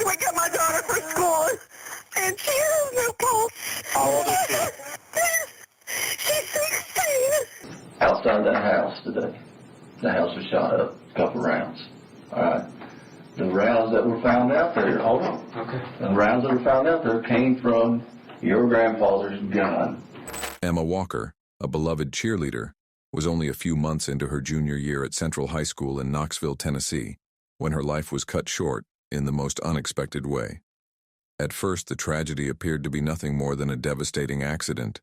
to wake up my daughter for school, and she has no pulse. How old is she? She's 16. Outside that house today, the house was shot up, a couple rounds. All right. The rounds that were found out there, hold on. Okay. The rounds that were found out there came from your grandfather's gun. Emma Walker, a beloved cheerleader, was only a few months into her junior year at Central High School in Knoxville, Tennessee, when her life was cut short in the most unexpected way. At first, the tragedy appeared to be nothing more than a devastating accident.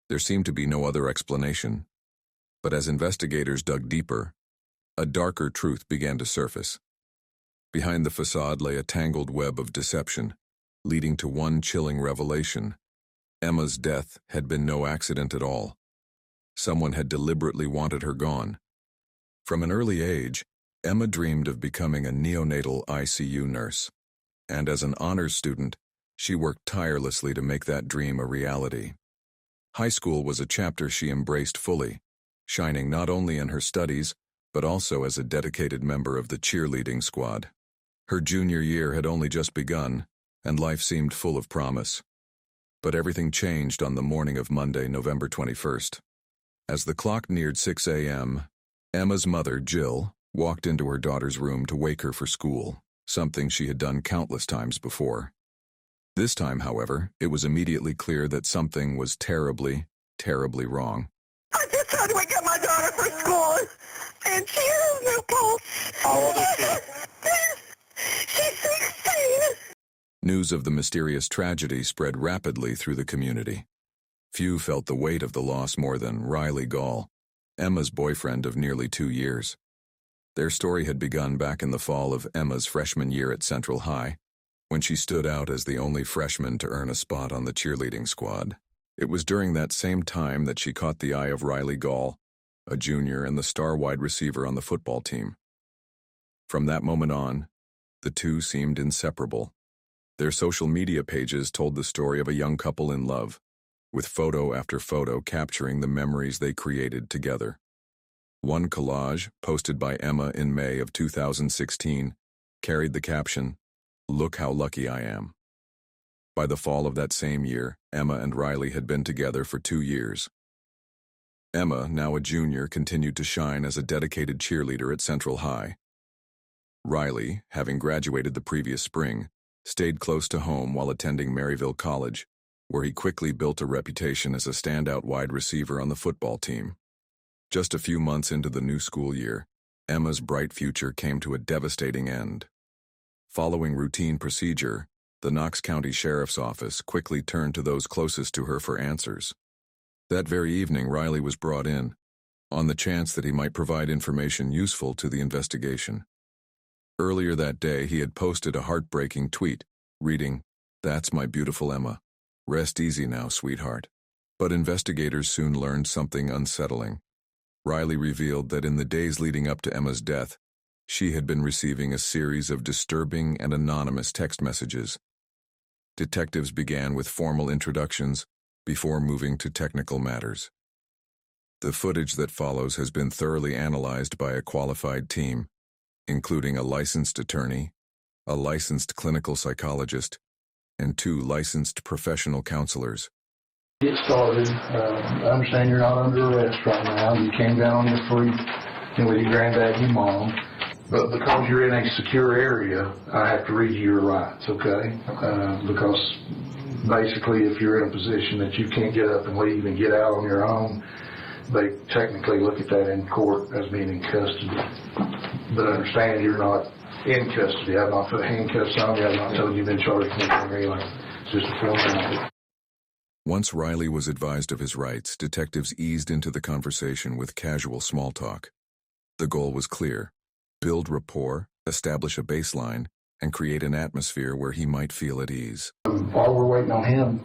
There seemed to be no other explanation. But as investigators dug deeper, a darker truth began to surface. Behind the facade lay a tangled web of deception, leading to one chilling revelation. Emma's death had been no accident at all. Someone had deliberately wanted her gone. From an early age, Emma dreamed of becoming a neonatal ICU nurse, and as an honors student, she worked tirelessly to make that dream a reality. High school was a chapter she embraced fully, shining not only in her studies, but also as a dedicated member of the cheerleading squad. Her junior year had only just begun, and life seemed full of promise. But everything changed on the morning of Monday, November 21st. As the clock neared 6 a.m., Emma's mother, Jill, walked into her daughter's room to wake her for school, something she had done countless times before. This time, however, it was immediately clear that something was terribly, terribly wrong. I just tried to wake up my daughter for school, and she has no pulse. How old is she? She's 16. News of the mysterious tragedy spread rapidly through the community. Few felt the weight of the loss more than Riley Gall, Emma's boyfriend of nearly 2 years. Their story had begun back in the fall of Emma's freshman year at Central High, when she stood out as the only freshman to earn a spot on the cheerleading squad. It was during that same time that she caught the eye of Riley Gall, a junior and the star wide receiver on the football team. From that moment on, the two seemed inseparable. Their social media pages told the story of a young couple in love, with photo after photo capturing the memories they created together. One collage, posted by Emma in May of 2016, carried the caption, "Look how lucky I am." By the fall of that same year, Emma and Riley had been together for 2 years. Emma, now a junior, continued to shine as a dedicated cheerleader at Central High. Riley, having graduated the previous spring, stayed close to home while attending Maryville College, where he quickly built a reputation as a standout wide receiver on the football team. Just a few months into the new school year, Emma's bright future came to a devastating end. Following routine procedure, the Knox County Sheriff's Office quickly turned to those closest to her for answers. That very evening, Riley was brought in, on the chance that he might provide information useful to the investigation. Earlier that day, he had posted a heartbreaking tweet, reading, "That's my beautiful Emma. Rest easy now, sweetheart." But investigators soon learned something unsettling. Riley revealed that in the days leading up to Emma's death, she had been receiving a series of disturbing and anonymous text messages. Detectives began with formal introductions before moving to technical matters. The footage that follows has been thoroughly analyzed by a qualified team, including a licensed attorney, a licensed clinical psychologist, and 2 licensed professional counselors. Get started. I understand you're not under arrest right now. You came down on your feet and with your granddad and your mom. But because you're in a secure area, I have to read you your rights, okay? Because basically if you're in a position that you can't get up and leave and get out on your own, they technically look at that in court as being in custody. But understand you're not in custody. I've not put handcuffs on you. I've not told you you've been charged with anything or anything. It's just a formality. Once Riley was advised of his rights, detectives eased into the conversation with casual small talk. The goal was clear: build rapport, establish a baseline, and create an atmosphere where he might feel at ease. While we're waiting on him,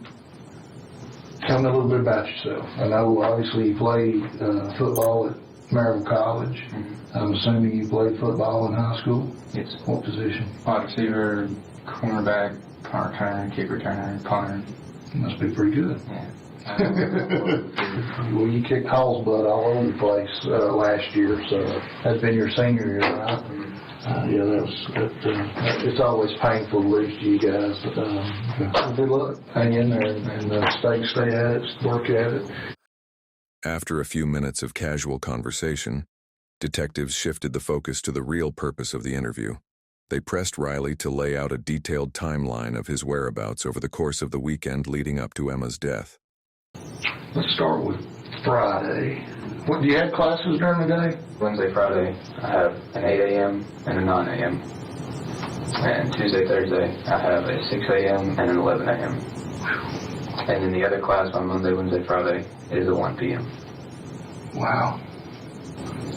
tell me a little bit about yourself. I know obviously you played football at Maryville College. I'm assuming you played football in high school? Yes. What position? Wide receiver, cornerback, punt returner, kick returner, punter. Must be pretty good. Yeah. Well, you kicked Hall's butt all over the place last year, so that's been your senior year, right? It's always painful to lose to you guys. Good luck. Hang in there and stay at it, work at it. After a few minutes of casual conversation, detectives shifted the focus to the real purpose of the interview. They pressed Riley to lay out a detailed timeline of his whereabouts over the course of the weekend leading up to Emma's death. Let's start with Friday. What, do you have classes during the day? Wednesday, Friday, I have an 8 a.m. and a 9 a.m. And Tuesday, Thursday, I have a 6 a.m. and an 11 a.m. And then the other class on Monday, Wednesday, Friday is a 1 p.m. Wow.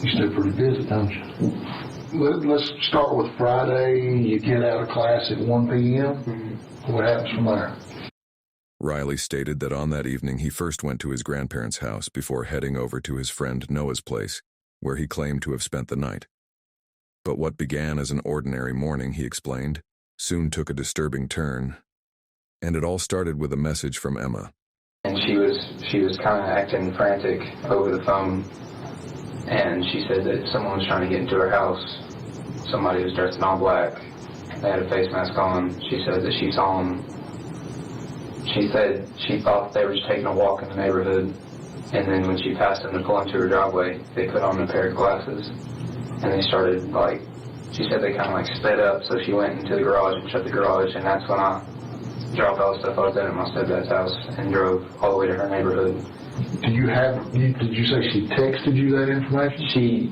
You stay pretty busy, don't you? Let's start with Friday. You get out of class at 1 p.m. Mm-hmm. What happens from there? Riley stated that on that evening he first went to his grandparents' house before heading over to his friend Noah's place, where he claimed to have spent the night. But what began as an ordinary morning, he explained, soon took a disturbing turn, and it all started with a message from Emma. And she was kind of acting frantic over the phone, and she said that someone was trying to get into her house. Somebody was dressed in all black. They had a face mask on. She said that she saw them. She said she thought they were just taking a walk in the neighborhood, and then when she passed them to pull into her driveway, they put on a pair of glasses, and they started, she said they kind of sped up, so she went into the garage and shut the garage, and that's when I dropped all the stuff I was in at my stepdad's house and drove all the way to her neighborhood. Did you say she texted you that information? She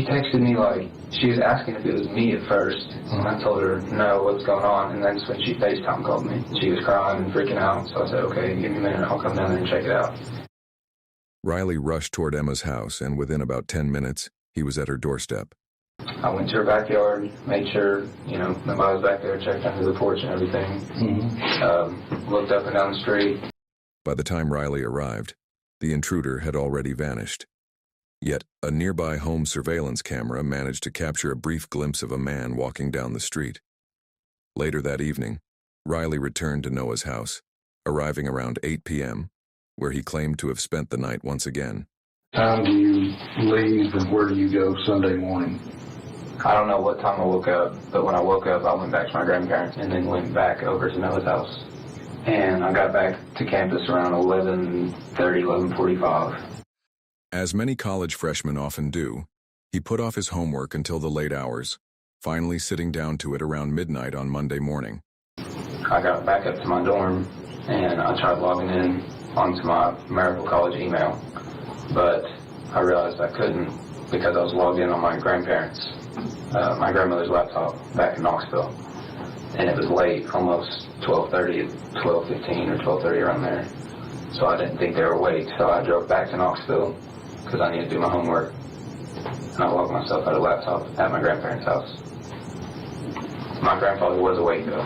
texted me she was asking if it was me at first, and I told her, no, what's going on, and that's when she FaceTime called me. She was crying and freaking out, so I said, okay, give me a minute, I'll come down there and check it out. Riley rushed toward Emma's house, and within about 10 minutes, he was at her doorstep. I went to her backyard, made sure, nobody was back there, checked under the porch and everything, looked up and down the street. By the time Riley arrived, the intruder had already vanished. Yet, a nearby home surveillance camera managed to capture a brief glimpse of a man walking down the street. Later that evening, Riley returned to Noah's house, arriving around 8 p.m., where he claimed to have spent the night once again. Time do you leave and where do you go Sunday morning? I don't know what time I woke up, but when I woke up, I went back to my grandparents and then went back over to Noah's house. And I got back to campus around 11:30, 11:45. As many college freshmen often do, he put off his homework until the late hours, finally sitting down to it around midnight on Monday morning. I got back up to my dorm, and I tried logging in onto my Maryville College email, but I realized I couldn't because I was logged in on my grandparents' my grandmother's laptop back in Knoxville, and it was late, almost 12:30, 12:15 or 12:30 around there. So I didn't think they were awake, so I drove back to Knoxville because I needed to do my homework. And I logged myself out of laptop at my grandparents' house. My grandfather was awake though.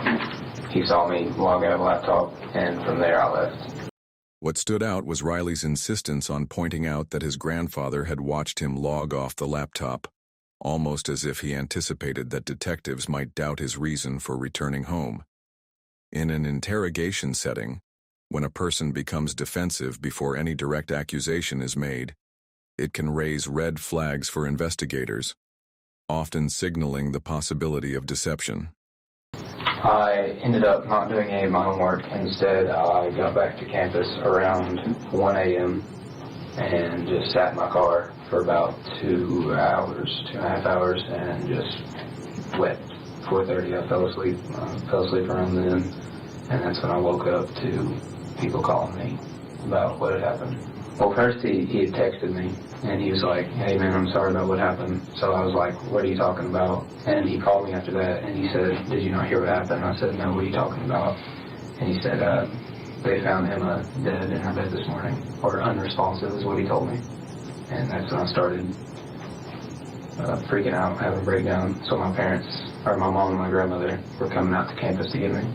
He saw me log out of laptop, and from there I left. What stood out was Riley's insistence on pointing out that his grandfather had watched him log off the laptop, almost as if he anticipated that detectives might doubt his reason for returning home. In an interrogation setting, when a person becomes defensive before any direct accusation is made, it can raise red flags for investigators, often signaling the possibility of deception. I ended up not doing any of my homework. Instead, I got back to campus around 1 a.m. and just sat in my car for about 2.5 hours, and just wept. 4:30, I fell asleep around then, and that's when I woke up to people calling me about what had happened. Well, first he had texted me, and he was like, hey man, I'm sorry about what happened. So I was like, what are you talking about? And he called me after that, and he said, did you not hear what happened? I said, no, what are you talking about? And he said, they found Emma dead in her bed this morning, or unresponsive is what he told me. And that's when I started freaking out, having a breakdown. So my parents, or my mom and my grandmother, were coming out to campus to get me.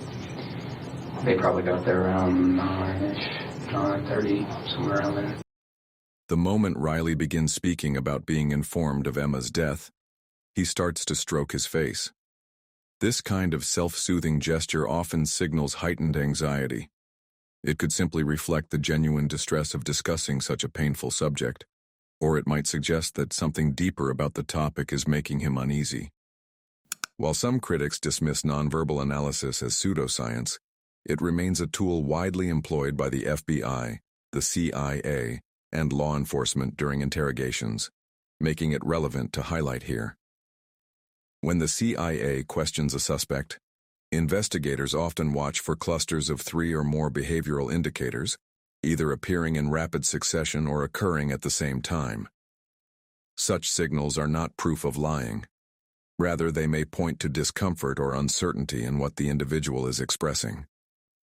They probably got there around 9-ish, 9:30, somewhere around there. The moment Riley begins speaking about being informed of Emma's death, he starts to stroke his face. This kind of self-soothing gesture often signals heightened anxiety. It could simply reflect the genuine distress of discussing such a painful subject, or it might suggest that something deeper about the topic is making him uneasy. While some critics dismiss nonverbal analysis as pseudoscience, it remains a tool widely employed by the FBI, the CIA, and law enforcement during interrogations, making it relevant to highlight here. When the CIA questions a suspect, investigators often watch for clusters of 3 or more behavioral indicators, either appearing in rapid succession or occurring at the same time. Such signals are not proof of lying. Rather, they may point to discomfort or uncertainty in what the individual is expressing.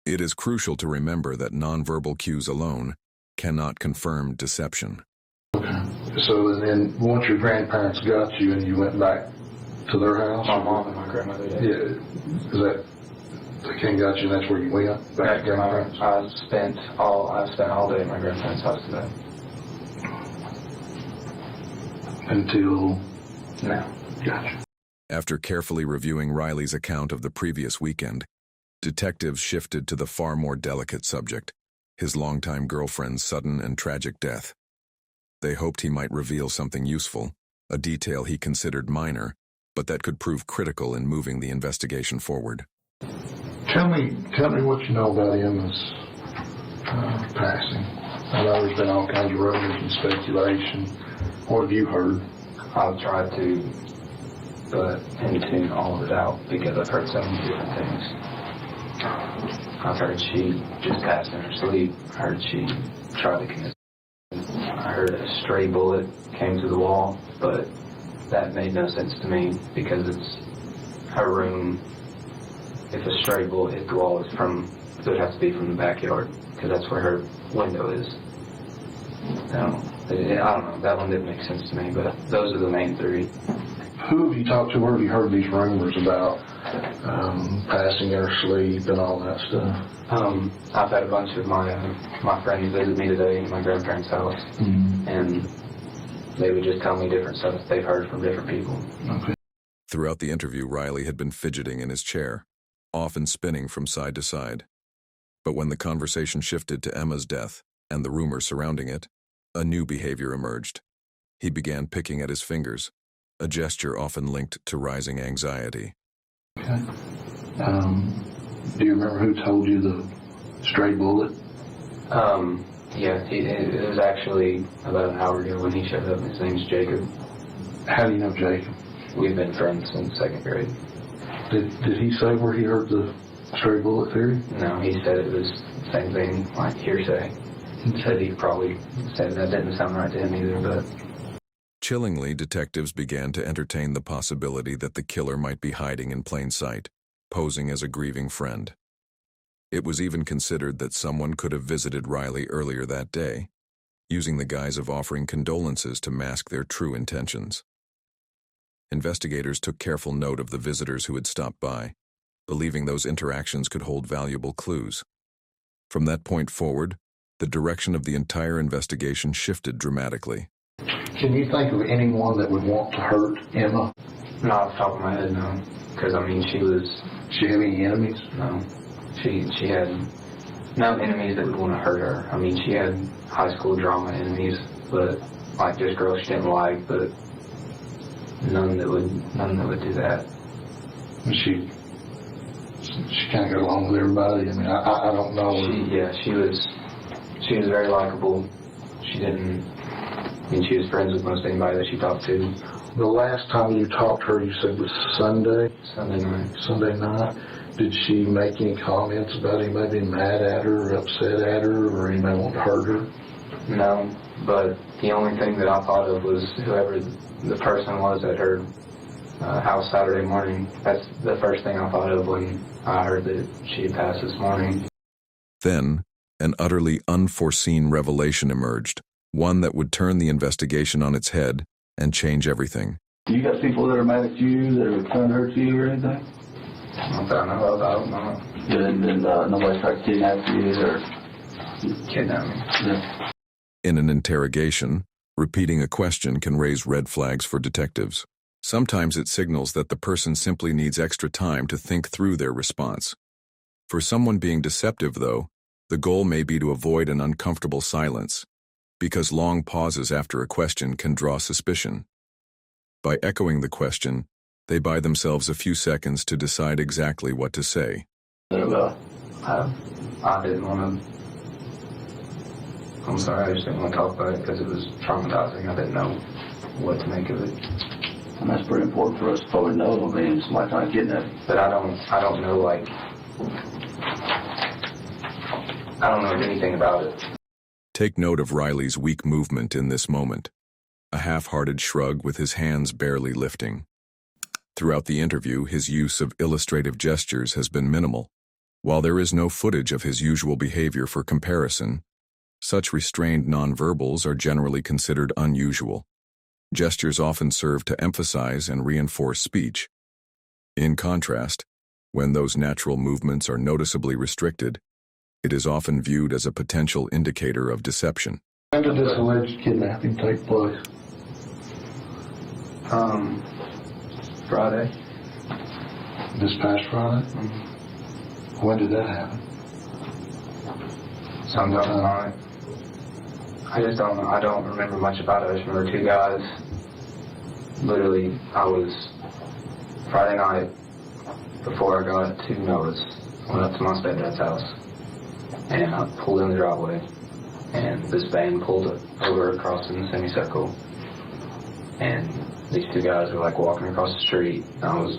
It is crucial to remember that nonverbal cues alone cannot confirm deception. Okay. So then once your grandparents got you and you went back to their house? My mom and my grandmother did. Yeah. Is that, they came and got you and that's where you went? Back to grandparents? I spent all day at my grandparents' house today. Until? Now. Gotcha. After carefully reviewing Riley's account of the previous weekend, detectives shifted to the far more delicate subject, his longtime girlfriend's sudden and tragic death. They hoped he might reveal something useful, a detail he considered minor, but that could prove critical in moving the investigation forward. Tell me what you know about Emma's passing. I know there's been all kinds of rumors and speculation. What have you heard? I've tried to tune all of it out because I've heard so many different things. I've heard she just passed in her sleep. I heard she tried to commit. I heard a stray bullet came through the wall, but that made no sense to me because it's her room. If a stray bullet hit the wall, it would have to be from the backyard because that's where her window is. I don't know. That one didn't make sense to me, but those are the main 3. Who have you talked to? Where have you heard these rumors about passing in her sleep and all that stuff? I've had a bunch of my friends visit me today at my grandparents' house, and they would just tell me different stuff that they've heard from different people. Okay. Throughout the interview, Riley had been fidgeting in his chair, often spinning from side to side. But when the conversation shifted to Emma's death and the rumors surrounding it, a new behavior emerged. He began picking at his fingers, a gesture often linked to rising anxiety. Okay. Do you remember who told you the stray bullet? Yeah, it was actually about an hour ago when he showed up. His name's Jacob. How do you know Jacob? We've been friends since 2nd grade. Did he say where he heard the stray bullet theory? No, he said it was the same thing, like hearsay. He said he probably said that didn't sound right to him either, but... Chillingly, detectives began to entertain the possibility that the killer might be hiding in plain sight, posing as a grieving friend. It was even considered that someone could have visited Riley earlier that day, using the guise of offering condolences to mask their true intentions. Investigators took careful note of the visitors who had stopped by, believing those interactions could hold valuable clues. From that point forward, the direction of the entire investigation shifted dramatically. Can you think of anyone that would want to hurt Emma? Not off the top of my head, no. Because, She had any enemies? No. She had no enemies that would want to hurt her. She had high school drama enemies, but, like, just girls she didn't like, but none that would do that. She kind of got along with everybody. I don't know. She was very likable. She was friends with most anybody that she talked to. The last time you talked to her, you said was Sunday? Sunday night. Sunday night. Did she make any comments about anybody being mad at her or upset at her or anybody wanting to hurt her? No, but the only thing that I thought of was whoever the person was at her house Saturday morning. That's the first thing I thought of when I heard that she had passed this morning. Then, an utterly unforeseen revelation emerged, one that would turn the investigation on its head and change everything. You got people that are mad at you, that are trying to hurt you or anything? Not that I know of. I don't know. Did nobody try to kidnap you or Kidnap me. Yeah. In an interrogation, repeating a question can raise red flags for detectives. Sometimes it signals that the person simply needs extra time to think through their response. For someone being deceptive, though, the goal may be to avoid an uncomfortable silence, because long pauses after a question can draw suspicion. By echoing the question, They buy themselves a few seconds to decide exactly what to say. I didn't want to. I'm sorry, I just didn't want to talk about it because it was traumatizing. I didn't know what to make of it. And that's pretty important for us to probably know. I mean, somebody trying to kidnap you. But I don't know, like, I don't know anything about it. Take note of Riley's weak movement in this moment, a half-hearted shrug with his hands barely lifting. Throughout the interview, his use of illustrative gestures has been minimal. While there is no footage of his usual behavior for comparison, such restrained nonverbals are generally considered unusual. Gestures often serve to emphasize and reinforce speech. In contrast, when those natural movements are noticeably restricted, it is often viewed as a potential indicator of deception. When did this alleged kidnapping take place? Friday. This past Friday? Mm-hmm. When did that happen? Sometime tonight. I just don't know. I don't remember much about it. I just remember two guys. Literally, I was Friday night before I got to Noah's. Went up to my stepdad's house, and I pulled in the driveway, and this van pulled over across in the semicircle, and these two guys were like walking across the street. I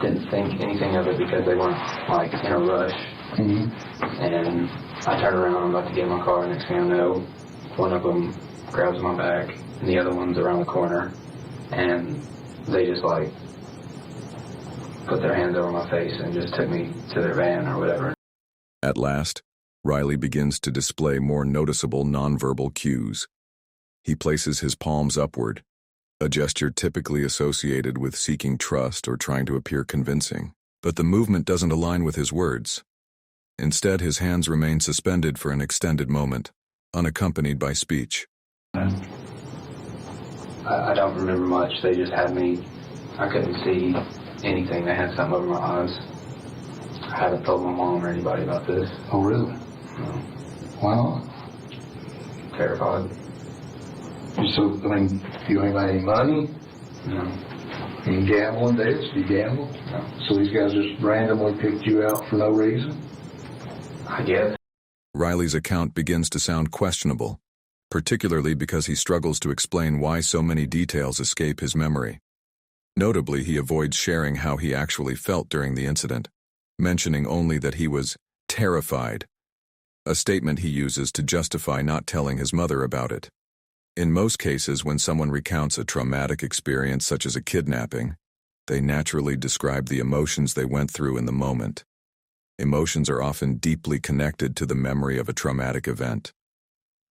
didn't think anything of it because they weren't like in a rush. Mm-hmm. And I turned around, I'm about to get in my car, and next thing I know, one of them grabs my back, and the other one's around the corner, and they just like put their hands over my face and just took me to their van or whatever. At last, Riley begins to display more noticeable nonverbal cues. He places his palms upward, a gesture typically associated with seeking trust or trying to appear convincing. But the movement doesn't align with his words. Instead, his hands remain suspended for an extended moment, unaccompanied by speech. I don't remember much. They just had me, I couldn't see anything. They had something over my eyes. I haven't told my mom or anybody about this. Oh, really? No. Why not? Terrified. So, I mean, you ain't got any money? No. You gambling days? You gamble? No. So these guys just randomly picked you out for no reason? I guess. Riley's account begins to sound questionable, particularly because he struggles to explain why so many details escape his memory. Notably, he avoids sharing how he actually felt during the incident, mentioning only that he was terrified, a statement he uses to justify not telling his mother about it. In most cases, when someone recounts a traumatic experience such as a kidnapping, they naturally describe the emotions they went through in the moment. Emotions are often deeply connected to the memory of a traumatic event.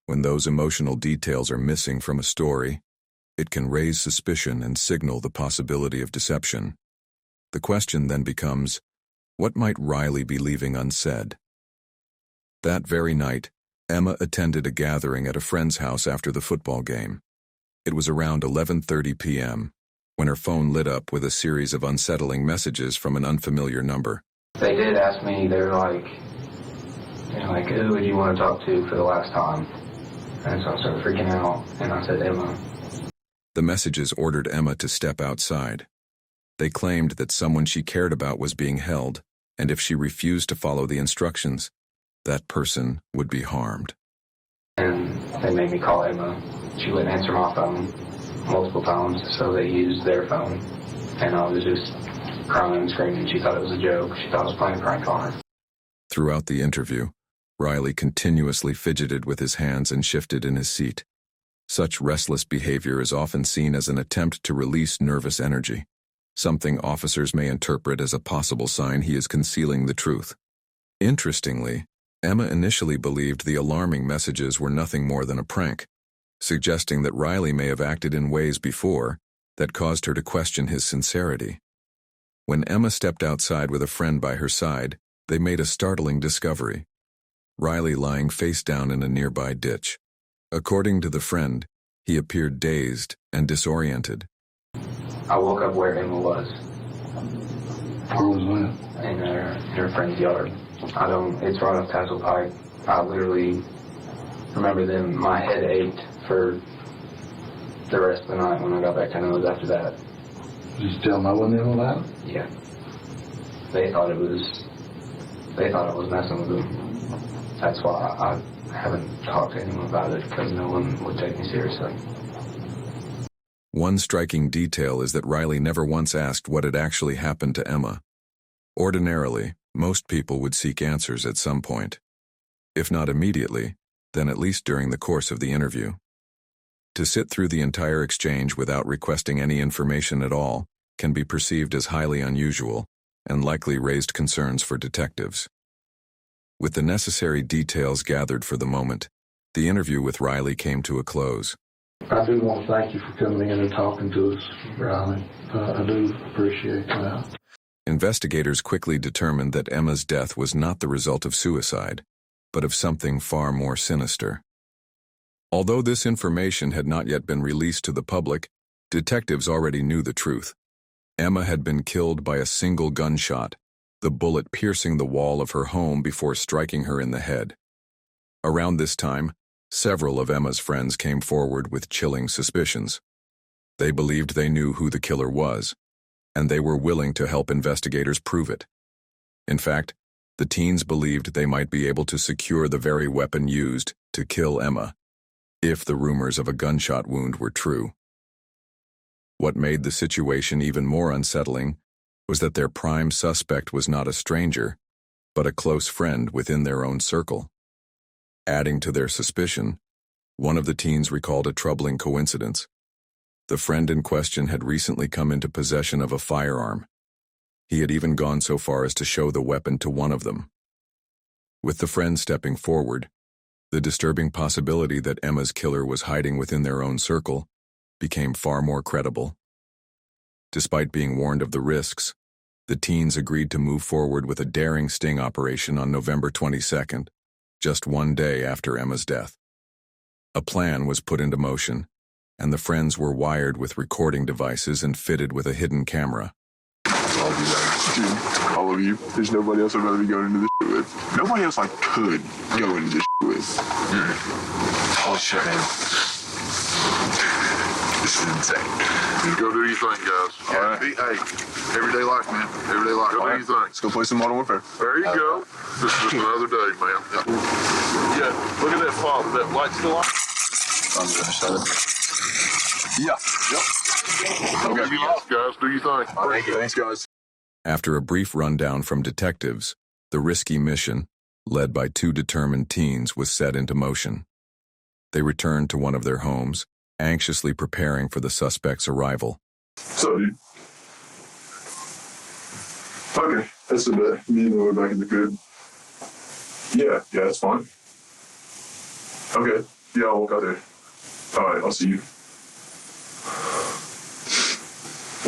When those emotional details are missing from a story, it can raise suspicion and signal the possibility of deception. The question then becomes, what might Riley be leaving unsaid? That very night, Emma attended a gathering at a friend's house after the football game. It was around 11:30 p.m. when her phone lit up with a series of unsettling messages from an unfamiliar number. They did ask me, they were like, who would you want to talk to for the last time? And so I started freaking out, and I said, Emma. The messages ordered Emma to step outside. They claimed that someone she cared about was being held, and if she refused to follow the instructions, that person would be harmed. And they made me call Emma. She wouldn't answer my phone multiple times, so they used their phone. And I was just crying and screaming. She thought it was a joke. She thought I was playing a prank on her. Throughout the interview, Riley continuously fidgeted with his hands and shifted in his seat. Such restless behavior is often seen as an attempt to release nervous energy, something officers may interpret as a possible sign he is concealing the truth. Interestingly, Emma initially believed the alarming messages were nothing more than a prank, suggesting that Riley may have acted in ways before that caused her to question his sincerity. When Emma stepped outside with a friend by her side, they made a startling discovery: Riley lying face down in a nearby ditch. According to the friend, he appeared dazed and disoriented. I woke up where Emma was. Where was that? In her friend's yard. It's right off Tassel Pike. I literally remember my head ached for the rest of the night when I got back to Noah's after that. Did you tell no one them about it? Yeah. They thought I was messing with them. That's why I haven't talked to anyone about it, because no one would take me seriously. One striking detail is that Riley never once asked what had actually happened to Emma. Ordinarily, most people would seek answers at some point. If not immediately, then at least during the course of the interview. To sit through the entire exchange without requesting any information at all can be perceived as highly unusual and likely raised concerns for detectives. With the necessary details gathered for the moment, the interview with Riley came to a close. I do want to thank you for coming in and talking to us, Riley. I do appreciate that. Investigators quickly determined that Emma's death was not the result of suicide, but of something far more sinister. Although this information had not yet been released to the public, detectives already knew the truth. Emma had been killed by a single gunshot, the bullet piercing the wall of her home before striking her in the head. Around this time, several of Emma's friends came forward with chilling suspicions. They believed they knew who the killer was, and they were willing to help investigators prove it. In fact, the teens believed they might be able to secure the very weapon used to kill Emma, if the rumors of a gunshot wound were true. What made the situation even more unsettling was that their prime suspect was not a stranger, but a close friend within their own circle. Adding to their suspicion, one of the teens recalled a troubling coincidence. The friend in question had recently come into possession of a firearm. He had even gone so far as to show the weapon to one of them. With the friend stepping forward, the disturbing possibility that Emma's killer was hiding within their own circle became far more credible. Despite being warned of the risks, the teens agreed to move forward with a daring sting operation on November 22nd, just one day after Emma's death. A plan was put into motion, and the friends were wired with recording devices and fitted with a hidden camera. I'll do that. Dude, all of you. There's nobody else I'd rather be going into this shit with. Nobody else I could go into this shit with. Oh shit, man. This is insane. Just go do your thing, guys. Yeah, all right. Hey, everyday life, man. Everyday life. Go do your thing. Let's go play some Modern Warfare. There you go. This is just another day, man. Yeah, look at that fog. Is that light still on? I'm gonna shut it. Yeah. Yep. Okay, guys, do your thing. Thank you. Thanks, guys. After a brief rundown from detectives, the risky mission, led by two determined teens, was set into motion. They returned to one of their homes, anxiously preparing for the suspect's arrival. So, dude. Okay, that's a bit. Me and the way back in the crib. Yeah, that's fine. Okay, yeah, I'll walk out there. All right, I'll see you.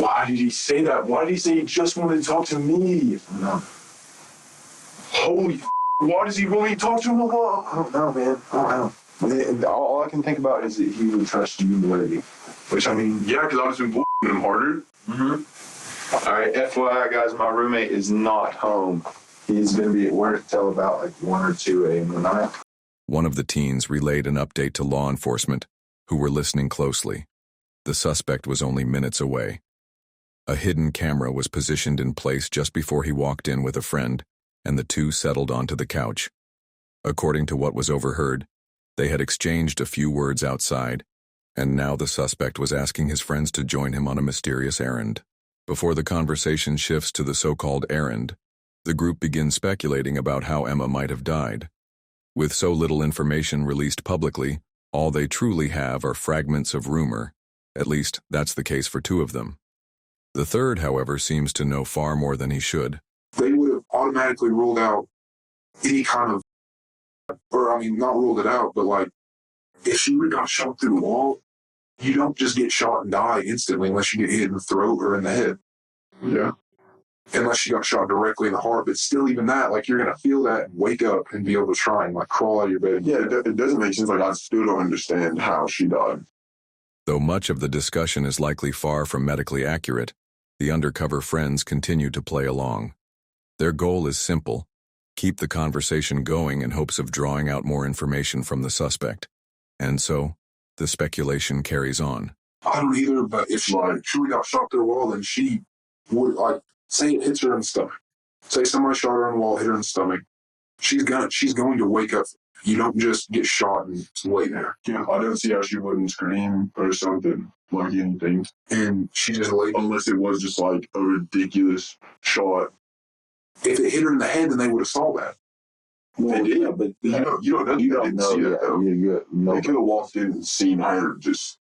Why did he say that? Why did he say he just wanted to talk to me? No. Holy why does he want me to talk to him about? I don't know, man. I don't know. All I can think about is that he would trust you more than me. Which, I mean, yeah, because I've just been bullshitting him harder. Mm-hmm. All right, FYI, guys, my roommate is not home. He's going to be at work till about like 1 or 2 a.m. tonight. One of the teens relayed an update to law enforcement, who were listening closely. The suspect was only minutes away. A hidden camera was positioned in place just before he walked in with a friend, and the two settled onto the couch. According to what was overheard, they had exchanged a few words outside, and now the suspect was asking his friends to join him on a mysterious errand. Before the conversation shifts to the so-called errand, the group begins speculating about how Emma might have died. With so little information released publicly, all they truly have are fragments of rumor. At least, that's the case for two of them. The third, however, seems to know far more than he should. They would have automatically ruled out any kind of, or I mean, not ruled it out, but like, if she would have got shot through the wall, you don't just get shot and die instantly unless you get hit in the throat or in the head. Yeah. Unless you got shot directly in the heart, but still even that, like, you're going to feel that and wake up and be able to try and like crawl out of your bed. Yeah, it doesn't make sense. Like, I still don't understand how she died. Though much of the discussion is likely far from medically accurate, the undercover friends continue to play along. Their goal is simple: keep the conversation going in hopes of drawing out more information from the suspect. And so, the speculation carries on. I don't either, but if she truly got shot through a wall, then she would, like, say it hits her in the stomach. Say somebody shot her in the wall, hit her in the stomach. She's going to wake up. You don't just get shot and lay there. Yeah, I don't see how she wouldn't scream or something, like anything. And she just laid. Unless it was just like a ridiculous shot. If it hit her in the head, then they would have saw that. Well, yeah, but you don't know. You don't know. See that, though. They could have walked in and seen her just.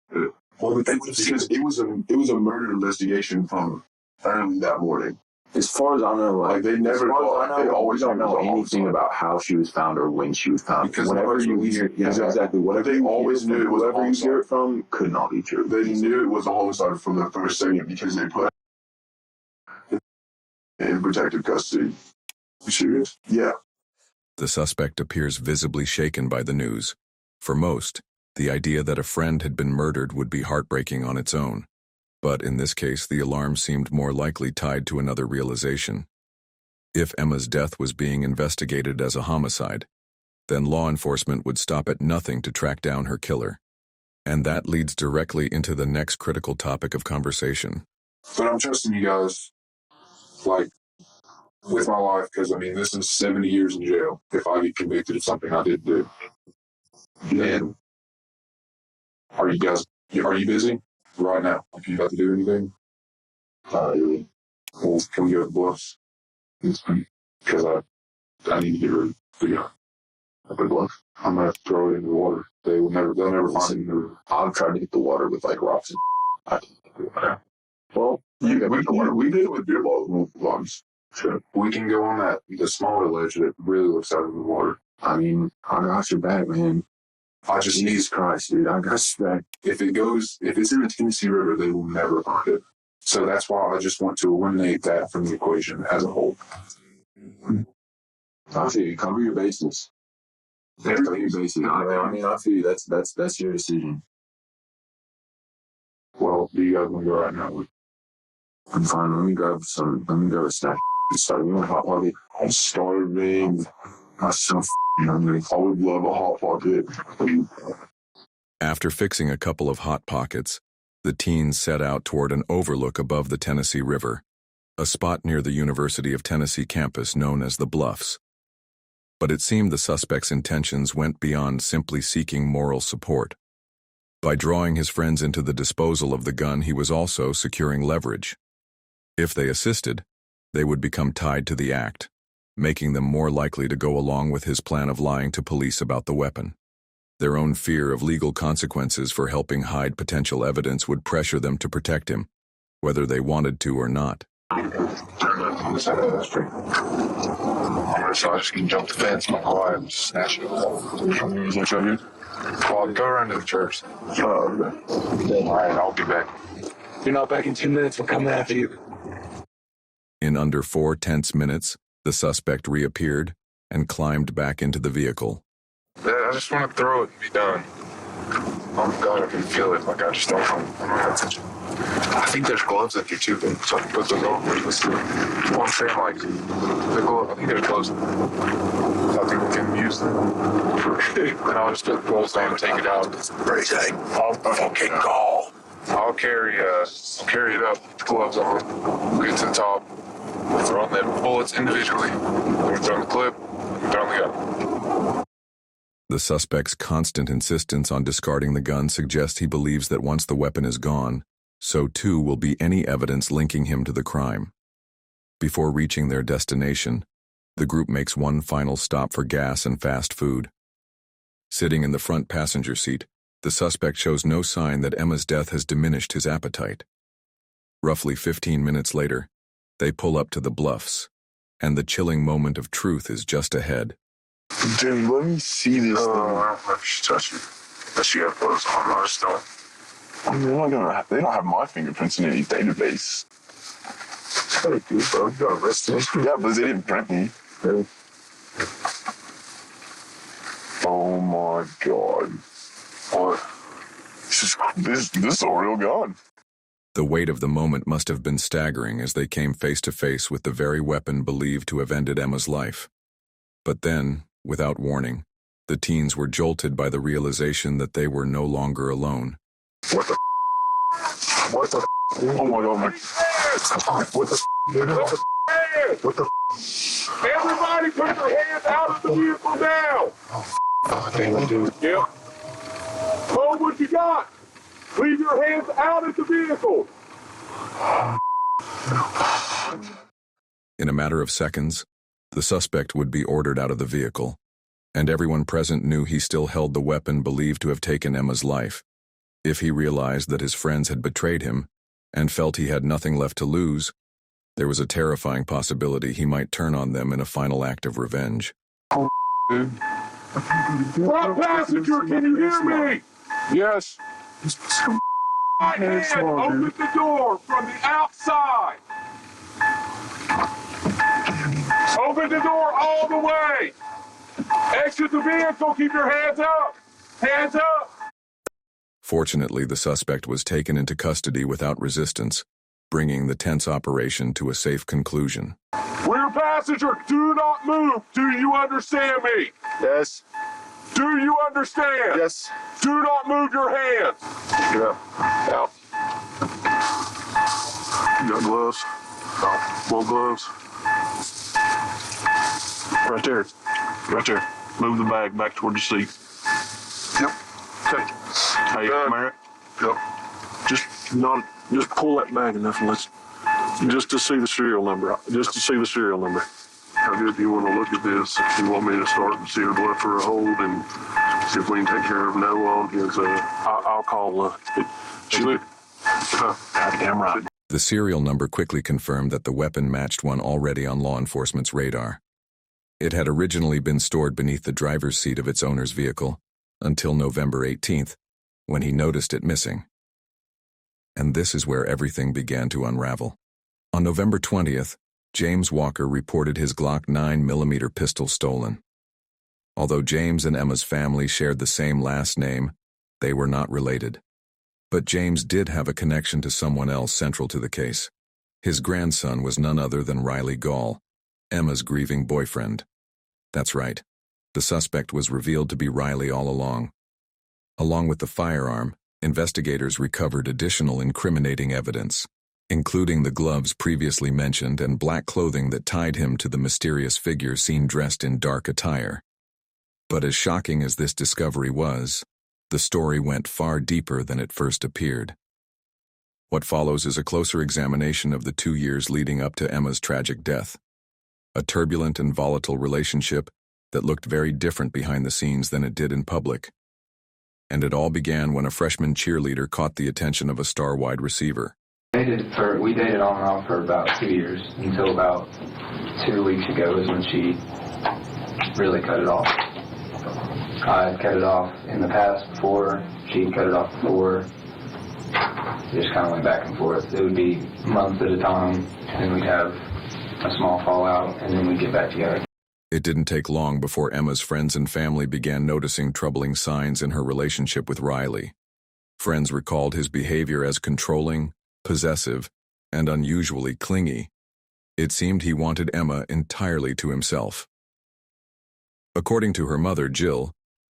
Well, they would have seen Because it was a murder investigation from early that morning. As far as I know, Like they never. They always don't know knew anything about how she was found or when she was found. Because whenever you hear, exactly. Whatever they you always hear knew from, it was whoever you homicide. hear it from could not be true. They knew it was a homicide from the first second because they put in protective custody. You serious? Yeah. The suspect appears visibly shaken by the news. For most, the idea that a friend had been murdered would be heartbreaking on its own. But in this case, the alarm seemed more likely tied to another realization. If Emma's death was being investigated as a homicide, then law enforcement would stop at nothing to track down her killer. And that leads directly into the next critical topic of conversation. But I'm trusting you guys, like, with my life, because, I mean, this is 70 years in jail if I get convicted of something I did do. And are you busy right now? Are you about to do anything? Really. Well, can we go to the bluffs? Because I need to get rid of the gun. The bluff? I'm going to throw it into the water. They'll never find me. I've tried to hit the water with like rocks. I can't do it. Well, We did it with beer bottles. Sure. We can go on the smaller ledge that really looks out of the water. I mean, I got your back, man. I just Jesus Christ, dude, I got your back. if it's in the Tennessee River, they will never find it. So that's why I just want to eliminate that from the equation as a whole. I feel you. Cover your bases. Cover your bases. I mean, I feel you. That's your decision. Well, do you guys want to go right now? I'm fine. Let me grab a snack. Start. You want a hot pocket? I'm starving. I'm so hungry. I would love a hot pocket. After fixing a couple of hot pockets, the teens set out toward an overlook above the Tennessee River, a spot near the University of Tennessee campus known as the Bluffs. But it seemed the suspect's intentions went beyond simply seeking moral support. By drawing his friends into the disposal of the gun, he was also securing leverage. If they assisted, they would become tied to the act, making them more likely to go along with his plan of lying to police about the weapon. Their own fear of legal consequences for helping hide potential evidence would pressure them to protect him, whether they wanted to or not. Turn left on the side of the street. So I just can jump the fence, my car, and snatch it. Is that right here? Well, I'll go around to the church. Oh, okay. All right, I'll be back. If you're not back in 2 minutes, we'll come after you. In under 4 tense minutes, the suspect reappeared and climbed back into the vehicle. I just want to throw it and be done. Oh God, I can feel it. Like I just don't have attention. I think there's gloves up here too, so I can put those on. Well, I'm saying like the glove. I think there's gloves. So I think we can use them. Then I'll just put the gloves on and take it out. I'll fucking call. I'll carry it up. Put the gloves on. We'll get to the top. We'll throw in the bullets individually. We'll throw in the clip. We'll throw in the gun. The suspect's constant insistence on discarding the gun suggests he believes that once the weapon is gone, so too will be any evidence linking him to the crime. Before reaching their destination, the group makes one final stop for gas and fast food. Sitting in the front passenger seat, the suspect shows no sign that Emma's death has diminished his appetite. Roughly 15 minutes later, they pull up to the Bluffs, and the chilling moment of truth is just ahead. Dude, let me see this thing. I don't know if you should touch it. Unless you have clothes on. I just don't. I mean, they don't have my fingerprints in any database. Hey, dude, bro. You got arrested. Yeah, but they didn't print me. Oh my God. What? This is a real gun. The weight of the moment must have been staggering as they came face to face with the very weapon believed to have ended Emma's life. But then, without warning, the teens were jolted by the realization that they were no longer alone. What the What the? Oh my God, man. What the? What the? Everybody put your hands out of the vehicle now. Oh, damn it, dude. Yep. Hold what you got. Leave your hands out of the vehicle. In a matter of seconds, the suspect would be ordered out of the vehicle, and everyone present knew he still held the weapon believed to have taken Emma's life. If he realized that his friends had betrayed him and felt he had nothing left to lose, there was a terrifying possibility he might turn on them in a final act of revenge. Front passenger, can you hear me? Yes. Right hand, open the door from the outside. Open the door all the way. Exit the vehicle, keep your hands up. Hands up. Fortunately, the suspect was taken into custody without resistance, bringing the tense operation to a safe conclusion. Rear passenger, do not move. Do you understand me? Yes. Do you understand? Yes. Do not move your hands. Get up. Out. You got gloves? Oh, more gloves. Right there. Right there. Move the bag back toward the seat. Yep. Okay. Hey, Merritt. Yep. Just pull that bag enough and just to see the serial number. Just to see the serial number. How good do you want to look at this? You want me to start and see her blood for a hold and see if we can take care of Noah on his, I'll call, goddamn right. The serial number quickly confirmed that the weapon matched one already on law enforcement's radar. It had originally been stored beneath the driver's seat of its owner's vehicle until November 18th, when he noticed it missing. And this is where everything began to unravel. On November 20th, James Walker reported his Glock 9mm pistol stolen. Although James and Emma's family shared the same last name, they were not related. But James did have a connection to someone else central to the case. His grandson was none other than Riley Gall, Emma's grieving boyfriend. That's right, the suspect was revealed to be Riley all along. Along with the firearm, investigators recovered additional incriminating evidence, including the gloves previously mentioned and black clothing that tied him to the mysterious figure seen dressed in dark attire. But as shocking as this discovery was, the story went far deeper than it first appeared. What follows is a closer examination of the 2 years leading up to Emma's tragic death. A turbulent and volatile relationship that looked very different behind the scenes than it did in public. And it all began when a freshman cheerleader caught the attention of a star wide receiver. We dated on and off for about 2 years, until about 2 weeks ago is when she really cut it off. I had cut it off in the past before, she had cut it off before. It just kind of went back and forth. It would be months at a time, and then we'd have a small fallout, and then we'd get back together. It didn't take long before Emma's friends and family began noticing troubling signs in her relationship with Riley. Friends recalled his behavior as controlling, possessive, and unusually clingy. It seemed he wanted Emma entirely to himself. According to her mother, Jill,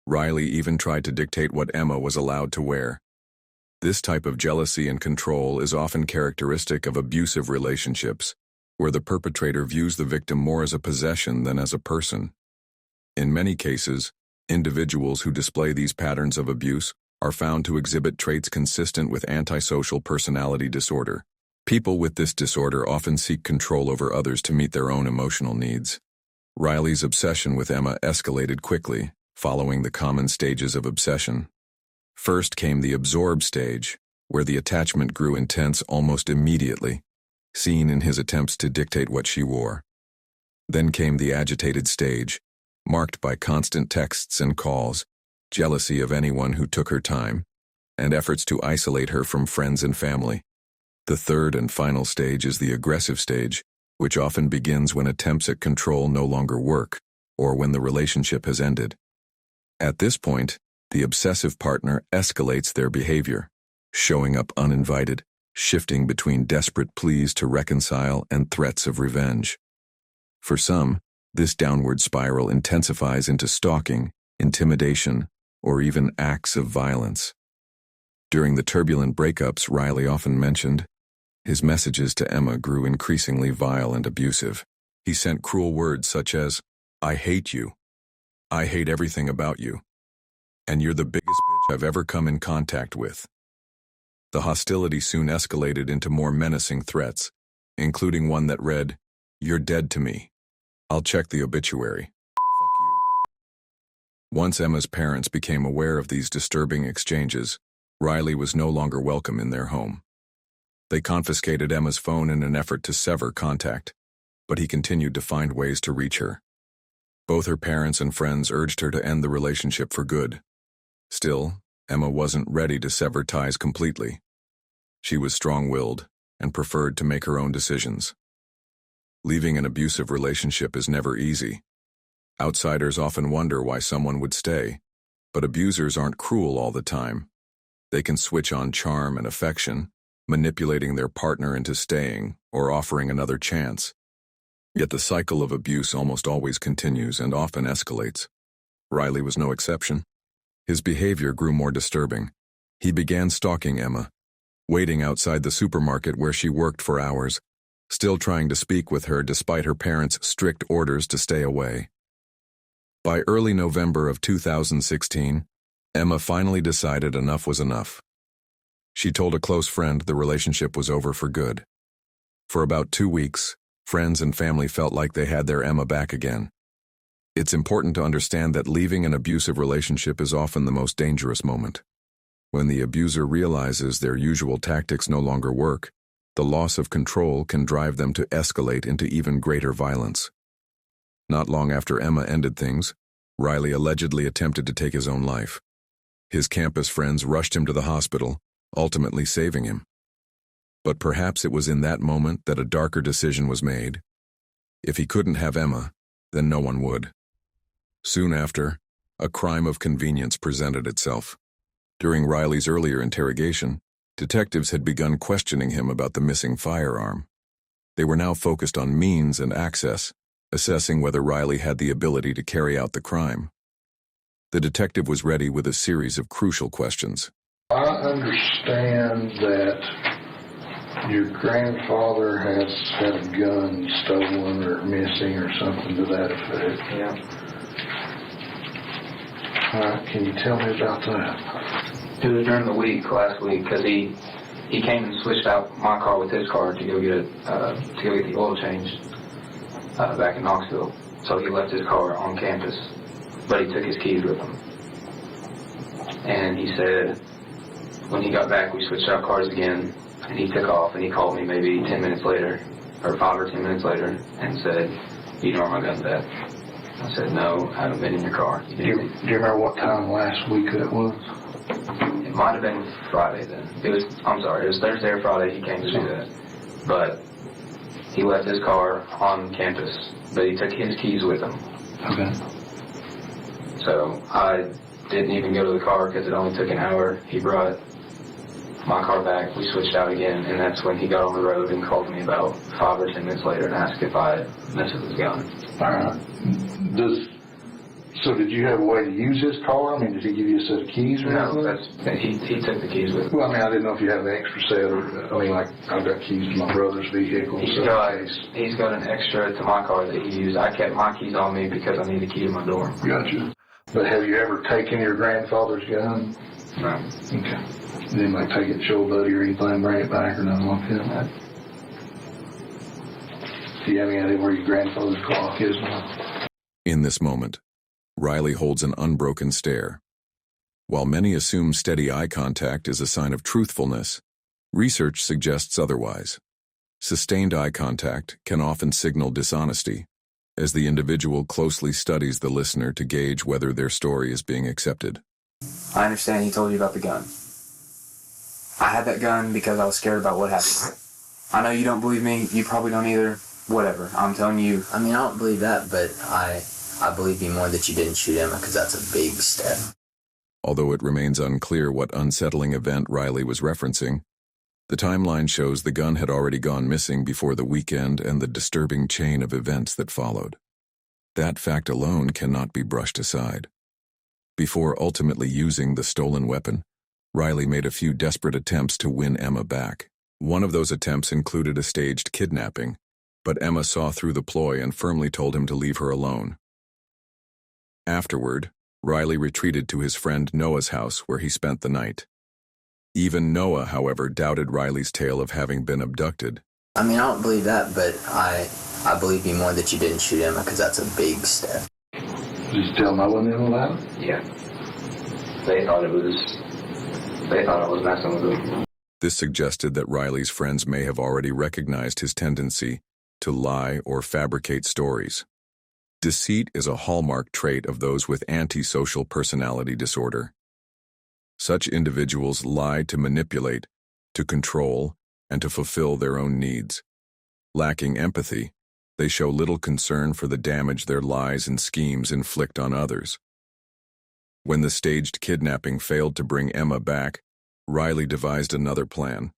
Riley even tried to dictate what Emma was allowed to wear. This type of jealousy and control is often characteristic of abusive relationships, where the perpetrator views the victim more as a possession than as a person. In many cases, individuals who display these patterns of abuse are found to exhibit traits consistent with antisocial personality disorder. People with this disorder often seek control over others to meet their own emotional needs. Riley's obsession with Emma escalated quickly, following the common stages of obsession. First came the absorb stage, where the attachment grew intense almost immediately, seen in his attempts to dictate what she wore. Then came the agitated stage, marked by constant texts and calls, jealousy of anyone who took her time, and efforts to isolate her from friends and family. The third and final stage is the aggressive stage, which often begins when attempts at control no longer work, or when the relationship has ended. At this point, the obsessive partner escalates their behavior, showing up uninvited, shifting between desperate pleas to reconcile and threats of revenge. For some, this downward spiral intensifies into stalking, intimidation, or even acts of violence. During the turbulent breakups Riley often mentioned, his messages to Emma grew increasingly vile and abusive. He sent cruel words such as, "I hate you. I hate everything about you. And you're the biggest bitch I've ever come in contact with." The hostility soon escalated into more menacing threats, including one that read, "You're dead to me. I'll check the obituary. Fuck you." Once Emma's parents became aware of these disturbing exchanges, Riley was no longer welcome in their home. They confiscated Emma's phone in an effort to sever contact, but he continued to find ways to reach her. Both her parents and friends urged her to end the relationship for good. Still, Emma wasn't ready to sever ties completely. She was strong-willed and preferred to make her own decisions. Leaving an abusive relationship is never easy. Outsiders often wonder why someone would stay, but abusers aren't cruel all the time. They can switch on charm and affection, manipulating their partner into staying or offering another chance. Yet the cycle of abuse almost always continues and often escalates. Riley was no exception. His behavior grew more disturbing. He began stalking Emma, waiting outside the supermarket where she worked for hours, still trying to speak with her despite her parents' strict orders to stay away. By early November of 2016, Emma finally decided enough was enough. She told a close friend the relationship was over for good. For about 2 weeks, friends and family felt like they had their Emma back again. It's important to understand that leaving an abusive relationship is often the most dangerous moment. When the abuser realizes their usual tactics no longer work, the loss of control can drive them to escalate into even greater violence. Not long after Emma ended things, Riley allegedly attempted to take his own life. His campus friends rushed him to the hospital, ultimately saving him. But perhaps it was in that moment that a darker decision was made. If he couldn't have Emma, then no one would. Soon after, a crime of convenience presented itself. During Riley's earlier interrogation, detectives had begun questioning him about the missing firearm. They were now focused on means and access, assessing whether Riley had the ability to carry out the crime. The detective was ready with a series of crucial questions. I understand that your grandfather has had a gun stolen or missing or something to that effect. Yeah. Can you tell me about that? It was during the week, last week, because he came and switched out my car with his car to go get the oil changed back in Knoxville. So he left his car on campus, but he took his keys with him. And he said when he got back, we switched out cars again, and he took off, and he called me maybe 10 minutes later, or 5 or 10 minutes later, and said, "You know where my gun's at?" I said, "No, I haven't been in your car." Do you remember what time last week that was? It might have been Friday then. It was Thursday or Friday he came to do that. But he left his car on campus, but he took his keys with him. Okay. So I didn't even go to the car because it only took an hour. He brought my car back, we switched out again, and that's when he got on the road and called me about 5 or 10 minutes later and asked if I had messed with his gun. All right. So did you have a way to use his car? I mean, did he give you a set of keys or No, anything? he took the keys with him. Well, I mean, I didn't know if you had an extra set. I mean, like, I've got keys to my brother's vehicle. He's got an extra to my car that he used. I kept my keys on me because I need a key to my door. Gotcha. But have you ever taken your grandfather's gun? No. Okay. Did anybody take it, show a buddy or anything, bring it back or nothing like that? No. Do you have any idea where your grandfather's clock is now? In this moment, Riley holds an unbroken stare. While many assume steady eye contact is a sign of truthfulness, research suggests otherwise. Sustained eye contact can often signal dishonesty, as the individual closely studies the listener to gauge whether their story is being accepted. I understand he told you about the gun. I had that gun because I was scared about what happened. I know you don't believe me, you probably don't either. Whatever, I'm telling you. I mean, I don't believe that, but I believe you more that you didn't shoot Emma, because that's a big step. Although it remains unclear what unsettling event Riley was referencing, the timeline shows the gun had already gone missing before the weekend and the disturbing chain of events that followed. That fact alone cannot be brushed aside. Before ultimately using the stolen weapon, Riley made a few desperate attempts to win Emma back. One of those attempts included a staged kidnapping, but Emma saw through the ploy and firmly told him to leave her alone. Afterward, Riley retreated to his friend Noah's house where he spent the night. Even Noah, however, doubted Riley's tale of having been abducted. I mean, I don't believe that, but I believe you more that you didn't shoot Emma because that's a big step. Did you tell Noah and them about it? Yeah. They thought I was messing with them. This suggested that Riley's friends may have already recognized his tendency to lie or fabricate stories. Deceit is a hallmark trait of those with antisocial personality disorder. Such individuals lie to manipulate, to control, and to fulfill their own needs. Lacking empathy, they show little concern for the damage their lies and schemes inflict on others. When the staged kidnapping failed to bring Emma back, Riley devised another plan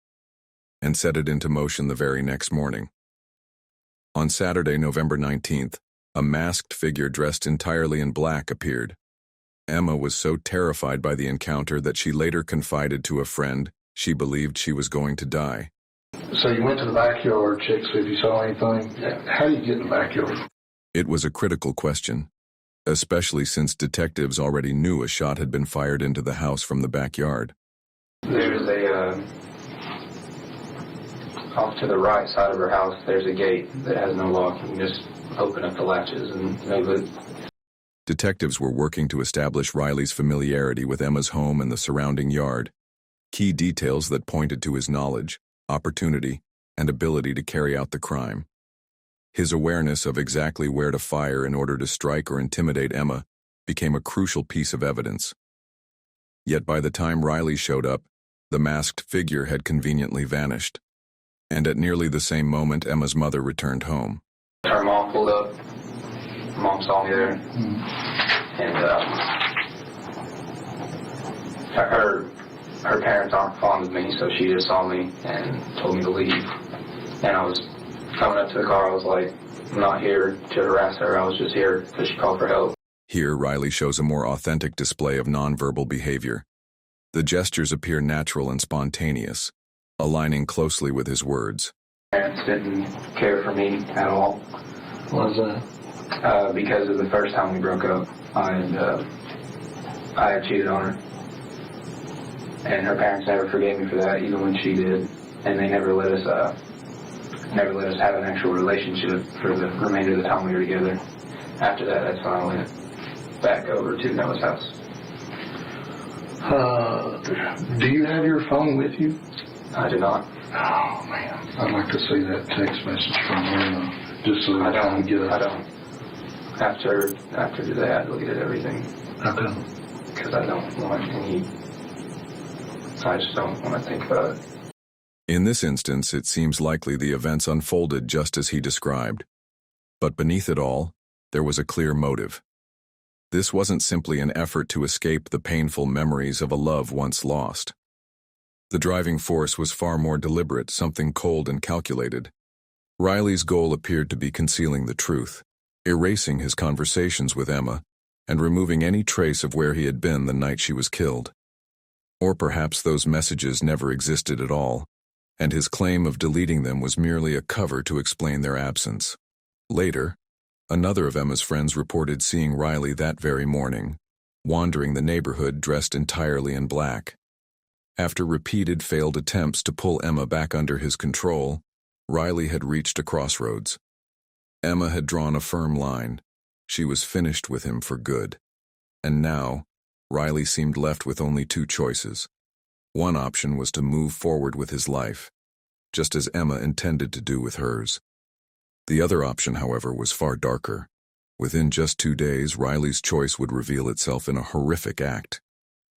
and set it into motion the very next morning. On Saturday, November 19th, a masked figure dressed entirely in black appeared. Emma was so terrified by the encounter that she later confided to a friend she believed she was going to die. So you went to the backyard, checked to see if you saw anything. How do you get in the backyard? It was a critical question, especially since detectives already knew a shot had been fired into the house from the backyard. There's off to the right side of her house, there's a gate that has no lock. You can just open up the latches and move it. Detectives were working to establish Riley's familiarity with Emma's home and the surrounding yard, key details that pointed to his knowledge, opportunity, and ability to carry out the crime. His awareness of exactly where to fire in order to strike or intimidate Emma became a crucial piece of evidence. Yet by the time Riley showed up, the masked figure had conveniently vanished, and at nearly the same moment Emma's mother returned home. Her mom pulled up. Mom saw me there, and her parents aren't fond of me, so she just saw me and told me to leave. And I was coming up to the car. I was like, I'm not here to harass her. I was just here because she called for help. Here, Riley shows a more authentic display of nonverbal behavior. The gestures appear natural and spontaneous, aligning closely with his words. Parents didn't care for me at all. What is that? Because of the first time we broke up, I had cheated on her. And her parents never forgave me for that, even when she did. And they never let us have an actual relationship for the remainder of the time we were together. After that, that's when I went back over to Noah's house. Do you have your phone with you? I do not. Oh, man. I'd like to see that text message from him, just so I don't get it. I don't. After today, I deleted everything. Okay. Because I don't want any... I just don't want to think about it. In this instance, it seems likely the events unfolded just as he described. But beneath it all, there was a clear motive. This wasn't simply an effort to escape the painful memories of a love once lost. The driving force was far more deliberate, something cold and calculated. Riley's goal appeared to be concealing the truth, erasing his conversations with Emma, and removing any trace of where he had been the night she was killed. Or perhaps those messages never existed at all, and his claim of deleting them was merely a cover to explain their absence. Later, another of Emma's friends reported seeing Riley that very morning, wandering the neighborhood dressed entirely in black. After repeated failed attempts to pull Emma back under his control, Riley had reached a crossroads. Emma had drawn a firm line. She was finished with him for good. And now, Riley seemed left with only two choices. One option was to move forward with his life, just as Emma intended to do with hers. The other option, however, was far darker. Within just 2 days, Riley's choice would reveal itself in a horrific act.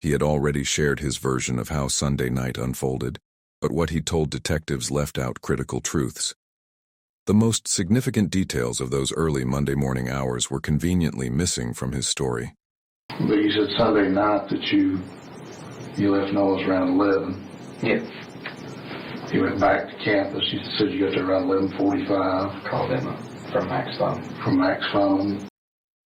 He had already shared his version of how Sunday night unfolded, but what he told detectives left out critical truths. The most significant details of those early Monday morning hours were conveniently missing from his story. But you said Sunday night that you left Noah's around 11. Yeah. You went back to campus. You said you got there around 11:45. Called Emma from Mac's phone. From Mac's phone.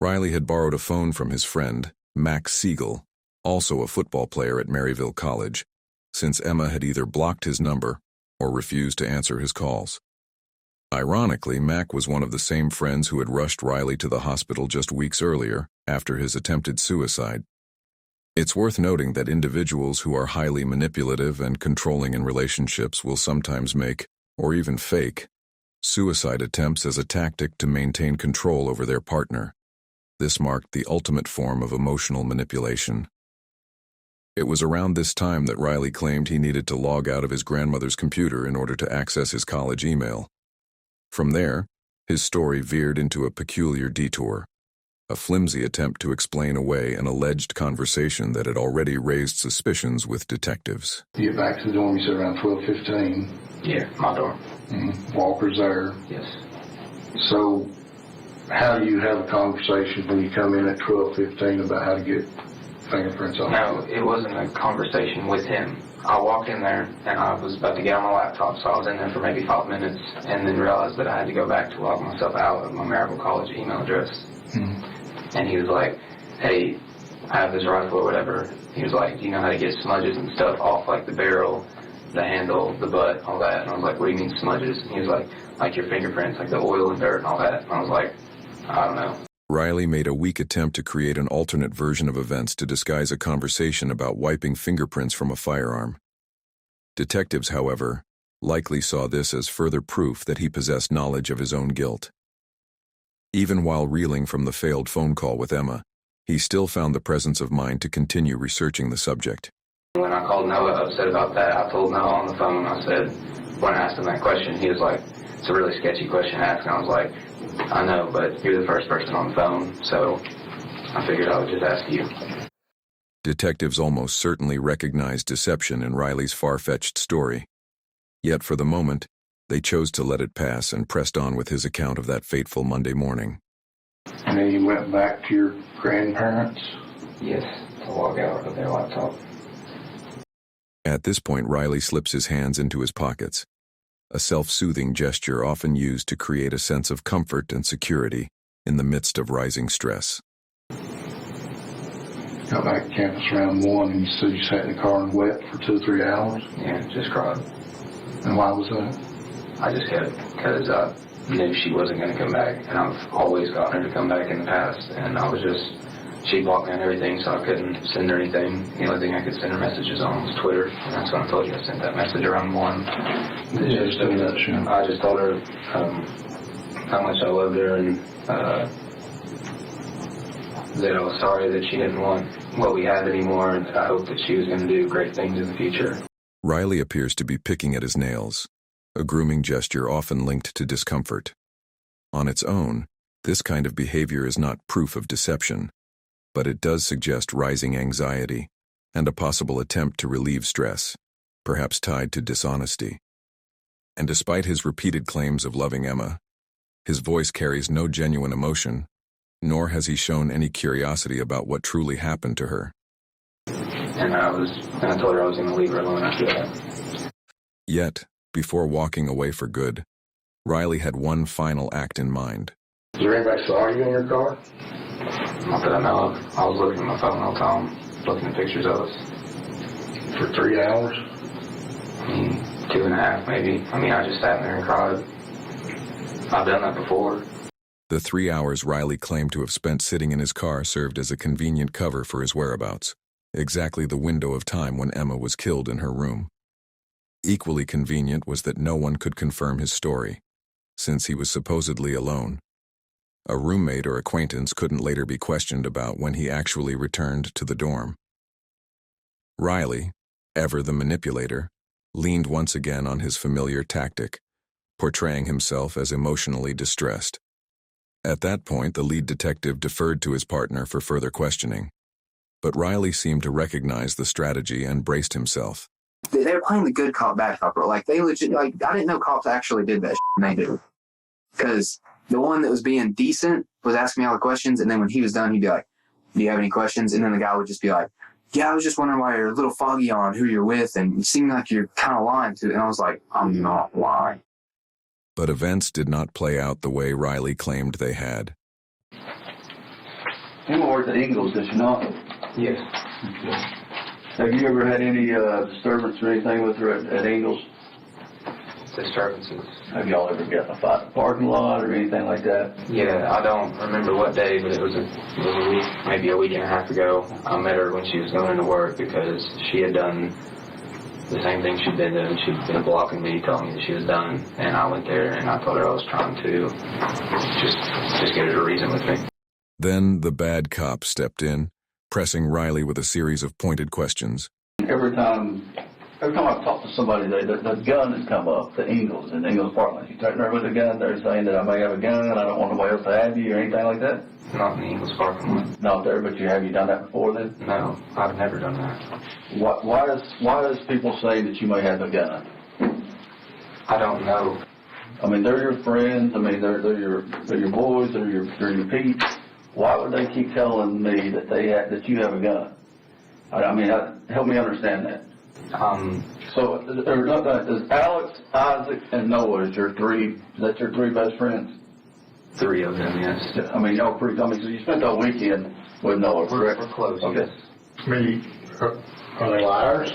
Riley had borrowed a phone from his friend, Max Siegel, also a football player at Maryville College, since Emma had either blocked his number or refused to answer his calls. Ironically, Mac was one of the same friends who had rushed Riley to the hospital just weeks earlier after his attempted suicide. It's worth noting that individuals who are highly manipulative and controlling in relationships will sometimes make, or even fake, suicide attempts as a tactic to maintain control over their partner. This marked the ultimate form of emotional manipulation. It was around this time that Riley claimed he needed to log out of his grandmother's computer in order to access his college email. From there, his story veered into a peculiar detour, a flimsy attempt to explain away an alleged conversation that had already raised suspicions with detectives. You get back to the dorm, you said around 12:15. Yeah, my dorm. Mm-hmm. Walker's there. Yes. So, how do you have a conversation when you come in at 12:15 about how to get fingerprints on? No, it wasn't a conversation with him. I walked in there and I was about to get on my laptop, so I was in there for maybe 5 minutes and then realized that I had to go back to log myself out of my Maryville College email address. Mm-hmm. And he was like, hey, I have this rifle or whatever. He was like, do you know how to get smudges and stuff off like the barrel, the handle, the butt, all that? And I was like, what do you mean smudges? And he was like your fingerprints, like the oil and dirt and all that. And I was like, I don't know. Riley made a weak attempt to create an alternate version of events to disguise a conversation about wiping fingerprints from a firearm. Detectives, however, likely saw this as further proof that he possessed knowledge of his own guilt. Even while reeling from the failed phone call with Emma, he still found the presence of mind to continue researching the subject. When I called Noah upset about that, I told Noah on the phone, I said, when I asked him that question, he was like, it's a really sketchy question to ask. And I was like, I know, but you're the first person on the phone, so I figured I would just ask you. Detectives almost certainly recognized deception in Riley's far-fetched story. Yet for the moment, they chose to let it pass and pressed on with his account of that fateful Monday morning. And then you went back to your grandparents? Yes, to log out of their laptop. At this point, Riley slips his hands into his pockets, a self-soothing gesture often used to create a sense of comfort and security in the midst of rising stress. Got back to campus around 1 and you said you sat in the car and wept for 2 or 3 hours? Yeah, just cried. And why was that? I just kept, because I knew she wasn't going to come back, and I've always gotten her to come back in the past, and I was just, she blocked me on everything, so I couldn't send her anything. The only thing I could send her messages on was Twitter, and that's when I told you I sent that message around 1. Yeah, just do that, sure. I just told her how much I loved her, and that I was sorry that she didn't want what we had anymore, and that I hoped that she was going to do great things in the future. Riley appears to be picking at his nails, a grooming gesture often linked to discomfort. On its own, this kind of behavior is not proof of deception, but it does suggest rising anxiety and a possible attempt to relieve stress, perhaps tied to dishonesty. And despite his repeated claims of loving Emma, his voice carries no genuine emotion, nor has he shown any curiosity about what truly happened to her. And I told her I was going to leave her alone after that. Yet, before walking away for good, Riley had one final act in mind. Is there anybody saw you in your car? Not that I know of. I was looking at my phone all the time, looking at pictures of us. For 3 hours? I mean, 2.5 maybe. I mean, I just sat there and cried. I've done that before. The 3 hours Riley claimed to have spent sitting in his car served as a convenient cover for his whereabouts, exactly the window of time when Emma was killed in her room. Equally convenient was that no one could confirm his story, since he was supposedly alone. A roommate or acquaintance couldn't later be questioned about when he actually returned to the dorm. Riley, ever the manipulator, leaned once again on his familiar tactic, portraying himself as emotionally distressed. At that point, the lead detective deferred to his partner for further questioning, but Riley seemed to recognize the strategy and braced himself. They were playing the good cop, bad cop role. Like, they legit, like, I didn't know cops actually did that shit, and they do. Because the one that was being decent was asking me all the questions, and then when he was done, he'd be like, do you have any questions? And then the guy would just be like, yeah, I was just wondering why you're a little foggy on who you're with, and you seem like you're kind of lying to it. And I was like, I'm not lying. But events did not play out the way Riley claimed they had. You worked at Eagles, did you not? Yes. Have you ever had any disturbance or anything with her at Ingles? Disturbances. Have y'all ever gotten a fight in the parking lot or anything like that? Yeah, I don't remember what day, but it was a week, maybe a week and a half ago. I met her when she was going into work because she had done the same thing she'd been doing. She'd been blocking me, telling me that she was done, and I went there and I told her I was trying to just get her to reason with me. Then the bad cop stepped in, pressing Riley with a series of pointed questions. Every time I talk to somebody, the gun has come up, the Ingles parking lot. You talking there with a gun, they're saying that I may have a gun, I don't want nobody else to have you or anything like that? Not in the Ingles parking lot. Not there, but have you done that before then? No, I've never done that. Why does people say that you may have a gun? I don't know. I mean, they're your friends. I mean, they're your boys. They're your peeps. Why would they keep telling me that that you have a gun? I mean, help me understand that. So does Alex, Isaac, and Noah is your three best friends? 3 of them, yes. I mean, so you spent the weekend with Noah, correct? We're close. Okay. I mean, are they liars?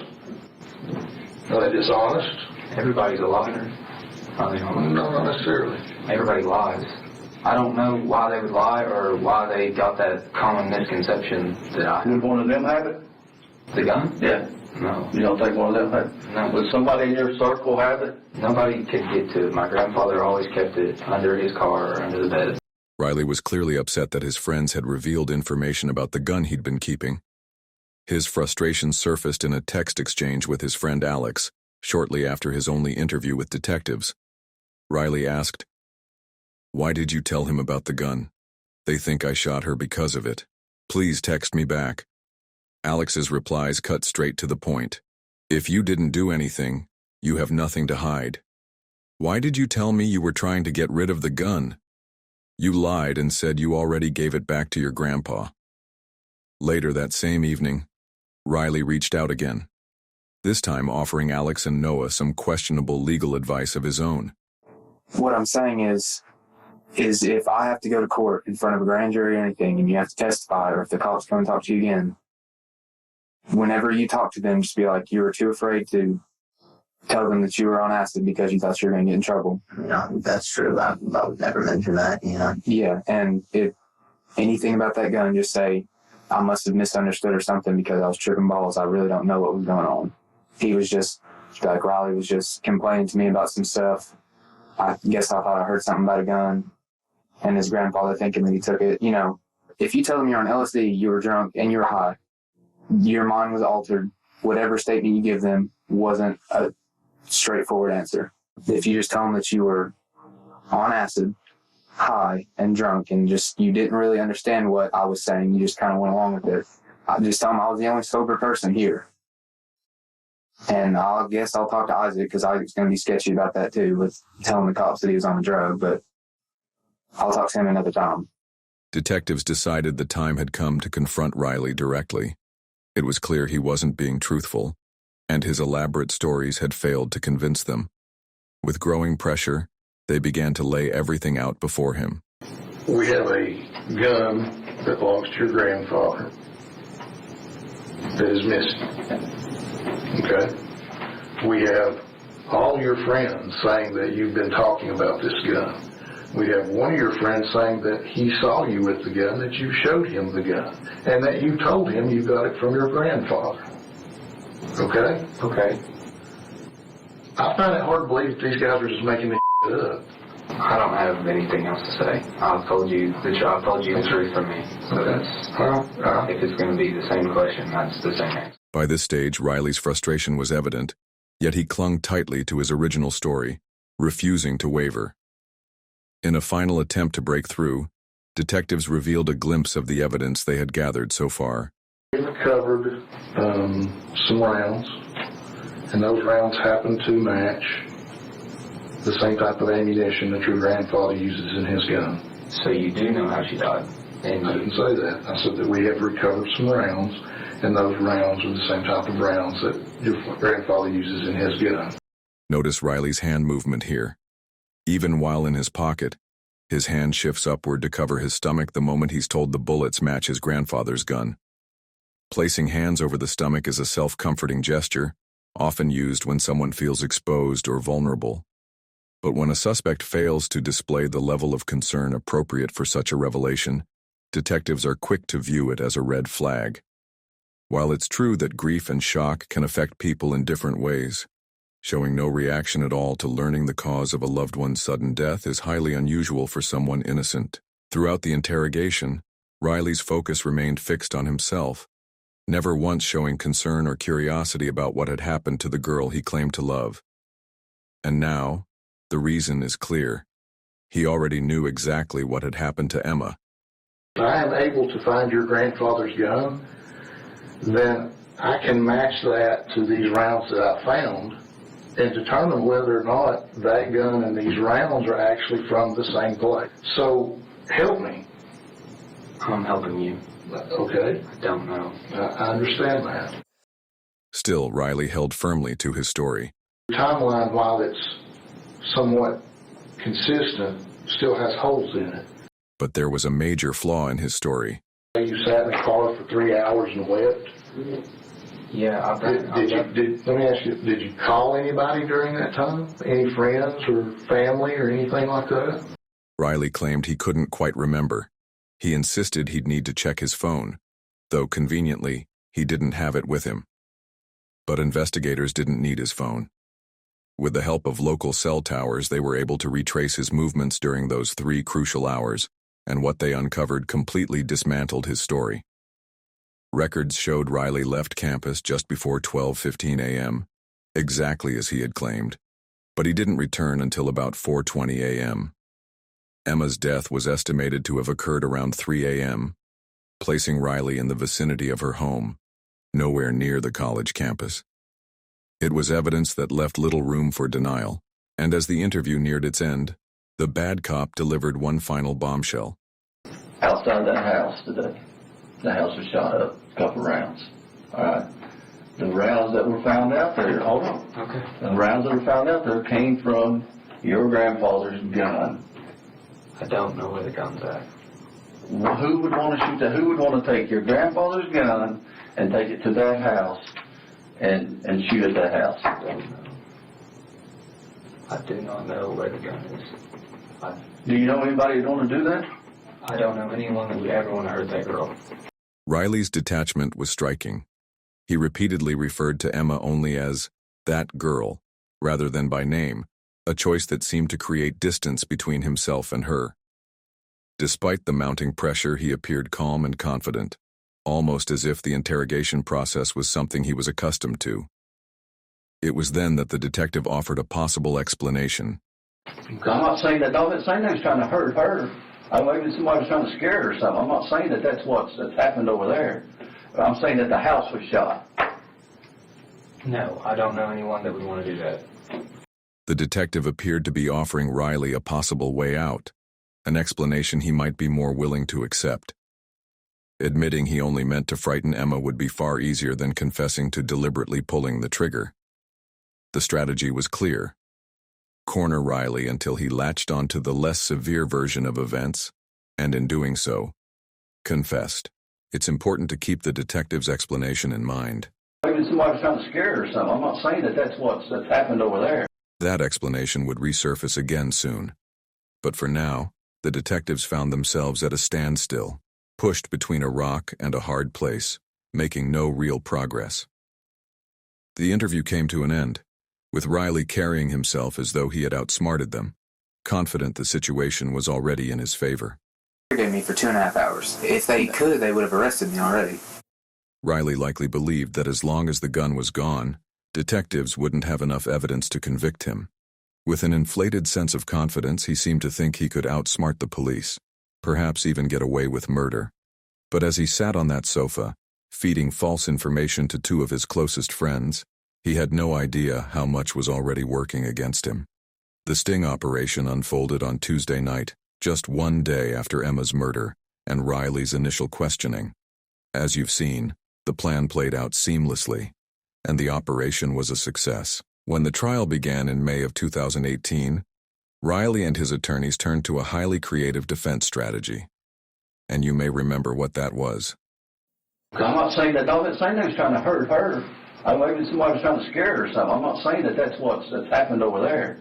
Are they dishonest? Everybody's a liar. Are they honest? No, not necessarily. Everybody lies. I don't know why they would lie or why they got that common misconception that I have. Would one of them have it? The gun? Yeah. No. You don't think one of them have it? No. Would somebody in your circle have it? Nobody could get to it. My grandfather always kept it under his car or under the bed. Riley was clearly upset that his friends had revealed information about the gun he'd been keeping. His frustration surfaced in a text exchange with his friend Alex, shortly after his only interview with detectives. Riley asked, "Why did you tell him about the gun? They think I shot her because of it. Please text me back." Alex's replies cut straight to the point. "If you didn't do anything, you have nothing to hide. Why did you tell me you were trying to get rid of the gun? You lied and said you already gave it back to your grandpa." Later that same evening, Riley reached out again, this time offering Alex and Noah some questionable legal advice of his own. What I'm saying is if I have to go to court in front of a grand jury or anything and you have to testify, or if the cops come and talk to you again, whenever you talk to them, just be like, you were too afraid to tell them that you were on acid because you thought you were going to get in trouble. No, that's true. I would never mention that, Yeah, and if anything about that gun, just say, I must have misunderstood or something because I was tripping balls. I really don't know what was going on. He was just, like, Riley was just complaining to me about some stuff. I guess I thought I heard something about a gun. And his grandfather thinking that he took it. You know, if you tell them you're on LSD, you were drunk, and you were high, your mind was altered. Whatever statement you give them wasn't a straightforward answer. If you just tell them that you were on acid, high, and drunk, and just you didn't really understand what I was saying, you just kind of went along with it, I just tell them I was the only sober person here. And I guess I'll talk to Isaac, because Isaac's going to be sketchy about that too, with telling the cops that he was on a drug, but I'll talk to him another time. Detectives decided the time had come to confront Riley directly. It was clear he wasn't being truthful, and his elaborate stories had failed to convince them. With growing pressure, they began to lay everything out before him. We have a gun that belongs to your grandfather that is missing. Okay? We have all your friends saying that you've been talking about this gun. We have one of your friends saying that he saw you with the gun, that you showed him the gun, and that you told him you got it from your grandfather. Okay? Okay. I find it hard to believe that these guys are just making this up. I don't have anything else to say. I've told you the truth from me. So that's, if it's going to be the same question, that's the same answer. By this stage, Riley's frustration was evident, yet he clung tightly to his original story, refusing to waver. In a final attempt to break through, detectives revealed a glimpse of the evidence they had gathered so far. We recovered some rounds, and those rounds happened to match the same type of ammunition that your grandfather uses in his gun. So you do know how she died? And I didn't say that. I said that we have recovered some rounds, and those rounds are the same type of rounds that your grandfather uses in his gun. Notice Riley's hand movement here. Even while in his pocket, his hand shifts upward to cover his stomach the moment he's told the bullets match his grandfather's gun. Placing hands over the stomach is a self-comforting gesture, often used when someone feels exposed or vulnerable. But when a suspect fails to display the level of concern appropriate for such a revelation, detectives are quick to view it as a red flag. While it's true that grief and shock can affect people in different ways, showing no reaction at all to learning the cause of a loved one's sudden death is highly unusual for someone innocent. Throughout the interrogation, Riley's focus remained fixed on himself, never once showing concern or curiosity about what had happened to the girl he claimed to love. And now, the reason is clear. He already knew exactly what had happened to Emma. If I am able to find your grandfather's gun, then I can match that to these rounds that I found and determine whether or not that gun and these rounds are actually from the same place. So, help me. I'm helping you. Okay. I don't know. I understand that. Still, Riley held firmly to his story. The timeline, while it's somewhat consistent, still has holes in it. But there was a major flaw in his story. You sat in the car for 3 hours and wept? Yeah, let me ask you, did you call anybody during that time? Any friends or family or anything like that? Riley claimed he couldn't quite remember. He insisted he'd need to check his phone, though conveniently, he didn't have it with him. But investigators didn't need his phone. With the help of local cell towers, they were able to retrace his movements during those 3 crucial hours, and what they uncovered completely dismantled his story. Records showed Riley left campus just before 12:15 a.m., exactly as he had claimed, but he didn't return until about 4:20 a.m. Emma's death was estimated to have occurred around 3 a.m., placing Riley in the vicinity of her home, nowhere near the college campus. It was evidence that left little room for denial, and as the interview neared its end, the bad cop delivered one final bombshell. Outside that house today, the house was shot up, a couple rounds. All right. The rounds that were found out there, hold on. Okay. The rounds that were found out there came from your grandfather's gun. I don't know where the gun's at. Well, who would want to shoot that? Who would want to take your grandfather's gun and take it to that house and shoot at that house? I don't know. I do not know where the gun is. Do you know anybody who'd want to do that? I don't know anyone that would ever want to hurt that girl. Riley's detachment was striking. He repeatedly referred to Emma only as that girl, rather than by name, a choice that seemed to create distance between himself and her. Despite the mounting pressure, he appeared calm and confident, almost as if the interrogation process was something he was accustomed to. It was then that the detective offered a possible explanation. I'm not saying that, no, I'm not saying that he's trying to hurt her. Maybe somebody was trying to scare her or something. I'm not saying that that's what's happened over there. I'm saying that the house was shot. No, I don't know anyone that would want to do that. The detective appeared to be offering Riley a possible way out, an explanation he might be more willing to accept. Admitting he only meant to frighten Emma would be far easier than confessing to deliberately pulling the trigger. The strategy was clear. Corner Riley until he latched onto the less severe version of events, and in doing so, confessed. It's important to keep the detective's explanation in mind. Maybe somebody was trying to scare her or something. I'm not saying that that's what's happened over there. That explanation would resurface again soon. But for now, the detectives found themselves at a standstill, pushed between a rock and a hard place, making no real progress. The interview came to an end, with Riley carrying himself as though he had outsmarted them, confident the situation was already in his favor. They interrogated me for 2.5 hours. If they could, they would have arrested me already. Riley likely believed that as long as the gun was gone, detectives wouldn't have enough evidence to convict him. With an inflated sense of confidence, he seemed to think he could outsmart the police, perhaps even get away with murder. But as he sat on that sofa, feeding false information to 2 of his closest friends, he had no idea how much was already working against him. The sting operation unfolded on Tuesday night, just 1 day after Emma's murder and Riley's initial questioning. As you've seen, the plan played out seamlessly, and the operation was a success. When the trial began in May of 2018, Riley and his attorneys turned to a highly creative defense strategy. And you may remember what that was. I'm not saying that, I'm not saying they was trying to hurt her. Maybe somebody was trying to scare her or something. I'm not saying that that's that's happened over there.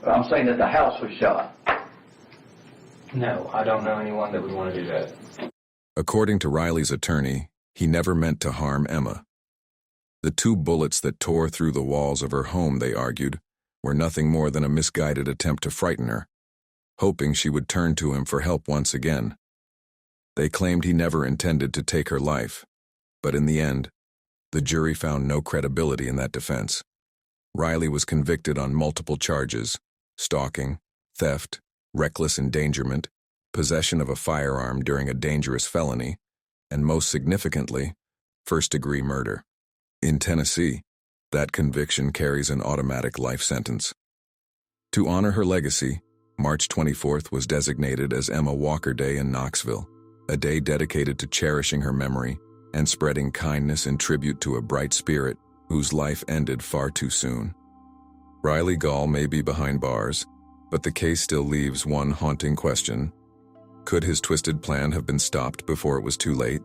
I'm saying that the house was shot. No, I don't know anyone that would want to do that. According to Riley's attorney, he never meant to harm Emma. The 2 bullets that tore through the walls of her home, they argued, were nothing more than a misguided attempt to frighten her, hoping she would turn to him for help once again. They claimed he never intended to take her life, but in the end, the jury found no credibility in that defense. Riley was convicted on multiple charges: stalking, theft, reckless endangerment, possession of a firearm during a dangerous felony, and most significantly, first-degree murder. In Tennessee, that conviction carries an automatic life sentence. To honor her legacy, March 24th was designated as Emma Walker Day in Knoxville, a day dedicated to cherishing her memory and spreading kindness in tribute to a bright spirit whose life ended far too soon. Riley Gall may be behind bars, but the case still leaves one haunting question. Could his twisted plan have been stopped before it was too late?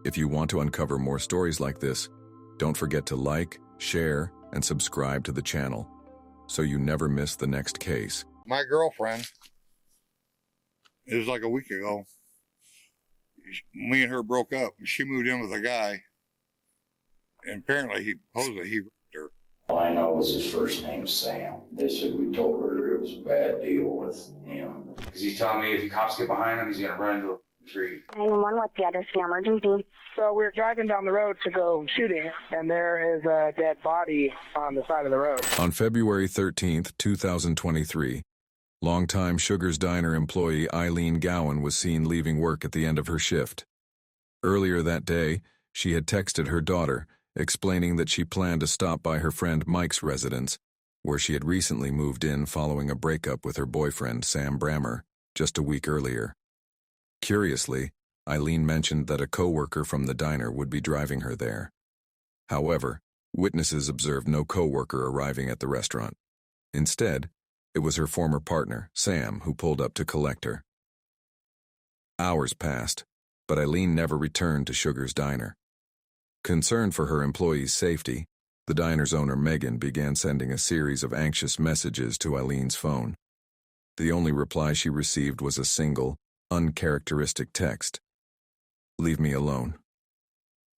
If you want to uncover more stories like this, don't forget to like, share, and subscribe to the channel so you never miss the next case. My girlfriend, it was like a week ago, me and her broke up. She moved in with a guy, and apparently he raped her. All I know is his first name's Sam. They said we told her it was a bad deal with him. Because he's telling me if the cops get behind him, he's going to run into a tree. 911, what's the address for emergency? So we're driving down the road to go shooting, and there is a dead body on the side of the road. On February 13th, 2023, longtime Sugar's Diner employee Eileen Gowan was seen leaving work at the end of her shift. Earlier that day, she had texted her daughter, explaining that she planned to stop by her friend Mike's residence, where she had recently moved in following a breakup with her boyfriend Sam Brammer just a week earlier. Curiously, Eileen mentioned that a co-worker from the diner would be driving her there. However, witnesses observed no co-worker arriving at the restaurant. Instead, it was her former partner, Sam, who pulled up to collect her. Hours passed, but Eileen never returned to Sugar's Diner. Concerned for her employees' safety, the diner's owner, Megan, began sending a series of anxious messages to Eileen's phone. The only reply she received was a single, uncharacteristic text. "Leave me alone.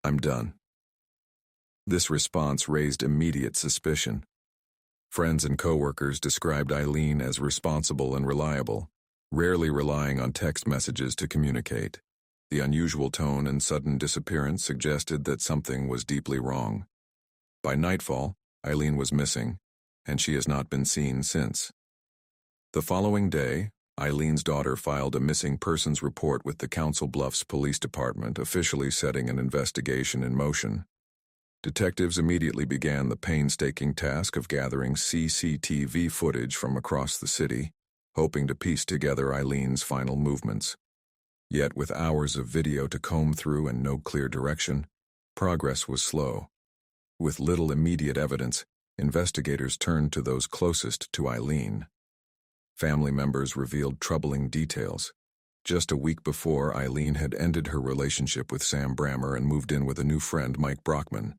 I'm done." This response raised immediate suspicion. Friends and coworkers described Eileen as responsible and reliable, rarely relying on text messages to communicate. The unusual tone and sudden disappearance suggested that something was deeply wrong. By nightfall, Eileen was missing, and she has not been seen since. The following day, Eileen's daughter filed a missing persons report with the Council Bluffs Police Department, officially setting an investigation in motion. Detectives immediately began the painstaking task of gathering CCTV footage from across the city, hoping to piece together Eileen's final movements. Yet with hours of video to comb through and no clear direction, progress was slow. With little immediate evidence, investigators turned to those closest to Eileen. Family members revealed troubling details. Just a week before, Eileen had ended her relationship with Sam Brammer and moved in with a new friend, Mike Brockman.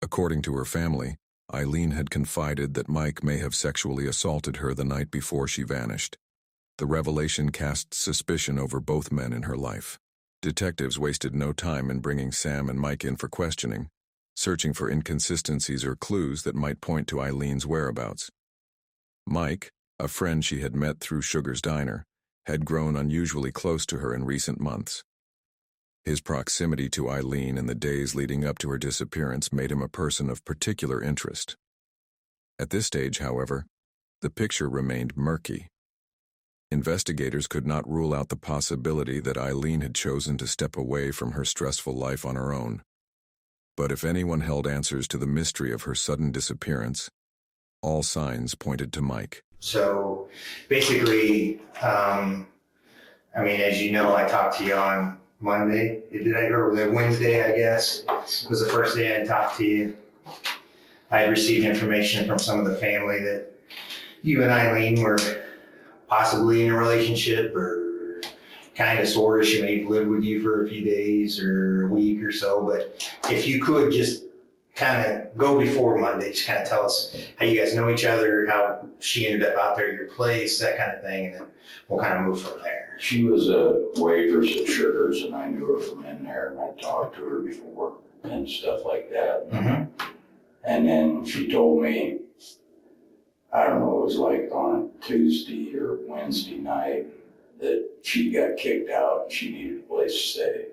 According to her family, Eileen had confided that Mike may have sexually assaulted her the night before she vanished. The revelation cast suspicion over both men in her life. Detectives wasted no time in bringing Sam and Mike in for questioning, searching for inconsistencies or clues that might point to Eileen's whereabouts. Mike, a friend she had met through Sugar's Diner, had grown unusually close to her in recent months. His proximity to Eileen in the days leading up to her disappearance made him a person of particular interest. At this stage, however, the picture remained murky. Investigators could not rule out the possibility that Eileen had chosen to step away from her stressful life on her own. But if anyone held answers to the mystery of her sudden disappearance, all signs pointed to Mike. So basically, as you know, I talked to you on Monday. Or Wednesday, I guess, was the first day I talked to you. I had received information from some of the family that you and Eileen were possibly in a relationship or kind of sort of, she may live with you for a few days or a week or so, but if you could just kind of go before Monday, just kind of tell us how you guys know each other, how she ended up out there at your place, that kind of thing, and then we'll kind of move from there. She was a waitress at Sugar's, and I knew her from in there, and I talked to her before and stuff like that. Mm-hmm. And then she told me, I don't know, it was like on a Tuesday or Wednesday night, that she got kicked out and she needed a place to stay.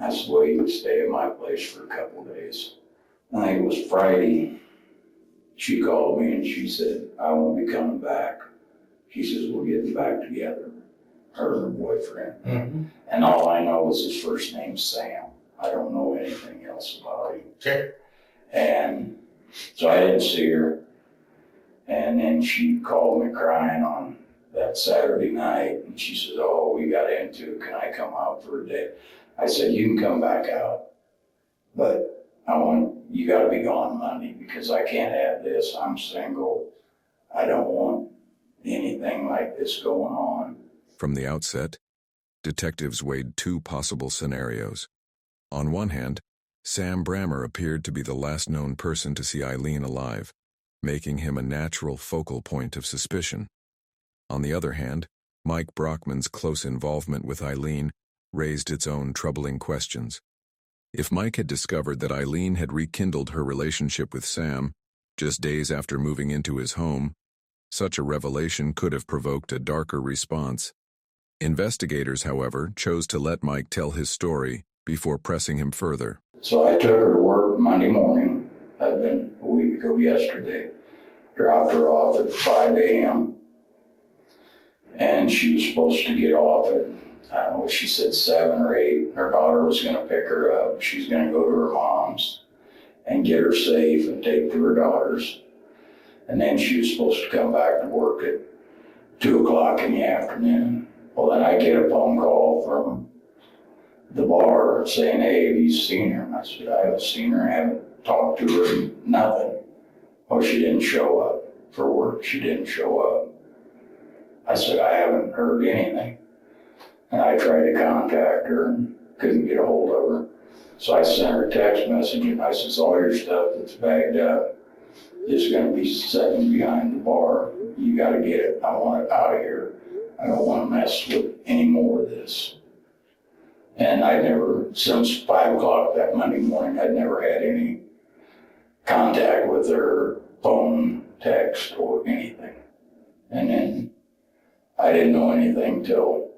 I said, well, you can stay at my place for a couple of days. I think it was Friday. She called me and she said, I won't be coming back. She says, we're getting back together, her and her boyfriend. Mm-hmm. And all I know is his first name's Sam. I don't know anything else about him. Sure. And so I didn't see her. And then she called me crying on that Saturday night. And she said, oh, we got into it. Can I come out for a day? I said, you can come back out. But you got to be gone Monday because I can't have this. I'm single. I don't want anything like this going on. From the outset, detectives weighed two possible scenarios. On one hand, Sam Brammer appeared to be the last known person to see Eileen alive, making him a natural focal point of suspicion. On the other hand, Mike Brockman's close involvement with Eileen raised its own troubling questions. If Mike had discovered that Eileen had rekindled her relationship with Sam just days after moving into his home, such a revelation could have provoked a darker response. Investigators, however, chose to let Mike tell his story before pressing him further. So I took her to work Monday morning. I'd been a week ago yesterday. Dropped her off at 5 a.m. And she was supposed to get off at, I don't know, she said 7 or 8. Her daughter was going to pick her up. She's going to go to her mom's and get her safe and take to her daughter's. And then she was supposed to come back to work at 2 o'clock in the afternoon. Well, then I get a phone call from the bar saying, hey, have you seen her? And I said, I haven't seen her. I haven't talked to her, nothing. Oh, she didn't show up for work. She didn't show up. I said, I haven't heard anything. And I tried to contact her and couldn't get a hold of her. So I sent her a text message and I said, all your stuff that's bagged up is going to be sitting behind the bar. You got to get it. I want it out of here. I don't want to mess with any more of this. And I never, since 5 o'clock that Monday morning, I'd never had any contact with her, phone, text, or anything. And then I didn't know anything till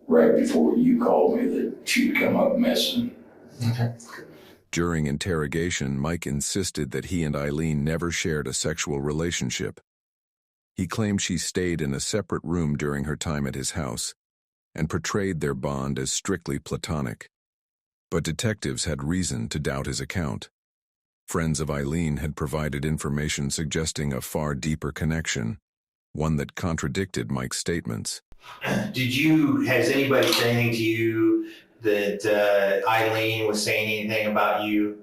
right before you called me that she'd come up missing. Okay. During interrogation, Mike insisted that he and Eileen never shared a sexual relationship. He claimed she stayed in a separate room during her time at his house and portrayed their bond as strictly platonic. But detectives had reason to doubt his account. Friends of Eileen had provided information suggesting a far deeper connection, one that contradicted Mike's statements. Has anybody said anything to you that Eileen was saying anything about you?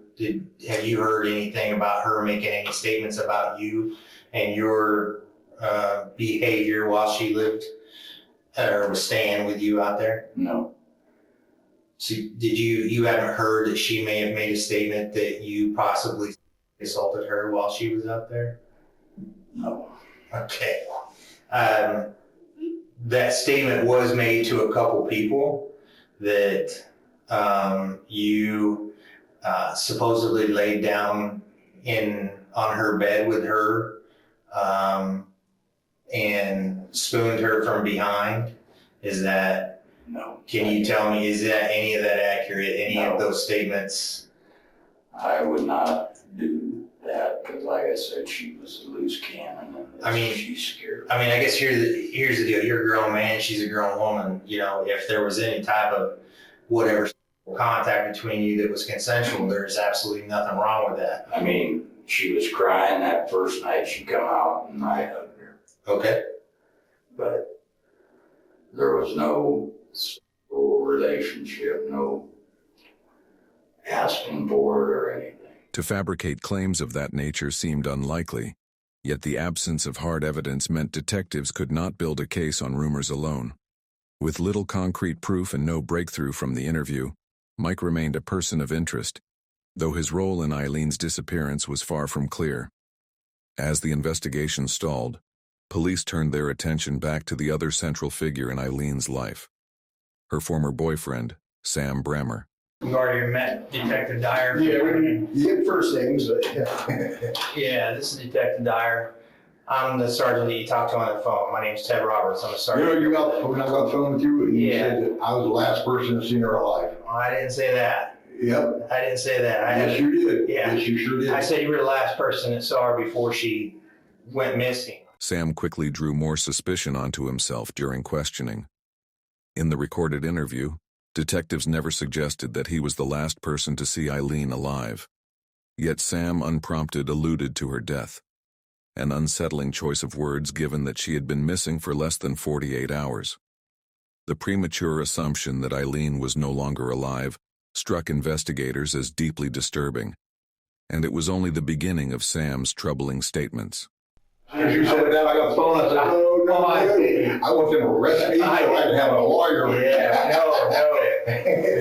Have you heard anything about her making any statements about you and your behavior while she lived or was staying with you out there? No. So you haven't heard that she may have made a statement that you possibly assaulted her while she was out there? No. Okay. That statement was made to a couple people that you supposedly laid down on her bed with her and spooned her from behind. Is that? No. Can you tell me, is that any of that accurate? Any No. of those statements? I would not do that because, like I said, she was a loose cannon. And she's scared. I mean, I guess here's the deal. You're a grown man. She's a grown woman. You know, if there was any type of whatever contact between you that was consensual, there's absolutely nothing wrong with that. I mean, she was crying that first night she come out and I hugged her. Okay. But there was no relationship, no asking for it or anything. To fabricate claims of that nature seemed unlikely, yet the absence of hard evidence meant detectives could not build a case on rumors alone. With little concrete proof and no breakthrough from the interview, Mike remained a person of interest, though his role in Eileen's disappearance was far from clear. As the investigation stalled, police turned their attention back to the other central figure in Eileen's life, her former boyfriend, Sam Brammer. We've already met Detective Dyer. Yeah, we get first names, but yeah. Yeah, this is Detective Dyer. I'm the sergeant that you talked to on the phone. My name's Ted Roberts. I'm a sergeant. You know, when I got on the phone with you, and you said that I was the last person to see her alive. Oh, I didn't say that. Yep. I didn't say that. Yes, you did. Yeah. Yes, you sure did. I said you were the last person that saw her before she went missing. Sam quickly drew more suspicion onto himself during questioning. In the recorded interview, detectives never suggested that he was the last person to see Eileen alive. Yet Sam unprompted alluded to her death, an unsettling choice of words given that she had been missing for less than 48 hours. The premature assumption that Eileen was no longer alive struck investigators as deeply disturbing, and it was only the beginning of Sam's troubling statements. As you said that, I got the phone. I said, no, I want them to arrest me so I can have a lawyer. Yeah,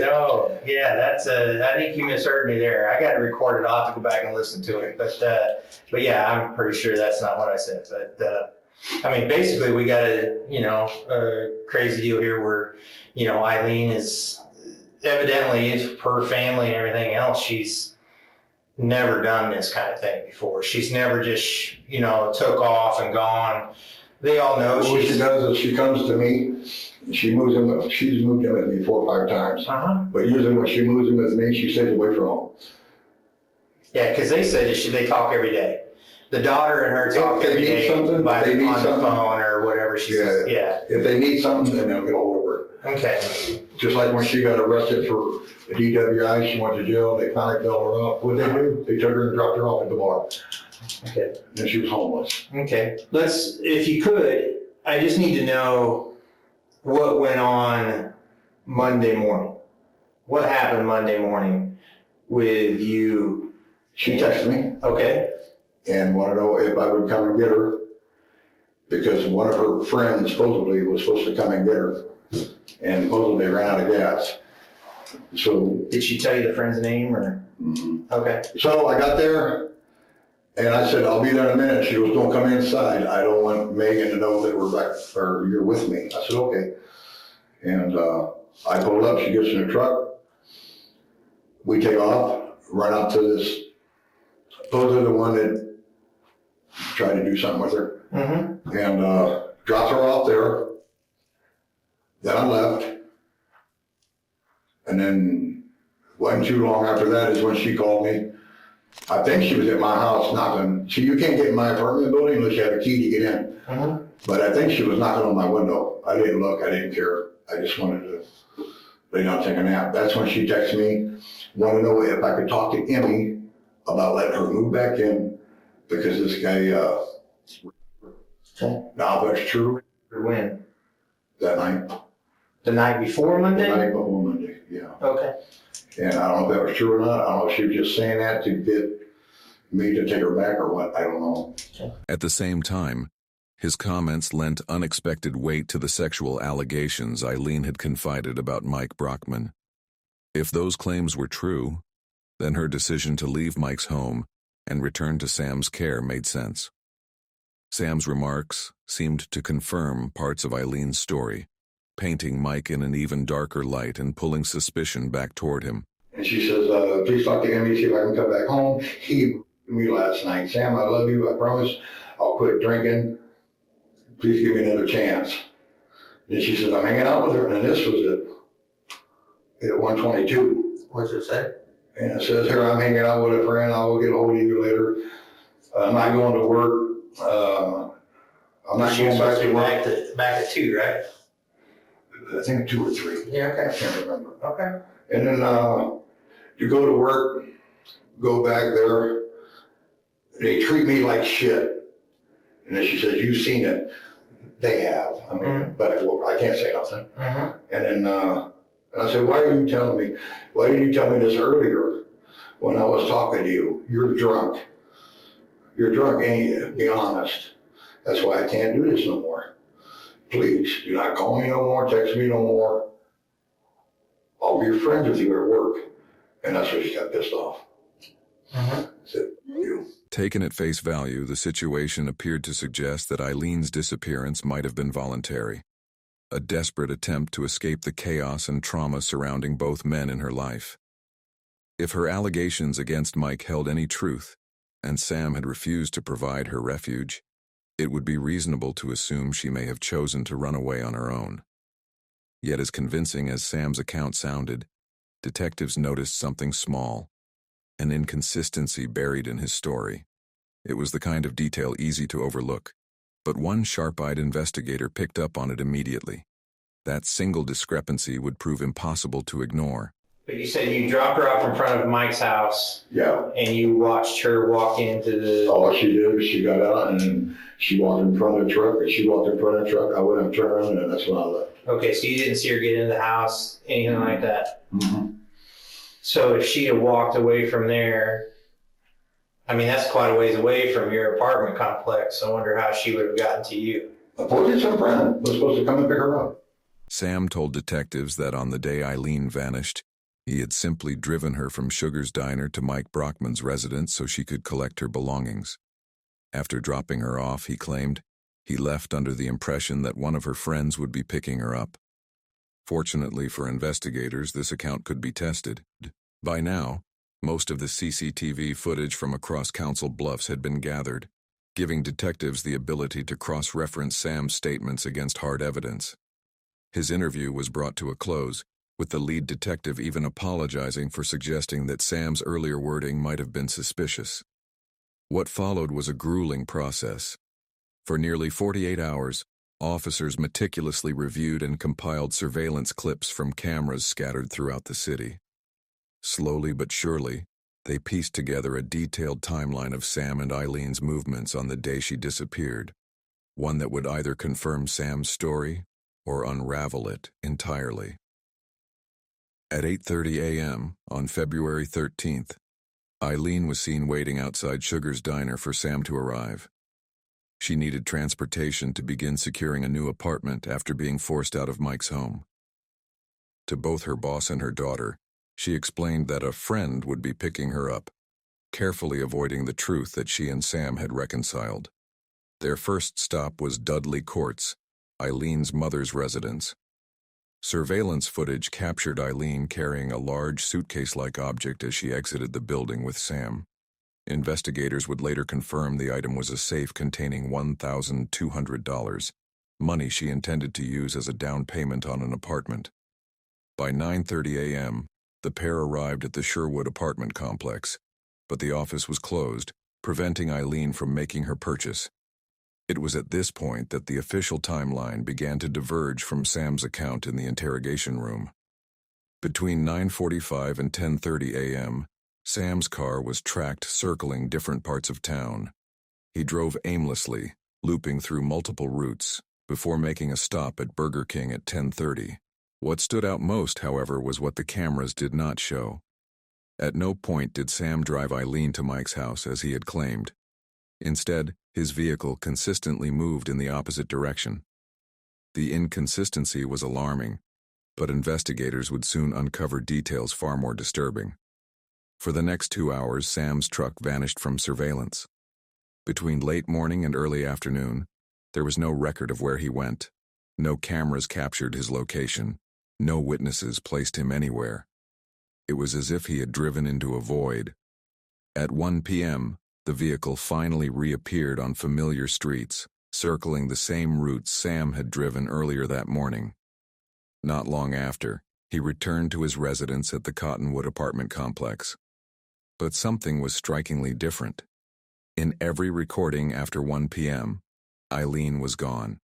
no. Yeah, I think you misheard me there. I got it recorded. I'll have to go back and listen to it. But yeah, I'm pretty sure that's not what I said. But, I mean, basically we got a crazy deal here where, Eileen is evidently, her family and everything else, she's never done this kind of thing before. She's never just, took off and gone. They all know what she does is she comes to me. She's moved in with me 4 or 5 times. But usually when she moves in with me, she stays away from home. Yeah, because they said they talk every day. The daughter and her talk every day on the phone or whatever she says. Yeah. If they need something, then they'll get a hold of her. Okay. Just like when she got arrested for a DWI, she went to jail, they finally filled her up. What did they do? They took her and dropped her off at the bar. Okay. And she was homeless. Okay. If you could, I just need to know what went on Monday morning. What happened Monday morning with you? She texted me. Okay. And wanted to know if I would come and get her, because one of her friends supposedly was supposed to come and get her, and supposedly ran out of gas. So did she tell you the friend's name or? Mm-hmm. Okay. So I got there, and I said, I'll be there in a minute. She goes, don't come inside. I don't want Megan to know that we're back, or you're with me. I said, okay. And I pulled up. She gets in the truck. We take off, run out to this, supposedly the one that tried to do something with her. Mm-hmm. And dropped her off there. Then I left. And then wasn't too long after that is when she called me. I think she was at my house knocking. See, you can't get in my apartment building unless you have a key to get in. Mm-hmm. But I think she was knocking on my window. I didn't look. I didn't care. I just wanted to lay down and take a nap. That's when she texted me, wanted to know if I could talk to Emmy about letting her move back in, because this guy, now that's true. When? That night. The night before Monday? The night before Monday, yeah. Okay. And I don't know if that was true or not. I don't know if she was just saying that to get me to take her back or what. I don't know. At the same time, his comments lent unexpected weight to the sexual allegations Eileen had confided about Mike Brockman. If those claims were true, then her decision to leave Mike's home and return to Sam's care made sense. Sam's remarks seemed to confirm parts of Eileen's story, painting Mike in an even darker light and pulling suspicion back toward him. And she says, please talk to Emmy, see if I can come back home. He me last night. Sam, I love you. I promise I'll quit drinking. Please give me another chance. And she says, I'm hanging out with her. And this was at 122. What's it say? And it says here, I'm hanging out with a friend. I will get a hold of you later. I'm not going to work. I'm not going back to work. Back at 2, right? I think 2 or 3. Yeah, okay. I can't remember. Okay. And then you go to work, go back there. They treat me like shit. And then she says, you've seen it. They have. I mean, but I can't say nothing. And then and I said, why are you telling me? Why didn't you tell me this earlier when I was talking to you? You're drunk. You're drunk, ain't you? Be honest. That's why I can't do this no more. please, do not call me no more, text me no more. I'll be friends with you at work. And that's where she got pissed off. Said, you. Taken at face value, the situation appeared to suggest that Eileen's disappearance might have been voluntary, a desperate attempt to escape the chaos and trauma surrounding both men in her life. If her allegations against Mike held any truth, and Sam had refused to provide her refuge, it would be reasonable to assume she may have chosen to run away on her own. Yet as convincing as Sam's account sounded, detectives noticed something small, an inconsistency buried in his story. It was the kind of detail easy to overlook, but one sharp-eyed investigator picked up on it immediately. That single discrepancy would prove impossible to ignore. But you said you dropped her off in front of Mike's house. Yeah. And you watched her walk into the... All she did was she got out and then she walked in front of the truck. And she walked in front of the truck. I went and turned around and that's when I left. Okay, so you didn't see her get in the house, anything like that? Mm-hmm. So if she had walked away from there, I mean, that's quite a ways away from your apartment complex. I wonder how she would have gotten to you. I told you some friend was supposed to come and pick her up. Sam told detectives that on the day Eileen vanished, he had simply driven her from Sugar's Diner to Mike Brockman's residence so she could collect her belongings. After dropping her off, he claimed, he left under the impression that one of her friends would be picking her up. Fortunately for investigators, this account could be tested. By now, most of the CCTV footage from across Council Bluffs had been gathered, giving detectives the ability to cross-reference Sam's statements against hard evidence. His interview was brought to a close, with the lead detective even apologizing for suggesting that Sam's earlier wording might have been suspicious. What followed was a grueling process. For nearly 48 hours, officers meticulously reviewed and compiled surveillance clips from cameras scattered throughout the city. Slowly but surely, they pieced together a detailed timeline of Sam and Eileen's movements on the day she disappeared, one that would either confirm Sam's story or unravel it entirely. At 8:30 a.m. on February 13th, Eileen was seen waiting outside Sugar's Diner for Sam to arrive. She needed transportation to begin securing a new apartment after being forced out of Mike's home. To both her boss and her daughter, she explained that a friend would be picking her up, carefully avoiding the truth that she and Sam had reconciled. Their first stop was Dudley Courts, Eileen's mother's residence. Surveillance footage captured Eileen carrying a large suitcase-like object as she exited the building with Sam. Investigators would later confirm the item was a safe containing $1,200, money she intended to use as a down payment on an apartment. By 9:30 a.m., the pair arrived at the Sherwood apartment complex, but the office was closed, preventing Eileen from making her purchase. It was at this point that the official timeline began to diverge from Sam's account in the interrogation room. Between 9:45 and 10:30 a.m., Sam's car was tracked circling different parts of town. He drove aimlessly, looping through multiple routes, before making a stop at Burger King at 10:30. What stood out most, however, was what the cameras did not show. At no point did Sam drive Eileen to Mike's house as he had claimed. Instead, his vehicle consistently moved in the opposite direction. The inconsistency was alarming, but investigators would soon uncover details far more disturbing. For the next 2 hours, Sam's truck vanished from surveillance. Between late morning and early afternoon, there was no record of where he went. No cameras captured his location. No witnesses placed him anywhere. It was as if he had driven into a void. At 1 p.m., the vehicle finally reappeared on familiar streets, circling the same routes Sam had driven earlier that morning. Not long after, he returned to his residence at the Cottonwood apartment complex. But something was strikingly different. In every recording after 1 p.m., Eileen was gone.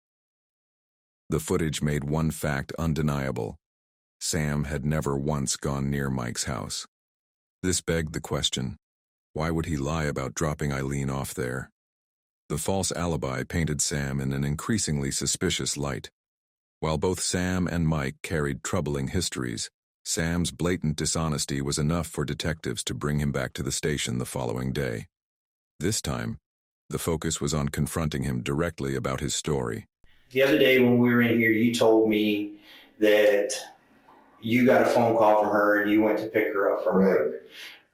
The footage made one fact undeniable. Sam had never once gone near Mike's house. This begged the question, why would he lie about dropping Eileen off there? The false alibi painted Sam in an increasingly suspicious light. While both Sam and Mike carried troubling histories, Sam's blatant dishonesty was enough for detectives to bring him back to the station the following day. This time, the focus was on confronting him directly about his story. the other day when we were in here, you told me that you got a phone call from her and you went to pick her up from work.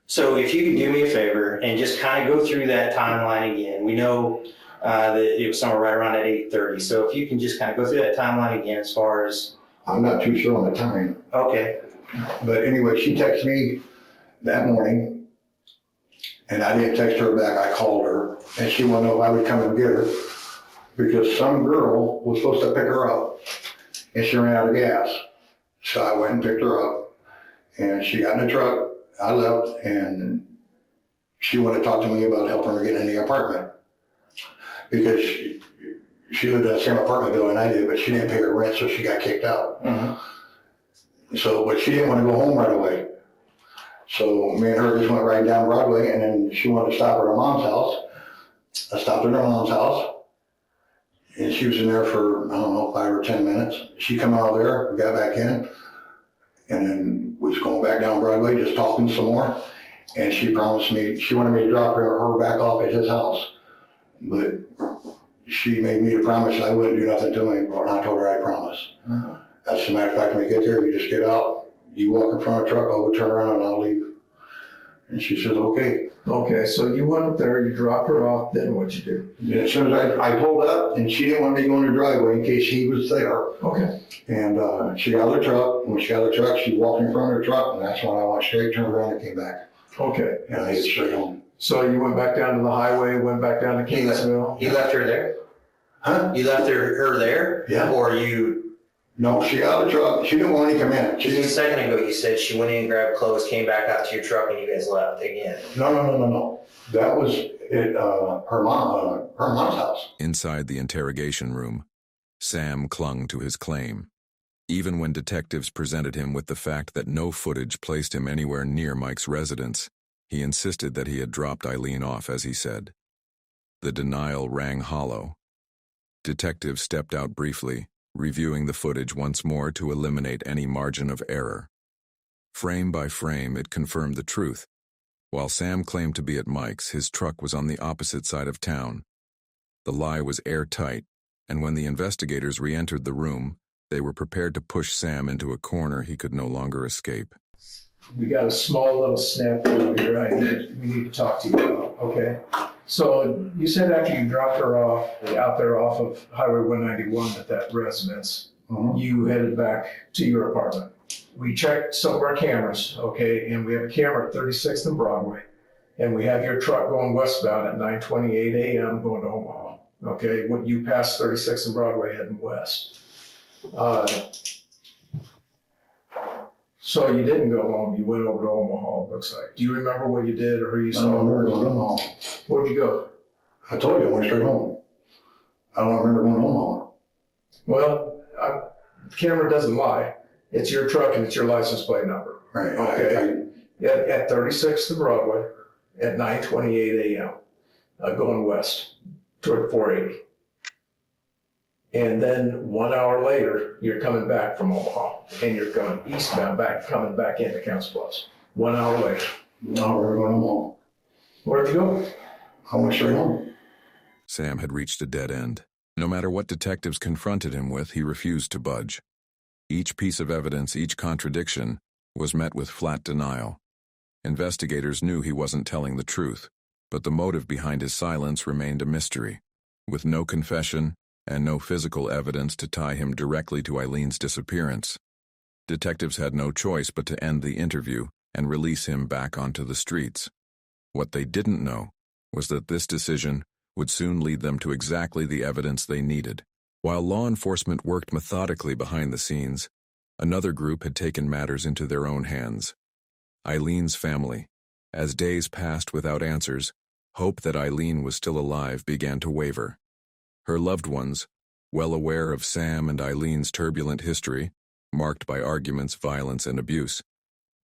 So if you could do me a favor and just kind of go through that timeline again. We know that it was somewhere right around at 8:30. So if you can just kind of go through that timeline again as far as... I'm not too sure on the time. Okay. But anyway, she texted me that morning, and I didn't text her back. I called her, and she wanted to know if I would come and get her, because some girl was supposed to pick her up, and she ran out of gas. So I went and picked her up, and she got in the truck. I left, and she wanted to talk to me about helping her get in the apartment, because she lived in the same apartment building I did, but she didn't pay her rent, so she got kicked out. So, but she didn't want to go home right away. So me and her just went right down Broadway, and then she wanted to stop at her mom's house. I stopped at her mom's house, and she was in there for, I don't know, 5 or 10 minutes. She come out of there, got back in, and then we was going back down Broadway, just talking some more. And she promised me, she wanted me to drop her back off at his house. But she made me to promise I wouldn't do nothing to him, and I told her I promised. As a matter of fact, when we get there, you just get out, you walk in front of the truck, I'll go turn around and I'll leave. And she says, okay. Okay, so you went up there, you dropped her off, then what'd you do? And as soon as I pulled up, and she didn't want me to go in the driveway in case he was there. Okay. And she got out of the truck. When she got out of the truck, she walked in front of the truck, and that's when I went straight, turned around, and came back. Okay. And I hit straight home. So you went back down to the highway, went back down to Kingsville? You left her there? Huh? You left her there? Yeah. Or you... No, she got out of the truck. She didn't want me to come in. Just a second ago, you said she went in and grabbed clothes, came back out to your truck, and you guys left again. No. That was at her mom's house. Inside the interrogation room, Sam clung to his claim. Even when detectives presented him with the fact that no footage placed him anywhere near Mike's residence, he insisted that he had dropped Eileen off, as he said. The denial rang hollow. Detectives stepped out briefly, reviewing the footage once more to eliminate any margin of error. Frame by frame, it confirmed the truth. While Sam claimed to be at Mike's, his truck was on the opposite side of town. The lie was airtight, and when the investigators re-entered the room, they were prepared to push Sam into a corner he could no longer escape. We got a small little snap here we need to talk to you about, okay? So you said after you dropped her off, out there off of Highway 191 at that residence, you headed back to your apartment. We checked some of our cameras, okay, and we have a camera at 36th and Broadway, and we have your truck going westbound at 9:28 a.m. going to Omaha, okay? When you pass 36th and Broadway heading west. So you didn't go home, you went over to Omaha, it looks like. Do you remember what you did or who you saw? I don't remember going to Omaha. Where'd you go? I told you I went straight home. I don't remember going to Omaha. Well, the camera doesn't lie. It's your truck and it's your license plate number. Right. Okay. At 36th and Broadway at 9:28 a.m. Going west toward 480. And then 1 hour later, you're coming back from Omaha and you're going eastbound, coming back into Counts Bluffs. 1 hour later. No, we're going to Omaha. Where'd you go? I went straight home. Sam had reached a dead end. No matter what detectives confronted him with, he refused to budge. Each piece of evidence, each contradiction, was met with flat denial. Investigators knew he wasn't telling the truth, but the motive behind his silence remained a mystery. With no confession and no physical evidence to tie him directly to Eileen's disappearance, detectives had no choice but to end the interview and release him back onto the streets. What they didn't know was that this decision would soon lead them to exactly the evidence they needed. While law enforcement worked methodically behind the scenes, another group had taken matters into their own hands. Eileen's family. As days passed without answers, hope that Eileen was still alive began to waver. Her loved ones, well aware of Sam and Eileen's turbulent history, marked by arguments, violence, and abuse,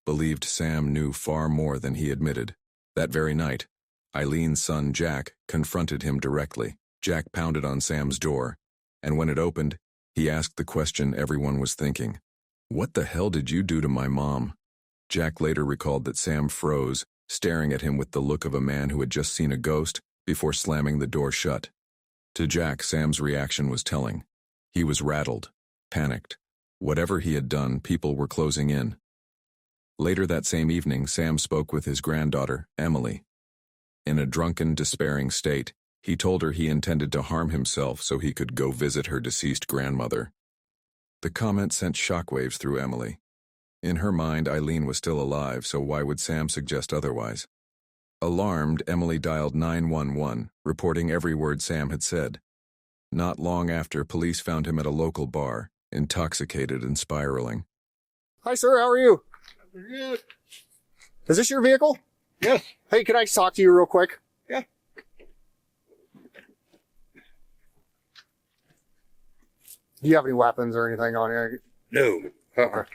believed Sam knew far more than he admitted. That very night, Eileen's son Jack confronted him directly. Jack pounded on Sam's door, and when it opened, he asked the question everyone was thinking. "What the hell did you do to my mom?" Jack later recalled that Sam froze, staring at him with the look of a man who had just seen a ghost before slamming the door shut. To Jack, Sam's reaction was telling. He was rattled, panicked. Whatever he had done, people were closing in. Later that same evening, Sam spoke with his granddaughter, Emily. In a drunken, despairing state, he told her he intended to harm himself so he could go visit her deceased grandmother. The comment sent shockwaves through Emily. In her mind, Eileen was still alive, so why would Sam suggest otherwise? Alarmed, Emily dialed 911, reporting every word Sam had said. Not long after, police found him at a local bar, intoxicated and spiraling. Hi, sir. How are you? Good. Is this your vehicle? Yes. Hey, can I just talk to you real quick? Yeah. Do you have any weapons or anything on you? No. Okay.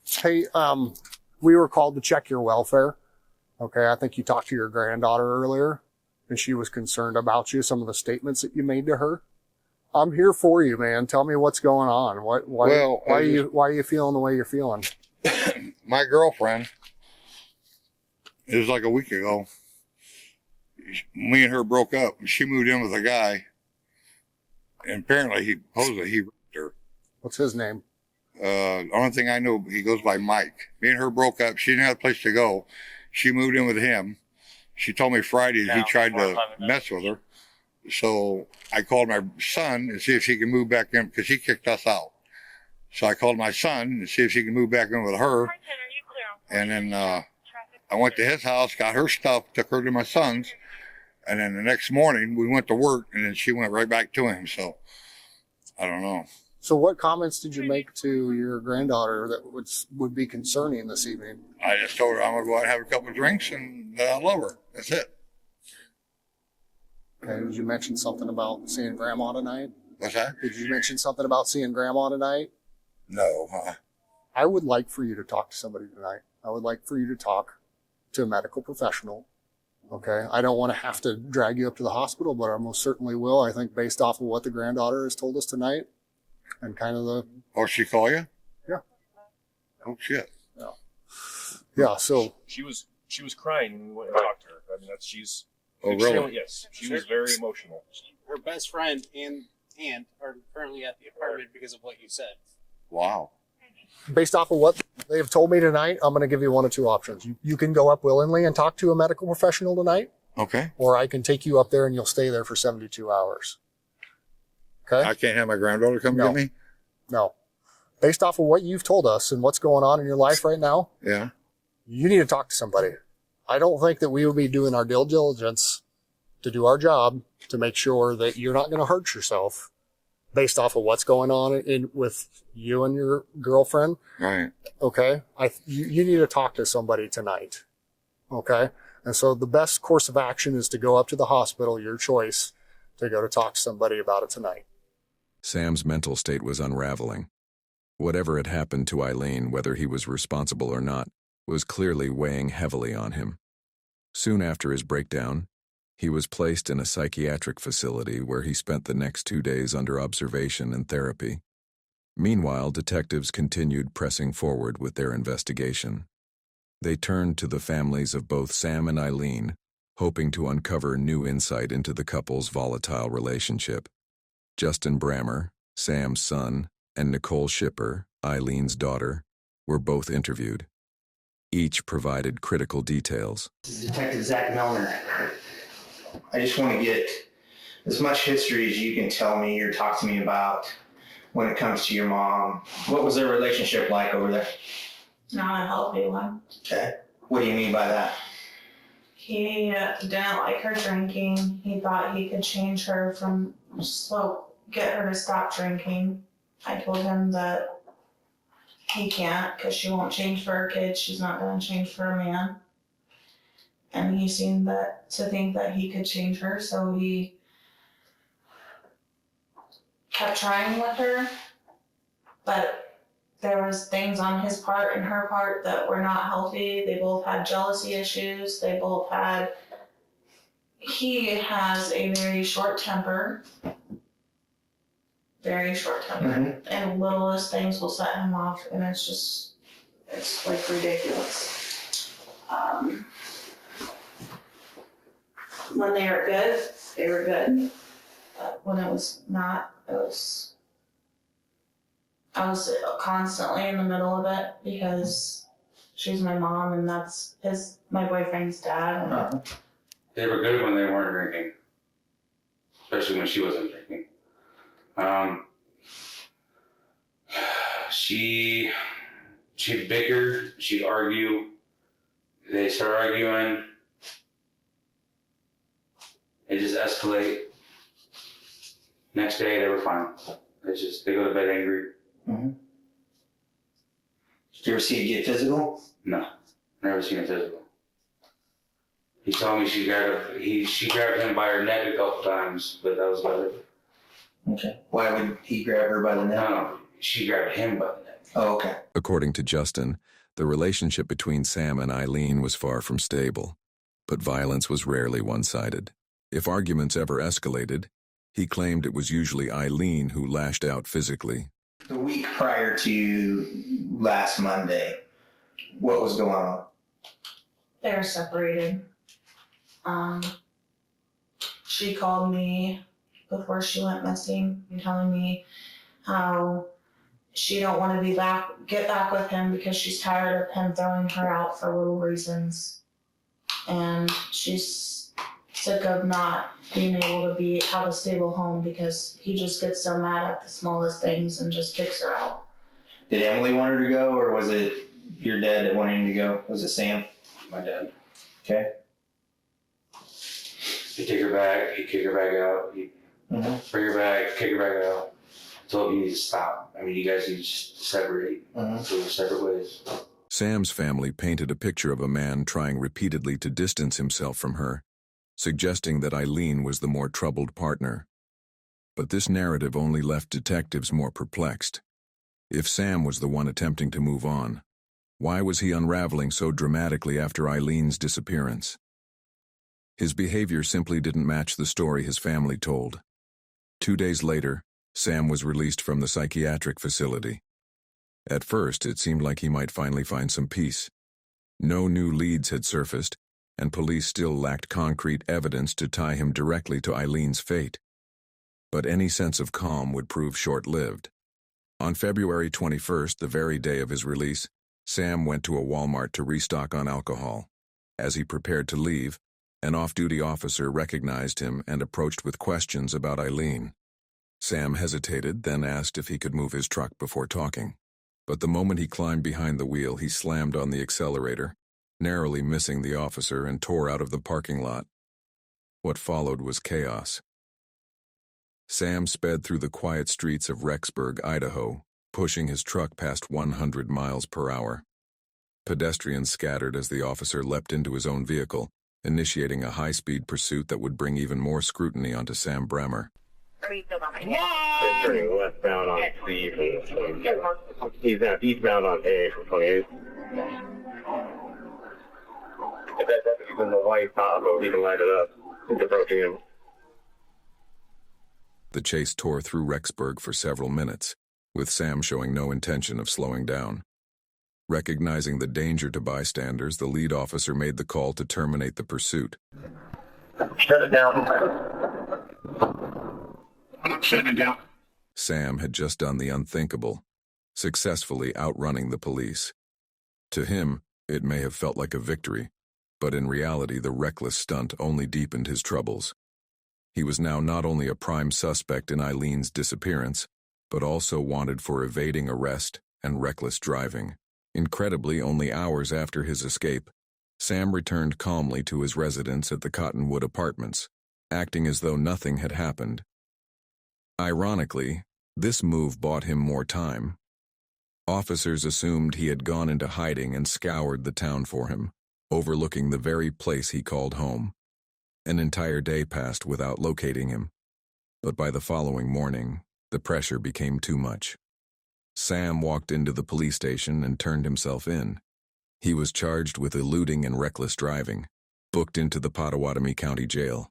Hey, we were called to check your welfare. Okay, I think you talked to your granddaughter earlier, and she was concerned about you, some of the statements that you made to her. I'm here for you, man. Tell me what's going on. Why are you feeling the way you're feeling? My girlfriend, it was like a week ago, me and her broke up. She moved in with a guy, and apparently he raped her. What's his name? The only thing I know, he goes by Mike. Me and her broke up. She didn't have a place to go. She moved in with him. She told me Friday he tried to mess with her. So I called my son and see if he can move back in, because he kicked us out. So I called my son and see if he can move back in with her. And then I went to his house, got her stuff, took her to my son's. And then the next morning we went to work, and then she went right back to him. So I don't know. So what comments did you make to your granddaughter that would be concerning this evening? I just told her I'm going to go out and have a couple of drinks, and I love her. That's it. Okay, did you mention something about seeing Grandma tonight? What's that? Did you mention something about seeing Grandma tonight? No. I would like for you to talk to somebody tonight. I would like for you to talk to a medical professional. Okay, I don't want to have to drag you up to the hospital, but I most certainly will. I think based off of what the granddaughter has told us tonight, and kind of the... Oh, she call you? Yeah. Oh, shit. Yeah. Yeah, so... She was crying when we went and talked to her. I mean, she's... Oh, really? Yes. She was very emotional. Her best friend and aunt are currently at the apartment because of what you said. Wow. Based off of what they have told me tonight, I'm going to give you one of two options. You can go up willingly and talk to a medical professional tonight. Okay. Or I can take you up there and you'll stay there for 72 hours. Okay? I can't have my granddaughter come get me? No. Based off of what you've told us and what's going on in your life right now, Yeah. you need to talk to somebody. I don't think that we would be doing our due diligence to do our job to make sure that you're not going to hurt yourself based off of what's going on with you and your girlfriend. Right. Okay? You need to talk to somebody tonight. Okay? And so the best course of action is to go up to the hospital, your choice, to go to talk to somebody about it tonight. Sam's mental state was unraveling. Whatever had happened to Eileen, whether he was responsible or not, was clearly weighing heavily on him. Soon after his breakdown, he was placed in a psychiatric facility where he spent the next 2 days under observation and therapy. Meanwhile, detectives continued pressing forward with their investigation. They turned to the families of both Sam and Eileen, hoping to uncover new insight into the couple's volatile relationship. Justin Brammer, Sam's son, and Nicole Shipper, Eileen's daughter, were both interviewed. Each provided critical details. This is Detective Zach Milner. I just want to get as much history as you can tell me or talk to me about when it comes to your mom. What was their relationship like over there? Not a healthy one. Okay. What do you mean by that? He didn't like her drinking. He thought he could change her get her to stop drinking. I told him that he can't because she won't change for her kids. She's not going to change for a man. And he seemed to think that he could change her, so he kept trying with her. But there was things on his part and her part that were not healthy. They both had jealousy issues. He has a very short temper. Very short temper. Mm-hmm. And littlest things will set him off, and it's like ridiculous. When they were good, they were good. But when it was not, it was I was constantly in the middle of it because she's my mom and that's my boyfriend's dad. They were good when they weren't drinking, especially when she wasn't drinking. She'd bicker, she'd argue. They start arguing. It just escalate. Next day they were fine. They go to bed angry. Mm-hmm. Did you ever see it get physical? No, never seen it physical. He told me she grabbed him by her neck a couple times, but that was about it. Okay. Why would he grab her by the neck? No, she grabbed him by the neck. Oh, okay. According to Justin, the relationship between Sam and Eileen was far from stable, but violence was rarely one-sided. If arguments ever escalated, he claimed it was usually Eileen who lashed out physically. The week prior to last Monday, what was going on? They were separated. She called me before she went missing and telling me how she don't want to get back with him because she's tired of him throwing her out for little reasons. And she's sick of not being able to have a stable home because he just gets so mad at the smallest things and just kicks her out. Did Emily want her to go, or was it your dad that wanted him to go? Was it Sam? My dad. Okay. He'd take her back, he'd kick her back out, he'd bring her back, kick her back out. Told me you need to stop. I mean, you guys need to just separate. So separate ways. Sam's family painted a picture of a man trying repeatedly to distance himself from her, suggesting that Eileen was the more troubled partner. But this narrative only left detectives more perplexed. If Sam was the one attempting to move on, why was he unraveling so dramatically after Eileen's disappearance? His behavior simply didn't match the story his family told. 2 days later, Sam was released from the psychiatric facility. At first, it seemed like he might finally find some peace. No new leads had surfaced, and police still lacked concrete evidence to tie him directly to Eileen's fate. But any sense of calm would prove short-lived. On February 21st, the very day of his release, Sam went to a Walmart to restock on alcohol. As he prepared to leave, an off-duty officer recognized him and approached with questions about Eileen. Sam hesitated, then asked if he could move his truck before talking. But the moment he climbed behind the wheel, he slammed on the accelerator, narrowly missing the officer, and tore out of the parking lot. What followed was chaos. Sam sped through the quiet streets of Rexburg, Idaho, pushing his truck past 100 miles per hour. Pedestrians scattered as the officer leapt into his own vehicle, initiating a high-speed pursuit that would bring even more scrutiny onto Sam Brammer. Turning westbound on Steve. He's now eastbound on A for 28. If that deputy's in the white Tahoe, he can light it up. He's approaching him. The chase tore through Rexburg for several minutes, with Sam showing no intention of slowing down. Recognizing the danger to bystanders, the lead officer made the call to terminate the pursuit. Shut it down. Shut it down. Sam had just done the unthinkable, successfully outrunning the police. To him, it may have felt like a victory, but in reality the reckless stunt only deepened his troubles. He was now not only a prime suspect in Eileen's disappearance, but also wanted for evading arrest and reckless driving. Incredibly, only hours after his escape, Sam returned calmly to his residence at the Cottonwood Apartments, acting as though nothing had happened. Ironically, this move bought him more time. Officers assumed he had gone into hiding and scoured the town for him, overlooking the very place he called home. An entire day passed without locating him, but by the following morning, the pressure became too much. Sam walked into the police station and turned himself in. He was charged with eluding and reckless driving, booked into the Pottawatomie County Jail.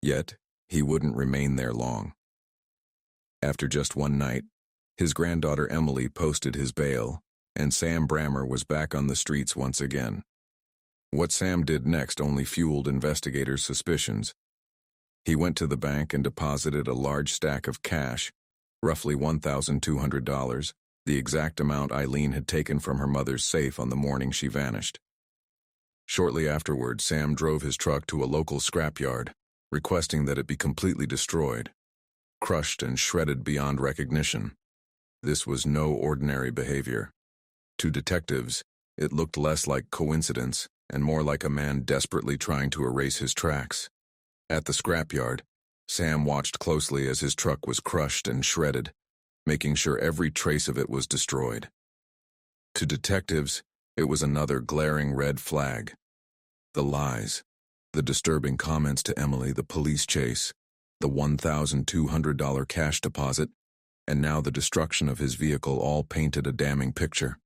Yet, he wouldn't remain there long. After just one night, his granddaughter Emily posted his bail, and Sam Brammer was back on the streets once again. What Sam did next only fueled investigators' suspicions. He went to the bank and deposited a large stack of cash, roughly $1,200, the exact amount Eileen had taken from her mother's safe on the morning she vanished. Shortly afterward, Sam drove his truck to a local scrapyard, requesting that it be completely destroyed, crushed and shredded beyond recognition. This was no ordinary behavior. To detectives, it looked less like coincidence and more like a man desperately trying to erase his tracks. At the scrapyard, Sam watched closely as his truck was crushed and shredded, making sure every trace of it was destroyed. To detectives, it was another glaring red flag. The lies, the disturbing comments to Emily, the police chase, the $1,200 cash deposit, and now the destruction of his vehicle all painted a damning picture.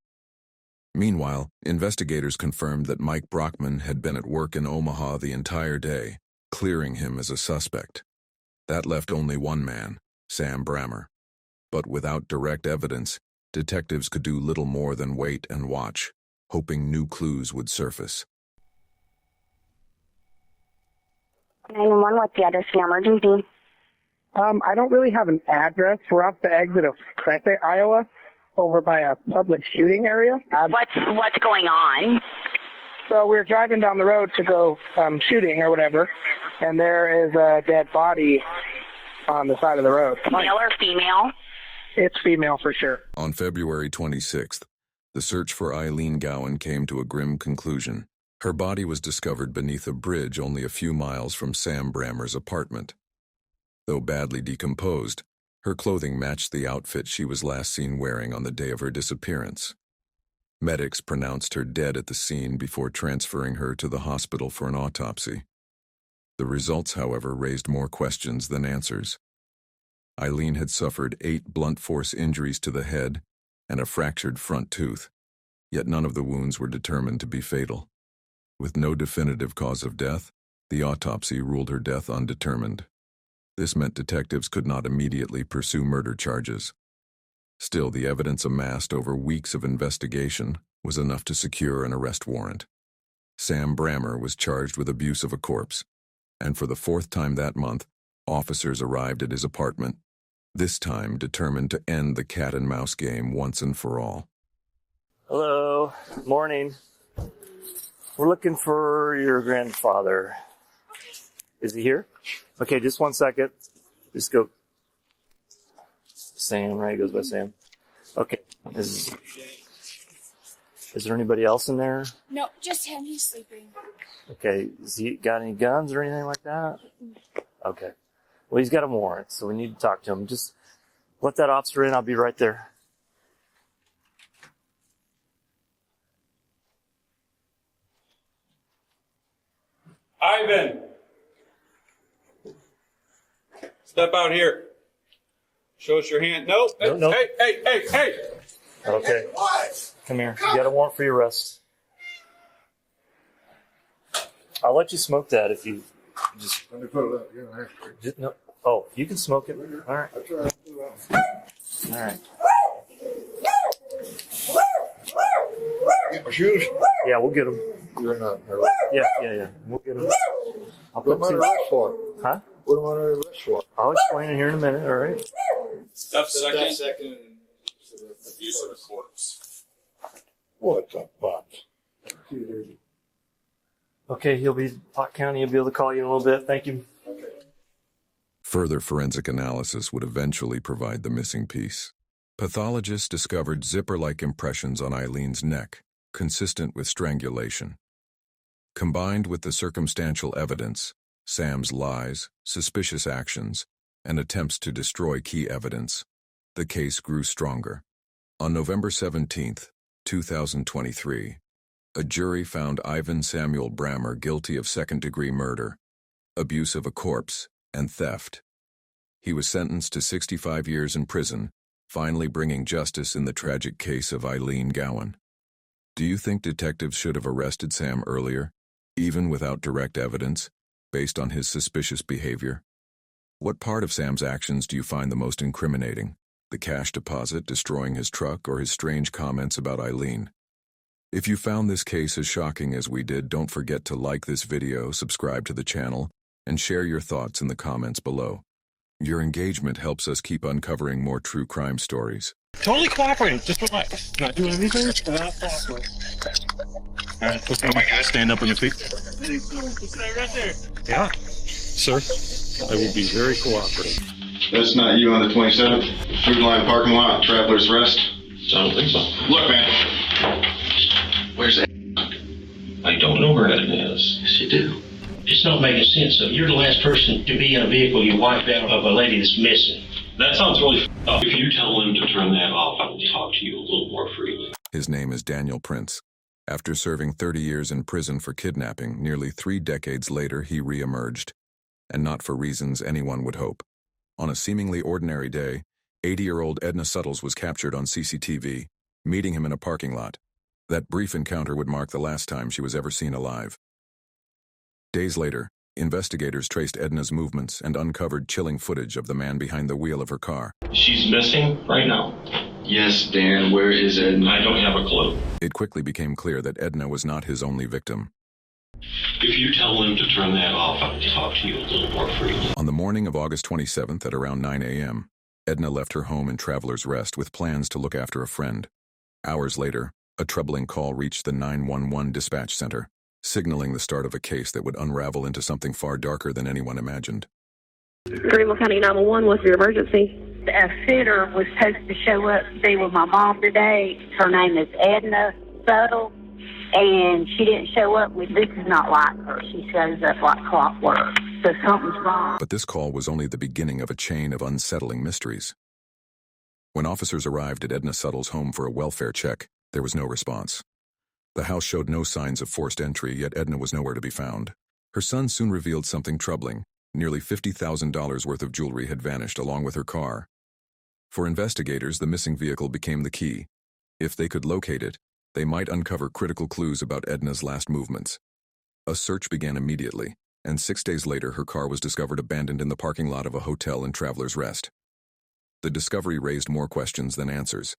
Meanwhile, investigators confirmed that Mike Brockman had been at work in Omaha the entire day, clearing him as a suspect. That left only one man, Sam Brammer. But without direct evidence, detectives could do little more than wait and watch, hoping new clues would surface. 911, what's the address for your emergency? I don't really have an address. We're off the exit of Crete, Iowa, over by a public shooting area. What's going on? So we're driving down the road to go shooting or whatever, and there is a dead body on the side of the road. Male or female? It's female for sure. On February 26th, the search for Eileen Gowan came to a grim conclusion. Her body was discovered beneath a bridge only a few miles from Sam Brammer's apartment. Though badly decomposed, her clothing matched the outfit she was last seen wearing on the day of her disappearance. Medics pronounced her dead at the scene before transferring her to the hospital for an autopsy. The results, however, raised more questions than answers. Eileen had suffered 8 blunt force injuries to the head and a fractured front tooth, yet none of the wounds were determined to be fatal. With no definitive cause of death, the autopsy ruled her death undetermined. This meant detectives could not immediately pursue murder charges. Still, the evidence amassed over weeks of investigation was enough to secure an arrest warrant. Sam Brammer was charged with abuse of a corpse, and for the 4th time that month, officers arrived at his apartment, this time determined to end the cat-and-mouse game once and for all. Hello. Morning. We're looking for your grandfather. Is he here? Okay, just 1 second. Just go. Sam, right? He goes by Sam. Okay. Is there anybody else in there? No, just him. He's sleeping. Okay. Has he got any guns or anything like that? Okay. Well, he's got a warrant, so we need to talk to him. Just let that officer in. I'll be right there. Ivan! Step out here. Show us your hand. No. No. Hey. Okay. What? Come here. You got a warrant for your arrest. I'll let you smoke that if you just. Let me put it up. You don't have to. Just no. Oh, you can smoke it. All right. All right. Get my shoes? Yeah, we'll get them. You're not. Yeah. We'll get them. I'll What am I put under arrest for? Huh? What am I under arrest for? I'll explain it here in a minute. All right. Step second. Abuse of a corpse. What's up, Bob? Okay, he'll be Pot County. He'll be able to call you in a little bit. Thank you. Further forensic analysis would eventually provide the missing piece. Pathologists discovered zipper-like impressions on Eileen's neck, consistent with strangulation. Combined with the circumstantial evidence, Sam's lies, suspicious actions, and attempts to destroy key evidence, the case grew stronger. On November 17, 2023, a jury found Ivan Samuel Brammer guilty of second-degree murder, abuse of a corpse, and theft. He was sentenced to 65 years in prison, finally bringing justice in the tragic case of Eileen Gowan. Do you think detectives should have arrested Sam earlier, even without direct evidence, based on his suspicious behavior? What part of Sam's actions do you find the most incriminating? The cash deposit destroying his truck or his strange comments about Eileen? If you found this case as shocking as we did, don't forget to like this video, subscribe to the channel, and share your thoughts in the comments below. Your engagement helps us keep uncovering more true crime stories. Totally cooperating. Just relax. Not doing anything. Not cooperating. All right, oh my God, stand up on your feet. Stay right there. Yeah. Sir, I will be very cooperative. That's not you on the 27th? Food line parking lot, Traveler's Rest? I don't think so. Look, man. Where's that? I don't know where that is. Yes, you do. It's not making sense. So you're the last person to be in a vehicle you wiped out of a lady that's missing. That sounds really up. If you tell him to turn that off, I will talk to you a little more freely. His name is Daniel Prince. After serving 30 years in prison for kidnapping, nearly 3 decades later he re-emerged. And not for reasons anyone would hope. On a seemingly ordinary day, 80-year-old Edna Suttles was captured on CCTV, meeting him in a parking lot. That brief encounter would mark the last time she was ever seen alive. Days later, investigators traced Edna's movements and uncovered chilling footage of the man behind the wheel of her car. She's missing right now. Yes, Dan, where is Edna? I don't have a clue. It quickly became clear that Edna was not his only victim. If you tell him to turn that off, I will talk to you a little more freely. On the morning of August 27th at around 9 a.m., Edna left her home in Traveler's Rest with plans to look after a friend. Hours later, a troubling call reached the 911 dispatch center, signaling the start of a case that would unravel into something far darker than anyone imagined. Greenville County 911, what's your emergency? A sitter was supposed to show up to be with my mom today. Her name is Edna Suttles, and she didn't show up. This is not like her. She shows up like clockwork. So something's wrong. But this call was only the beginning of a chain of unsettling mysteries. When officers arrived at Edna Suttles' home for a welfare check, there was no response. The house showed no signs of forced entry, yet Edna was nowhere to be found. Her son soon revealed something troubling. Nearly $50,000 worth of jewelry had vanished along with her car. For investigators, the missing vehicle became the key. If they could locate it, they might uncover critical clues about Edna's last movements. A search began immediately, and 6 days later her car was discovered abandoned in the parking lot of a hotel in Traveler's Rest. The discovery raised more questions than answers.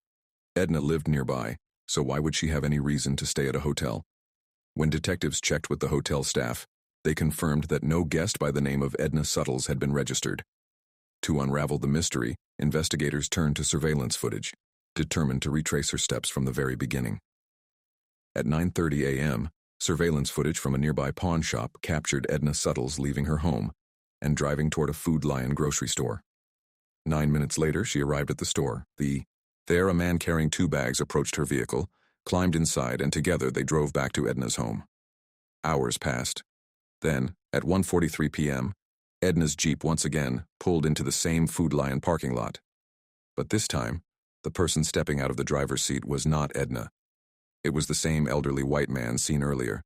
Edna lived nearby, so why would she have any reason to stay at a hotel? When detectives checked with the hotel staff, they confirmed that no guest by the name of Edna Suttles had been registered. To unravel the mystery, investigators turned to surveillance footage, determined to retrace her steps from the very beginning. At 9:30 a.m., surveillance footage from a nearby pawn shop captured Edna Suttles leaving her home and driving toward a Food Lion grocery store. 9 minutes later, she arrived at the store. There, a man carrying 2 bags approached her vehicle, climbed inside, and together they drove back to Edna's home. Hours passed. Then, at 1:43 p.m., Edna's Jeep once again pulled into the same Food Lion parking lot. But this time, the person stepping out of the driver's seat was not Edna. It was the same elderly white man seen earlier.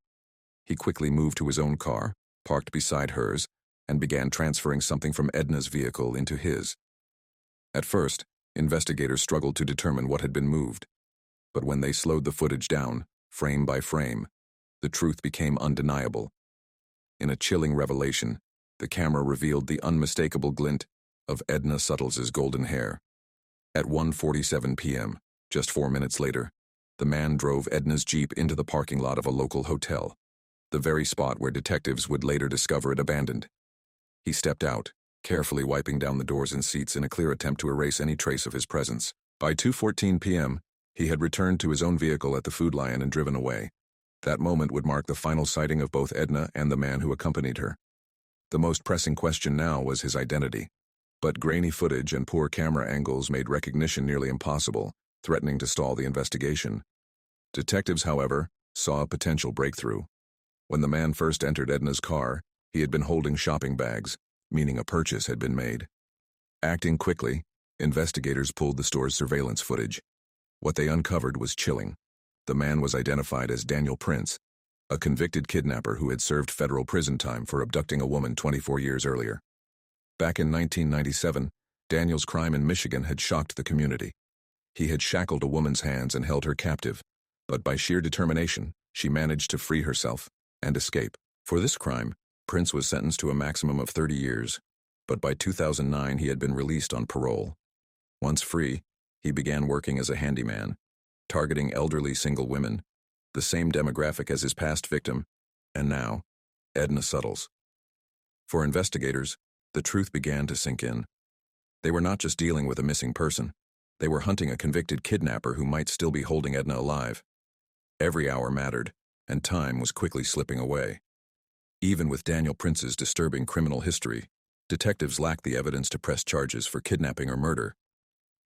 He quickly moved to his own car, parked beside hers, and began transferring something from Edna's vehicle into his. At first, investigators struggled to determine what had been moved. But when they slowed the footage down, frame by frame, the truth became undeniable. In a chilling revelation, the camera revealed the unmistakable glint of Edna Suttles' golden hair. At 1:47 p.m., just 4 minutes later, the man drove Edna's Jeep into the parking lot of a local hotel, the very spot where detectives would later discover it abandoned. He stepped out, carefully wiping down the doors and seats in a clear attempt to erase any trace of his presence. By 2:14 p.m., he had returned to his own vehicle at the Food Lion and driven away. That moment would mark the final sighting of both Edna and the man who accompanied her. The most pressing question now was his identity. But grainy footage and poor camera angles made recognition nearly impossible, threatening to stall the investigation. Detectives, however, saw a potential breakthrough. When the man first entered Edna's car, he had been holding shopping bags, meaning a purchase had been made. Acting quickly, investigators pulled the store's surveillance footage. What they uncovered was chilling. The man was identified as Daniel Prince, a convicted kidnapper who had served federal prison time for abducting a woman 24 years earlier. Back in 1997, Daniel's crime in Michigan had shocked the community. He had shackled a woman's hands and held her captive, but by sheer determination, she managed to free herself and escape. For this crime, Prince was sentenced to a maximum of 30 years, but by 2009 he had been released on parole. Once free, he began working as a handyman, targeting elderly single women, the same demographic as his past victim, and now, Edna Suttles. For investigators, the truth began to sink in. They were not just dealing with a missing person. They were hunting a convicted kidnapper who might still be holding Edna alive. Every hour mattered, and time was quickly slipping away. Even with Daniel Prince's disturbing criminal history, detectives lacked the evidence to press charges for kidnapping or murder.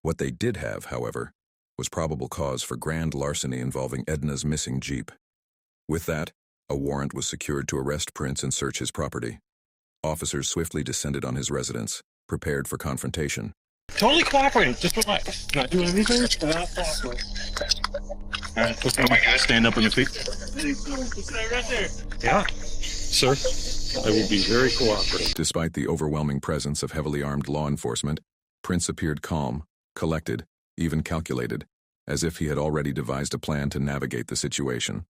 What they did have, however, was probable cause for grand larceny involving Edna's missing Jeep. With that, a warrant was secured to arrest Prince and search his property. Officers swiftly descended on his residence, prepared for confrontation. Totally cooperating. Just relax. Not doing anything. Not cooperating. All right, oh my God, stand up on your feet. Right there. Yeah, sir. I will be very cooperative. Despite the overwhelming presence of heavily armed law enforcement, Prince appeared calm, collected, even calculated, as if he had already devised a plan to navigate the situation.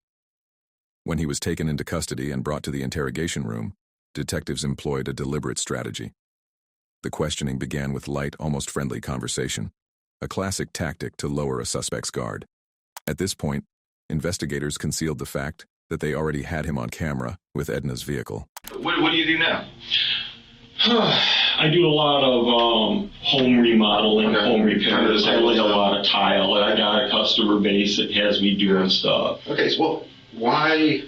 When he was taken into custody and brought to the interrogation room, detectives employed a deliberate strategy. The questioning began with light, almost friendly conversation, a classic tactic to lower a suspect's guard. At this point, investigators concealed the fact that they already had him on camera with Edna's vehicle. What do you do now? I do a lot of home remodeling, home repairs. I lay a lot of tile, and I got a customer base that has me doing stuff. Okay, so why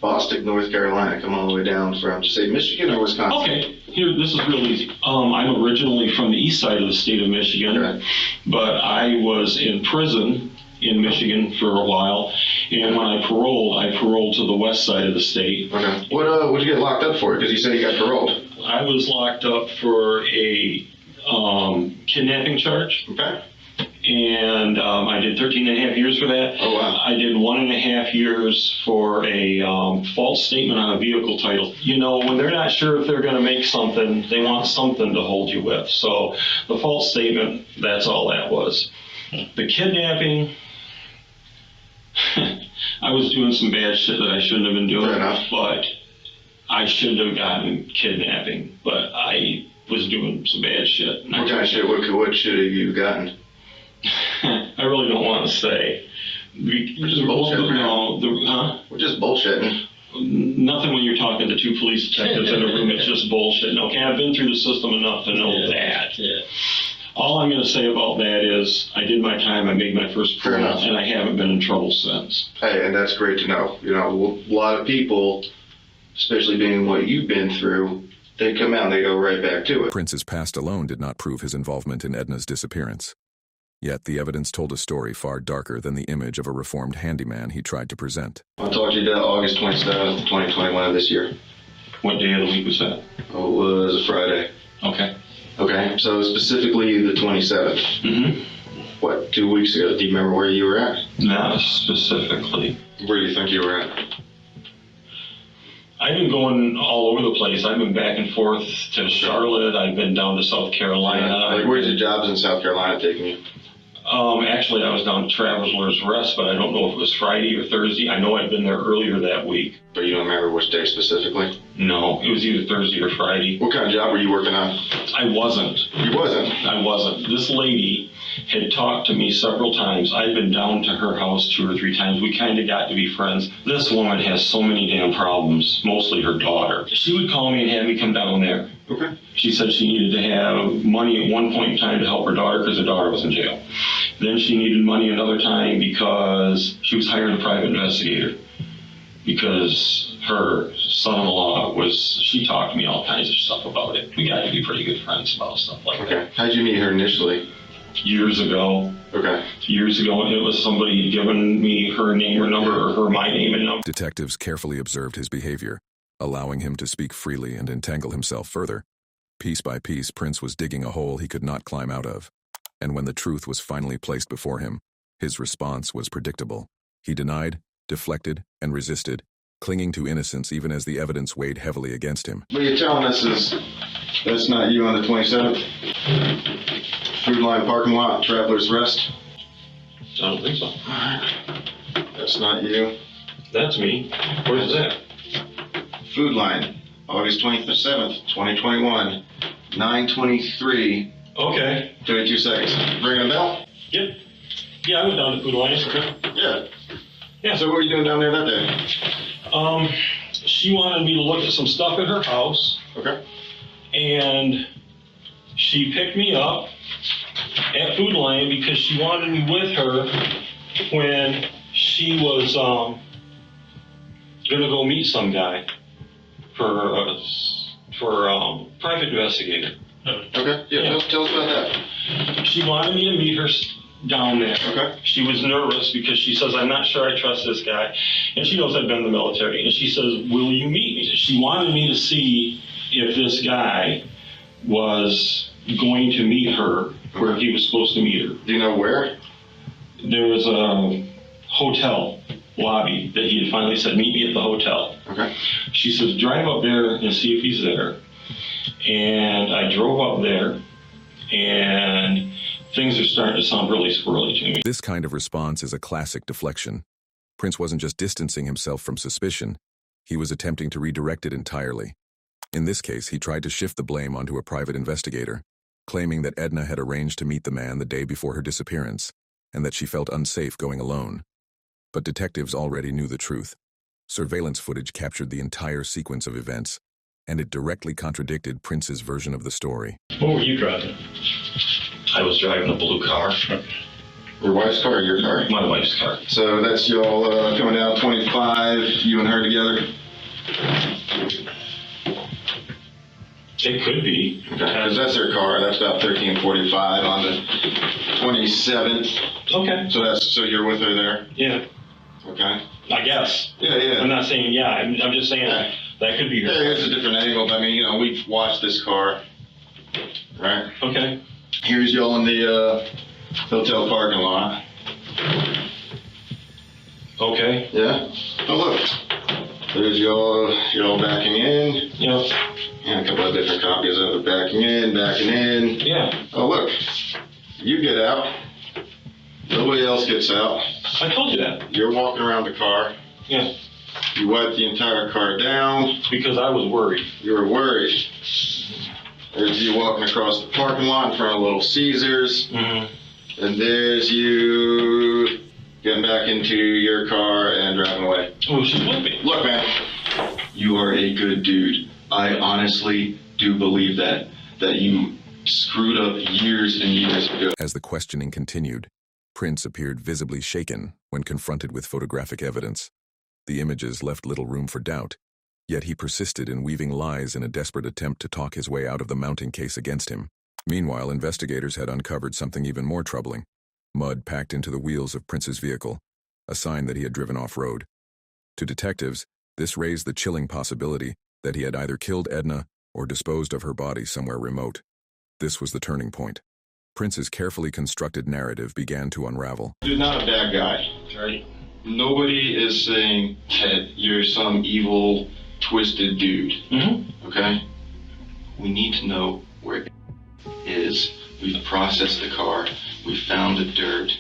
Boston, North Carolina, come all the way down from, say, Michigan or Wisconsin? Okay, here, this is real easy. I'm originally from the east side of the state of Michigan, but I was in prison in Michigan for a while, and when I paroled to the west side of the state. Okay. What did you get locked up for? Because you said you got paroled. I was locked up for a kidnapping charge. Okay. And I did 13 and a half years for that. Oh, wow. I did 1.5 years for a false statement on a vehicle title. You know, when they're not sure if they're going to make something, they want something to hold you with. So the false statement, that's all that was. The kidnapping, I was doing some bad shit that I shouldn't have been doing, but I shouldn't have gotten kidnapping, but I was doing some bad shit. What kind of shit? What shit have you gotten? I really don't want to say. We're just bullshitting. We're just bullshitting. Nothing when you're talking to two police detectives in a room. It's just bullshit. Okay, I've been through the system enough to know that. Yeah. All I'm going to say about that is I did my time, I made my first parole, and I haven't been in trouble since. Hey, and that's great to know. You know, a lot of people, especially being what you've been through, they come out and they go right back to it. Prince's past alone did not prove his involvement in Edna's disappearance. Yet the evidence told a story far darker than the image of a reformed handyman he tried to present. I talked to you August 27th, 2021 of this year. What day of the week was that? Oh, it was a Friday. Okay. Okay, so specifically the 27th. Mm-hmm. What, 2 weeks ago? Do you remember where you were at? Not specifically. Where do you think you were at? I've been going all over the place. I've been back and forth to Charlotte. I've been down to South Carolina. Like, where's your jobs in South Carolina taking you? Actually, I was down to Traveler's Rest, but I don't know if it was Friday or Thursday. I know I'd been there earlier that week. But you don't remember which day specifically? No, it was either Thursday or Friday. What kind of job were you working on? I wasn't. You wasn't? I wasn't. This lady had talked to me several times. I'd been down to her house 2 or 3 times. We kind of got to be friends. This woman has so many damn problems, mostly her daughter. She would call me and have me come down there. Okay. She said she needed to have money at one point in time to help her daughter because her daughter was in jail. Then she needed money another time because she was hiring a private investigator. Because her son-in-law she talked to me all kinds of stuff about it. We got to be pretty good friends about stuff like that. Okay. How'd you meet her initially? Years ago. Okay. Years ago, it was somebody giving me her name or number, or my name and number. Detectives carefully observed his behavior, allowing him to speak freely and entangle himself further. Piece by piece, Prince was digging a hole he could not climb out of. And when the truth was finally placed before him, his response was predictable. He denied, deflected, and resisted, clinging to innocence even as the evidence weighed heavily against him. What you're telling us is that's not you on the 27th? Food line parking lot, Traveler's Rest? I don't think so. Alright. That's not you? That's me. Where's that? Food line, August 27th, 2021, 9:23. Okay. 22 seconds. Ringing a bell? Yep. Yeah, I went down to Food Alliance. Okay. Yeah. Yeah. So what were you doing down there that day? She wanted me to look at some stuff at her house. Okay. And She picked me up at Food Lion because she wanted me with her when she was gonna go meet some guy for private investigator. Okay, yeah, tell us about that. She wanted me to meet her down there. Okay. She was nervous because she says, I'm not sure I trust this guy. And she knows I've been in the military. And she says, will you meet me? She wanted me to see if this guy was going to meet her where he was supposed to meet her. Do you know where? There was a hotel lobby that he had finally said, meet me at the hotel. Okay. She says, drive up there and see if he's there. And I drove up there, and things are starting to sound really squirrely to me. This kind of response is a classic deflection. Prince wasn't just distancing himself from suspicion, he was attempting to redirect it entirely. In this case, he tried to shift the blame onto a private investigator, claiming that Edna had arranged to meet the man the day before her disappearance, and that she felt unsafe going alone. But detectives already knew the truth. Surveillance footage captured the entire sequence of events, and it directly contradicted Prince's version of the story. What were you driving? I was driving a blue car. Your wife's car or your car? My wife's car. So that's y'all coming down 25, you and her together? It could be. Okay, because that's their car. That's about 13:45 on the 27th. Okay. So you're with her there? Yeah. Okay. I guess. Yeah. I'm not saying yeah. I'm just saying that could be her. Yeah, here's a different angle. But I mean, we've watched this car, right? Okay. Here's y'all in the hotel parking lot. Okay. Yeah. Oh look, there's y'all backing in. Yeah. And a couple of different copies of it. Backing in. Yeah. Oh look, you get out. Nobody else gets out. I told you that. You're walking around the car. Yeah. You wiped the entire car down. Because I was worried. You were worried. There's you walking across the parking lot in front of Little Caesars. Mm-hmm. And there's you getting back into your car and driving away. Oh, she's with me. Look, man, you are a good dude. I honestly do believe that you screwed up years and years ago. As the questioning continued, Prince appeared visibly shaken when confronted with photographic evidence. The images left little room for doubt, yet he persisted in weaving lies in a desperate attempt to talk his way out of the mounting case against him. Meanwhile, investigators had uncovered something even more troubling: mud packed into the wheels of Prince's vehicle, a sign that he had driven off-road. To detectives, this raised the chilling possibility that he had either killed Edna or disposed of her body somewhere remote. This was the turning point. Prince's carefully constructed narrative began to unravel. You're not a bad guy, right? Nobody is saying that you're some evil, twisted dude. Mm-hmm. Okay? We need to know where it is. We've processed the car. We found the dirt.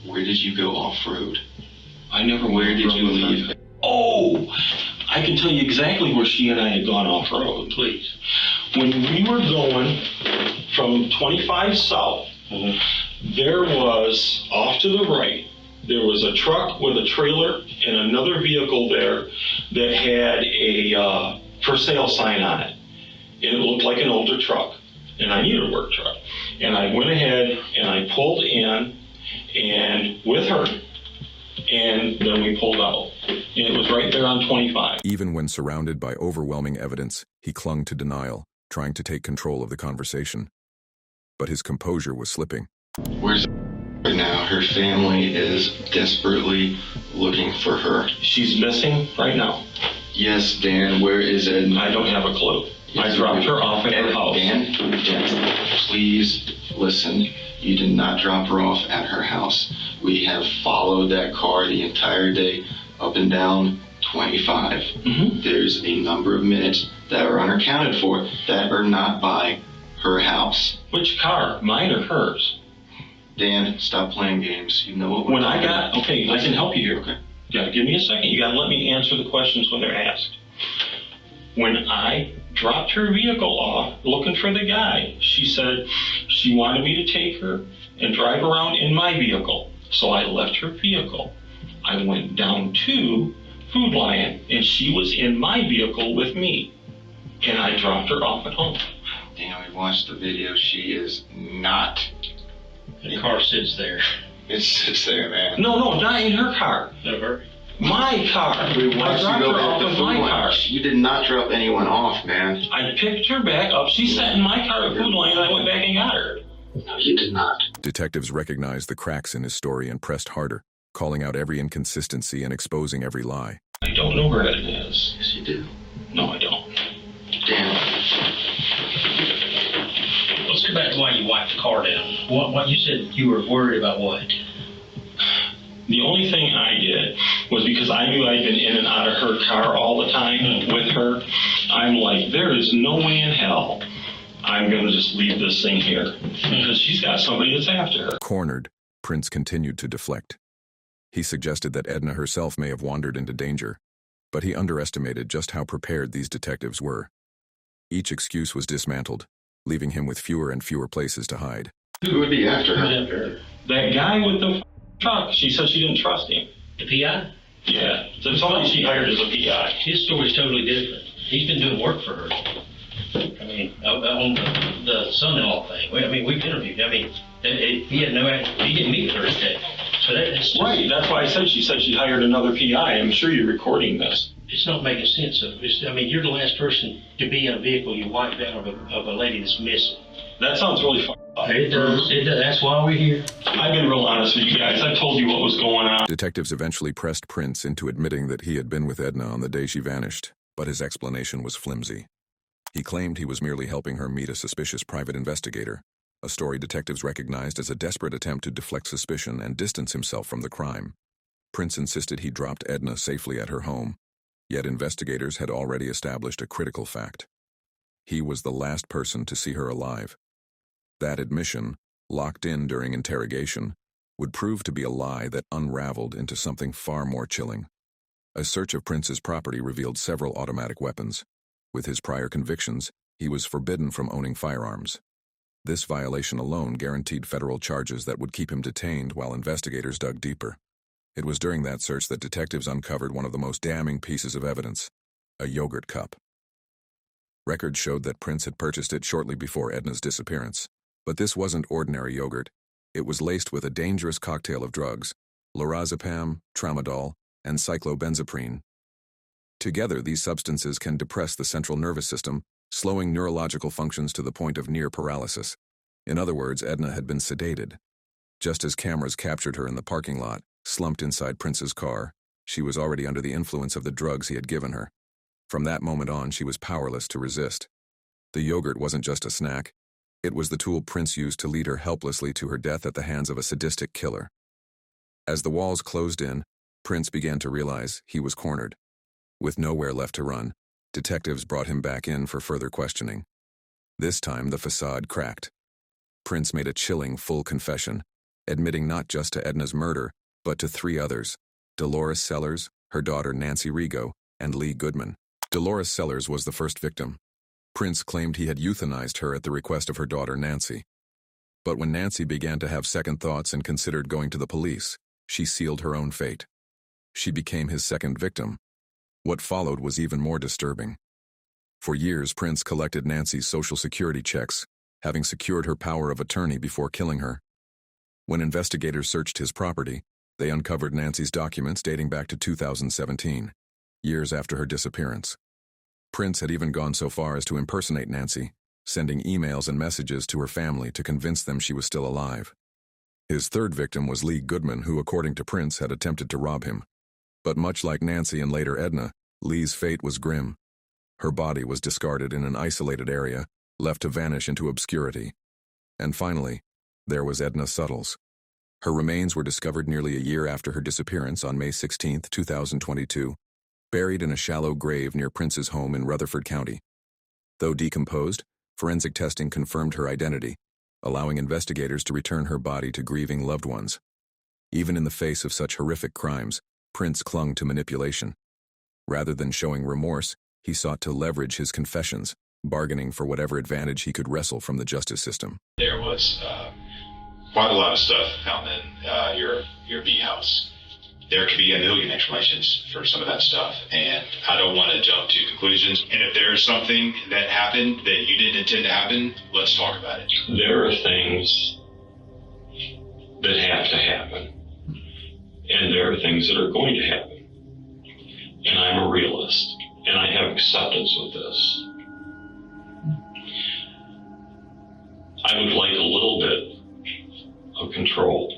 Where did you go off-road? Where did you leave? Oh, I can tell you exactly where she and I had gone off-road, please. When we were going from 25 south, there was, off to the right, there was a truck with a trailer and another vehicle there that had a for sale sign on it. And it looked like an older truck. And I needed a work truck. And I went ahead and I pulled in and with her, and then we pulled out. And it was right there on 25. Even when surrounded by overwhelming evidence, he clung to denial, trying to take control of the conversation. But his composure was slipping. Where's right now? Her family is desperately looking for her. She's missing right now. Yes, Dan, where is Ed? I don't have a clue. I dropped her off at her house. Dan, please listen. You did not drop her off at her house. We have followed that car the entire day up and down 25. Mm-hmm. There's a number of minutes that are unaccounted for that are not by her house. Which car? Mine or hers? Dan, stop playing games. You know what we're When I talking got, about. okay, I can help you here. Okay. You gotta give me a second. You gotta let me answer the questions when they're asked. When I dropped her vehicle off looking for the guy, she said she wanted me to take her and drive around in my vehicle. So I left her vehicle. I went down to Food Lion and she was in my vehicle with me. And I dropped her off at home. And we watched the video. She is not. The car sits there. It sits there, man. No, not in her car. Never. My car. We watched I you dropped go her back off to in Food my Lane. car. You did not drop anyone off, man. I picked her back up. She sat in my car at Food Lane, and I went back and got her. No, you did not. Detectives recognized the cracks in his story and pressed harder, calling out every inconsistency and exposing every lie. I don't know where it is. Yes, you do. No, I don't. Damn. Let's go back to why you wiped the car down. What you said you were worried about what? The only thing I did was because I knew I'd been in and out of her car all the time with her. I'm like, there is no way in hell I'm going to just leave this thing here because she's got somebody that's after her. Cornered, Prince continued to deflect. He suggested that Edna herself may have wandered into danger, but he underestimated just how prepared these detectives were. Each excuse was dismantled, leaving him with fewer and fewer places to hide. Who would be after her? That guy with the truck. She said she didn't trust him. The PI? Yeah. So somebody she hired as a PI. His story's totally different. He's been doing work for her. I mean, on the son-in-law thing. We've interviewed. He had he didn't meet Thursday. So that's right. That's why I said she hired another PI. I'm sure you're recording this. It's not making sense. You're the last person to be in a vehicle you wiped out of a lady that's missing. That sounds really fun. It does. That's why we're here. I've been real honest with you guys. I told you what was going on. Detectives eventually pressed Prince into admitting that he had been with Edna on the day she vanished, but his explanation was flimsy. He claimed he was merely helping her meet a suspicious private investigator, a story detectives recognized as a desperate attempt to deflect suspicion and distance himself from the crime. Prince insisted he dropped Edna safely at her home, yet investigators had already established a critical fact. He was the last person to see her alive. That admission, locked in during interrogation, would prove to be a lie that unraveled into something far more chilling. A search of Prince's property revealed several automatic weapons. With his prior convictions, he was forbidden from owning firearms. This violation alone guaranteed federal charges that would keep him detained while investigators dug deeper. It was during that search that detectives uncovered one of the most damning pieces of evidence, a yogurt cup. Records showed that Prince had purchased it shortly before Edna's disappearance. But this wasn't ordinary yogurt. It was laced with a dangerous cocktail of drugs, lorazepam, tramadol, and cyclobenzaprine. Together, these substances can depress the central nervous system, slowing neurological functions to the point of near paralysis. In other words, Edna had been sedated. Just as cameras captured her in the parking lot, slumped inside Prince's car, she was already under the influence of the drugs he had given her. From that moment on, she was powerless to resist. The yogurt wasn't just a snack. It was the tool Prince used to lead her helplessly to her death at the hands of a sadistic killer. As the walls closed in, Prince began to realize he was cornered. With nowhere left to run, detectives brought him back in for further questioning. This time, the facade cracked. Prince made a chilling full confession, admitting not just to Edna's murder, but to 3 others: Dolores Sellers, her daughter Nancy Rigo, and Lee Goodman. Dolores Sellers was the first victim. Prince claimed he had euthanized her at the request of her daughter Nancy. But when Nancy began to have second thoughts and considered going to the police, she sealed her own fate. She became his second victim. What followed was even more disturbing. For years, Prince collected Nancy's Social Security checks, having secured her power of attorney before killing her. When investigators searched his property, they uncovered Nancy's documents dating back to 2017, years after her disappearance. Prince had even gone so far as to impersonate Nancy, sending emails and messages to her family to convince them she was still alive. His third victim was Lee Goodman, who, according to Prince, had attempted to rob him. But much like Nancy and later Edna, Lee's fate was grim. Her body was discarded in an isolated area, left to vanish into obscurity. And finally, there was Edna Suttles. Her remains were discovered nearly a year after her disappearance on May 16, 2022, buried in a shallow grave near Prince's home in Rutherford County. Though decomposed, forensic testing confirmed her identity, allowing investigators to return her body to grieving loved ones. Even in the face of such horrific crimes, Prince clung to manipulation. Rather than showing remorse, he sought to leverage his confessions, bargaining for whatever advantage he could wrestle from the justice system. There was quite a lot of stuff found in your B house. there could be a million explanations for some of that stuff, and I don't want to jump to conclusions. And if there's something that happened that you didn't intend to happen, let's talk about it. There are things that have to happen, and there are things that are going to happen. And I'm a realist, and I have acceptance with this. I would like a little bit of control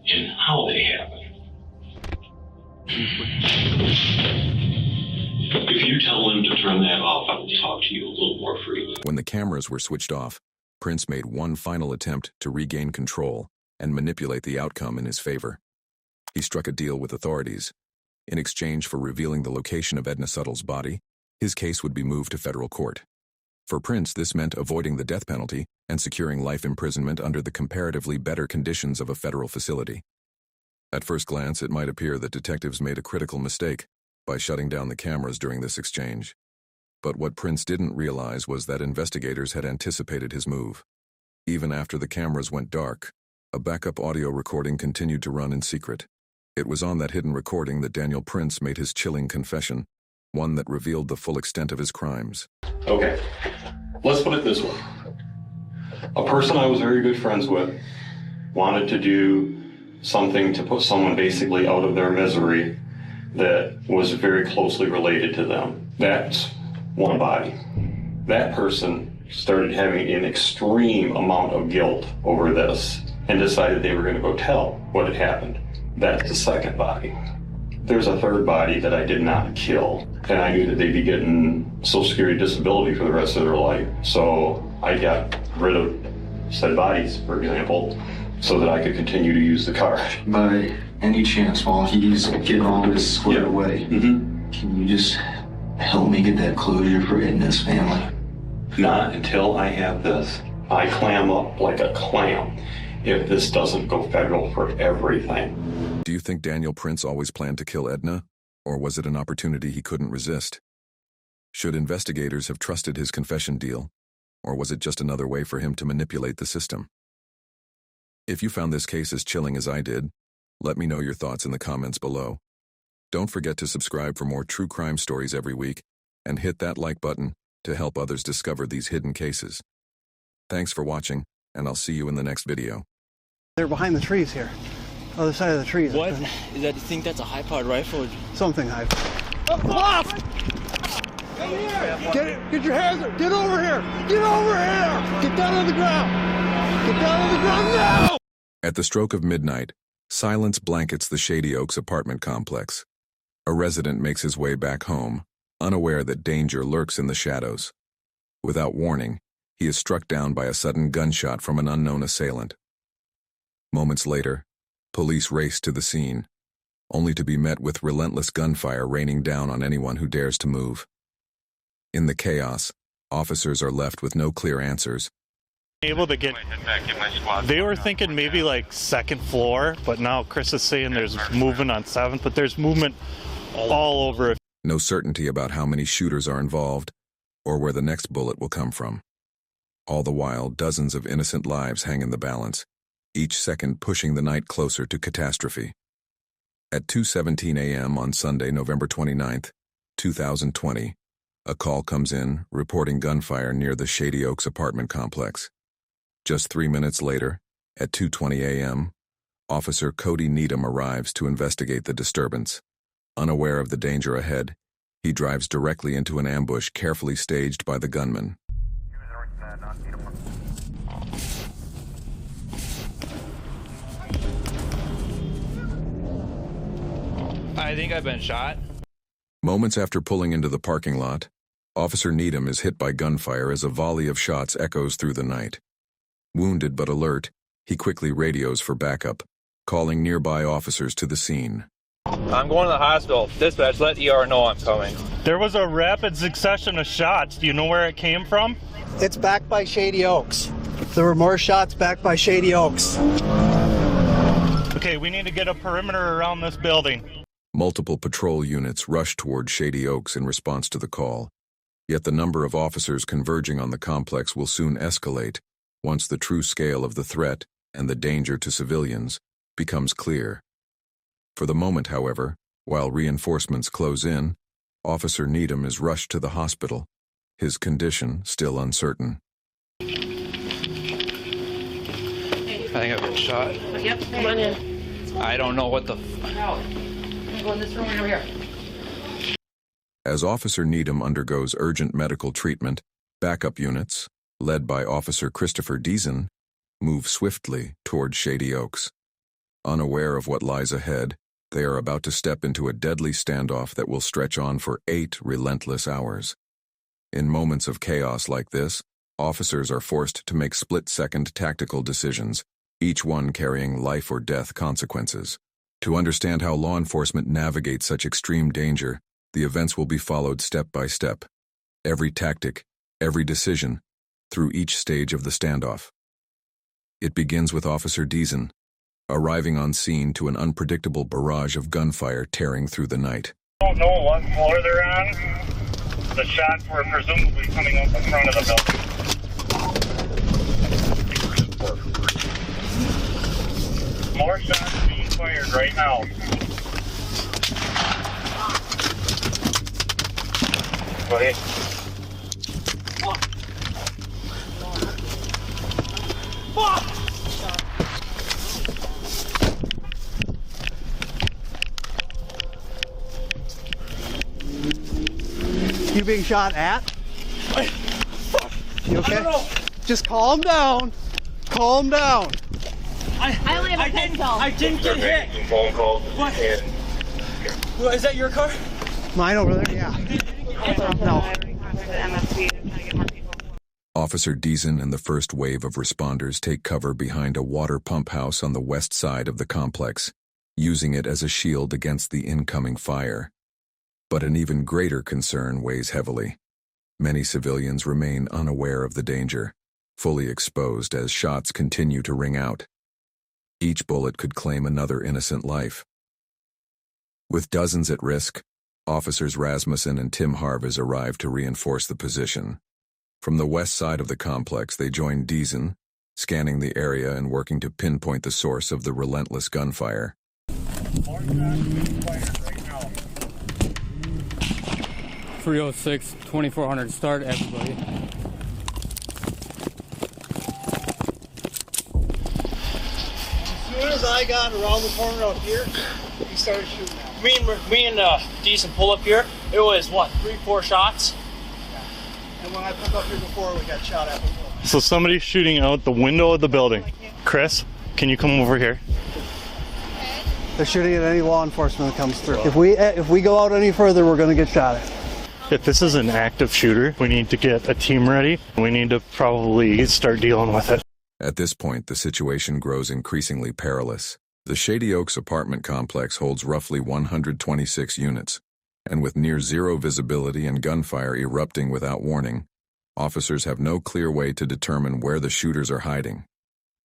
in how they happen. If you tell them to turn that off, I will talk to you a little more freely. When the cameras were switched off, Prince made one final attempt to regain control and manipulate the outcome in his favor. He struck a deal with authorities. In exchange for revealing the location of Edna Suttle's body, his case would be moved to federal court. For Prince, this meant avoiding the death penalty and securing life imprisonment under the comparatively better conditions of a federal facility. At first glance, it might appear that detectives made a critical mistake by shutting down the cameras during this exchange. But what Prince didn't realize was that investigators had anticipated his move. Even after the cameras went dark, a backup audio recording continued to run in secret. It was on that hidden recording that Daniel Prince made his chilling confession, one that revealed the full extent of his crimes. Okay, let's put it this way. A person I was very good friends with wanted to do something to put someone basically out of their misery that was very closely related to them. That's one body. That person started having an extreme amount of guilt over this and decided they were going to go tell what had happened. That's the second body. There's a third body that I did not kill, and I knew that they'd be getting Social Security disability for the rest of their life. So I got rid of said bodies, for example, so that I could continue to use the car. By any chance, while he's getting all this squared away, can you just help me get that closure for Edna's family? Not until I have this. I clam up like a clam if this doesn't go federal for everything. Do you think Daniel Prince always planned to kill Edna, or was it an opportunity he couldn't resist? Should investigators have trusted his confession deal, or was it just another way for him to manipulate the system? If you found this case as chilling as I did, let me know your thoughts in the comments below. Don't forget to subscribe for more true crime stories every week, and hit that like button to help others discover these hidden cases. Thanks for watching, and I'll see you in the next video. They're behind the trees here. Other side of the trees. What? Is that, you think that's a high-powered rifle? Something high. Off! Get your hands up! Get over here! Get over here! Get down on the ground! Get down on the ground now! At the stroke of midnight, silence blankets the Shady Oaks apartment complex. A resident makes his way back home, unaware that danger lurks in the shadows. Without warning, he is struck down by a sudden gunshot from an unknown assailant. Moments later, police race to the scene, only to be met with relentless gunfire raining down on anyone who dares to move. In the chaos, officers are left with no clear answers. Able to get, they were thinking maybe like second floor, but now Chris is saying there's movement on 7th, but there's movement all over. No certainty about how many shooters are involved, or where the next bullet will come from. All the while, dozens of innocent lives hang in the balance, each second pushing the night closer to catastrophe. At 2:17 a.m. on Sunday, November 29th, 2020, a call comes in reporting gunfire near the Shady Oaks apartment complex. Just 3 minutes later, at 2:20 a.m., Officer Cody Needham arrives to investigate the disturbance. Unaware of the danger ahead, he drives directly into an ambush carefully staged by the gunman. I think I've been shot. Moments after pulling into the parking lot, Officer Needham is hit by gunfire as a volley of shots echoes through the night. Wounded but alert, he quickly radios for backup, calling nearby officers to the scene. I'm going to the hospital. Dispatch, let ER know I'm coming. There was a rapid succession of shots. Do you know where it came from? It's back by Shady Oaks. There were more shots back by Shady Oaks. Okay, we need to get a perimeter around this building. Multiple patrol units rush toward Shady Oaks in response to the call. Yet the number of officers converging on the complex will soon escalate once the true scale of the threat and the danger to civilians becomes clear. For the moment, however, while reinforcements close in, Officer Needham is rushed to the hospital, his condition still uncertain. I think I've been shot. Yep, come on in. I don't know what the... I'm gonna go in this room right over here. As Officer Needham undergoes urgent medical treatment, backup units, led by Officer Christopher Deason, move swiftly toward Shady Oaks. Unaware of what lies ahead, they are about to step into a deadly standoff that will stretch on for 8 relentless hours. In moments of chaos like this, officers are forced to make split-second tactical decisions, each one carrying life or death consequences. To understand how law enforcement navigates such extreme danger, the events will be followed step by step. Every tactic, every decision, through each stage of the standoff. It begins with Officer Deason, arriving on scene to an unpredictable barrage of gunfire tearing through the night. I don't know what floor they're on. The shots were presumably coming up the front of the building. More shots being fired right now. Buddy. You being shot at? You okay? Just calm down. Calm down. I only have a pencil. I didn't get hit. Phone calls. What? Is that your car? Mine over there? Yeah. No. Officer Deason and the first wave of responders take cover behind a water pump house on the west side of the complex, using it as a shield against the incoming fire. But an even greater concern weighs heavily. Many civilians remain unaware of the danger, fully exposed as shots continue to ring out. Each bullet could claim another innocent life. With dozens at risk, Officers Rasmussen and Tim Harvis arrive to reinforce the position. From the west side of the complex, they join Deason, scanning the area and working to pinpoint the source of the relentless gunfire. 306, 2400, start everybody. As soon as I got around the corner out here, he started shooting at me. Me and Deason pull up here. It was what, 3-4 shots? Yeah. And when I pulled up here before, we got shot at before. So somebody's shooting out the window of the building. Chris, can you come over here? They're shooting at any law enforcement that comes through. If we go out any further, we're going to get shot at. If this is an active shooter, we need to get a team ready. We need to probably start dealing with it. At this point, the situation grows increasingly perilous. The Shady Oaks apartment complex holds roughly 126 units, and with near zero visibility and gunfire erupting without warning, officers have no clear way to determine where the shooters are hiding.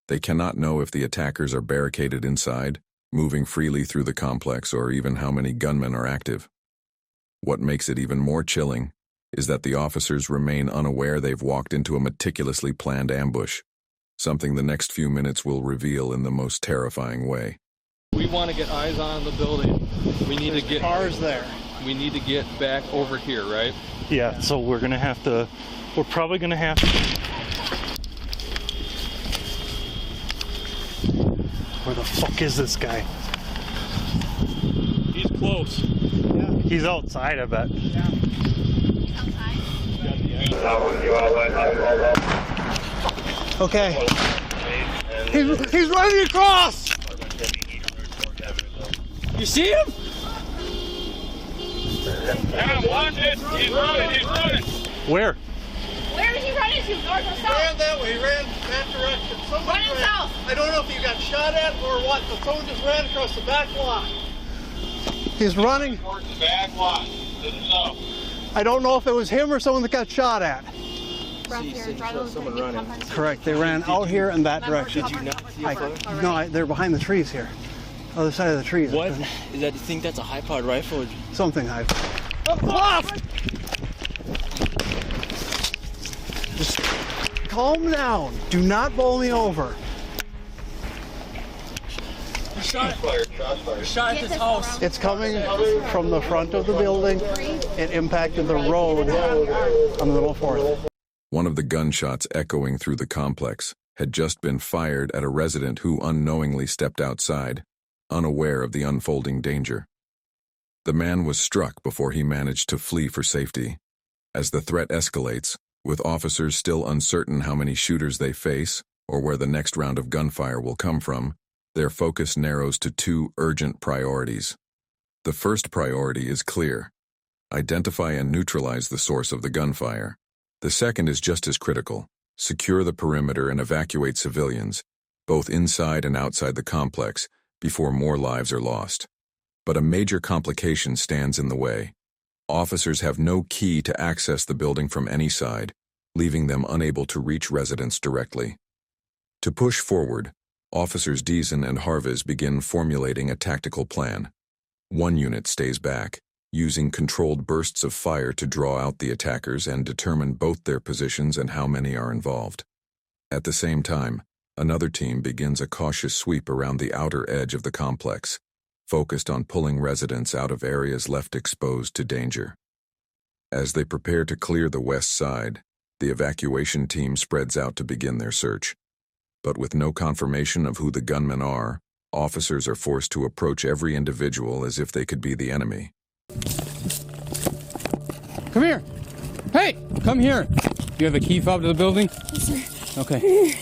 They cannot know if the attackers are barricaded inside, moving freely through the complex, or even how many gunmen are active. What makes it even more chilling is that the officers remain unaware they've walked into a meticulously planned ambush, something the next few minutes will reveal in the most terrifying way. We want to get eyes on the building. We need to get cars there. We need to get back over here, right? Yeah, so we're probably going to have to... Where the fuck is this guy? He's close. Yeah. He's outside, I bet. Yeah. Okay. He's running across! You see him? Yeah, watch it. He's running. Where? Where is he running to? North or south? He ran that way, he ran that direction. Running south. I don't know if he got shot at or what, but someone just ran across the back lot. He's running. Towards the back lot to the south. I don't know if it was him or someone that got shot at. Someone running. Correct, they ran out here in that direction. Did you not see a photo? No, they're behind the trees here. Other side of the trees. What? Is that, you think that's a high-powered rifle? Or... Something high. Up left! Just calm down. Do not bowl me over. There's Shot at this house. It's coming from the front of the building. It impacted the road on the middle of 4th. One of the gunshots echoing through the complex had just been fired at a resident who unknowingly stepped outside, unaware of the unfolding danger. The man was struck before he managed to flee for safety. As the threat escalates, with officers still uncertain how many shooters they face or where the next round of gunfire will come from, their focus narrows to 2 urgent priorities. The first priority is clear: identify and neutralize the source of the gunfire. The second is just as critical: secure the perimeter and evacuate civilians, both inside and outside the complex, before more lives are lost. But a major complication stands in the way. Officers have no key to access the building from any side, leaving them unable to reach residents directly. To push forward, Officers Deason and Harvez begin formulating a tactical plan. One unit stays back, using controlled bursts of fire to draw out the attackers and determine both their positions and how many are involved. At the same time, another team begins a cautious sweep around the outer edge of the complex, focused on pulling residents out of areas left exposed to danger. As they prepare to clear the west side, the evacuation team spreads out to begin their search. But with no confirmation of who the gunmen are, officers are forced to approach every individual as if they could be the enemy. Come here. Hey, come here. Do you have a key fob to the building? Yes, sir. Okay.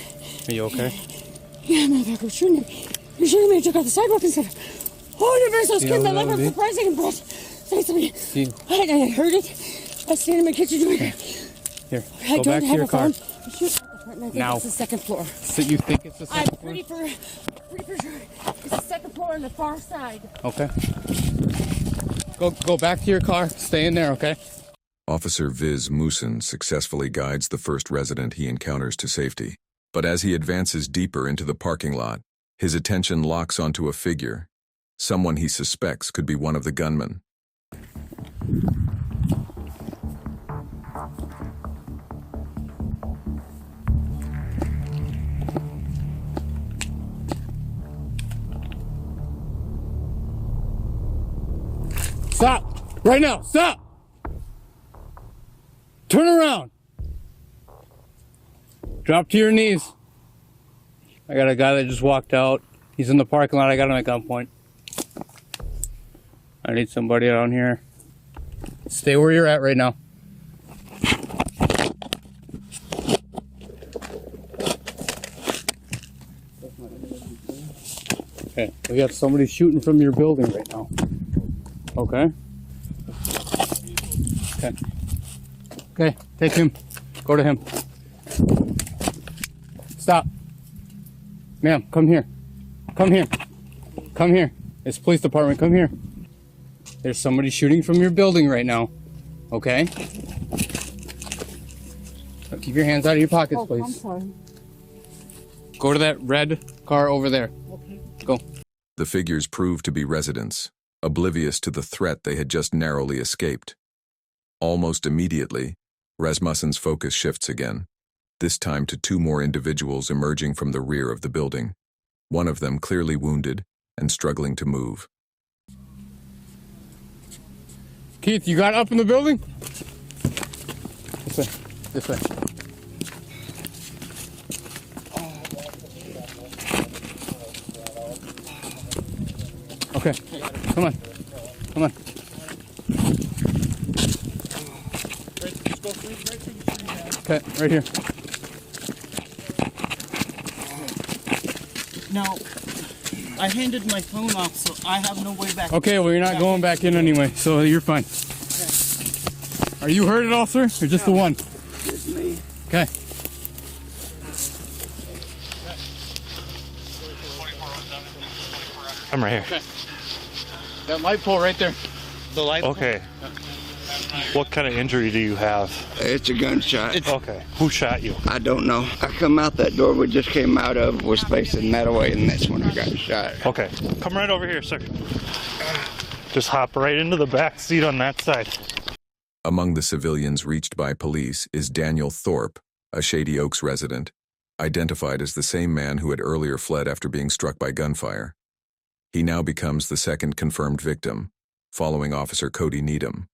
Are you okay? Yeah, motherfucker was shooting at me. You're shooting me. I took off the sidewalk and said, "Oh, universe, I was kidding. My life was surprising and breath." Say something. I heard it. I was standing in my kitchen doing it. Here, I go back to your car. I think Now. it's the second floor. So you think it's the second I'm pretty for sure. It's the second floor on the far side. Okay. Go back to your car. Stay in there, okay? Officer Viz Musin successfully guides the first resident he encounters to safety. But as he advances deeper into the parking lot, his attention locks onto a figure, someone he suspects could be one of the gunmen. Stop! Right now! Stop! Turn around! Drop to your knees. I got a guy that just walked out. He's in the parking lot. I got him at gunpoint. I need somebody around here. Stay where you're at right now. Okay, we got somebody shooting from your building right now. Okay. Okay. Okay, take him. Go to him. Stop. Ma'am, come here. Come here. Come here. It's police department. Come here. There's somebody shooting from your building right now. Okay? Keep your hands out of your pockets, please. I'm sorry. Go to that red car over there. Okay. Go. The figures prove to be residents, oblivious to the threat they had just narrowly escaped. Almost immediately, Rasmussen's focus shifts again, this time to 2 more individuals emerging from the rear of the building, one of them clearly wounded and struggling to move. Keith, you got up in the building? This way. This way. Okay, come on. Come on. Okay, right here. Now, I handed my phone off, so I have no way back. Okay, well, you're not going back in anyway, so you're fine. Are you hurt at all, sir? Or just the one? Just me. Okay. I'm right here. Okay. That light pole right there. The light pole? Okay. What kind of injury do you have? It's a gunshot. Okay. Who shot you? I don't know. I come out that door we just came out of, was facing that way, and that's when I got shot. Okay. Come right over here, sir. Just hop right into the back seat on that side. Among the civilians reached by police is Daniel Thorpe, a Shady Oaks resident, identified as the same man who had earlier fled after being struck by gunfire. He now becomes the second confirmed victim, following Officer Cody Needham.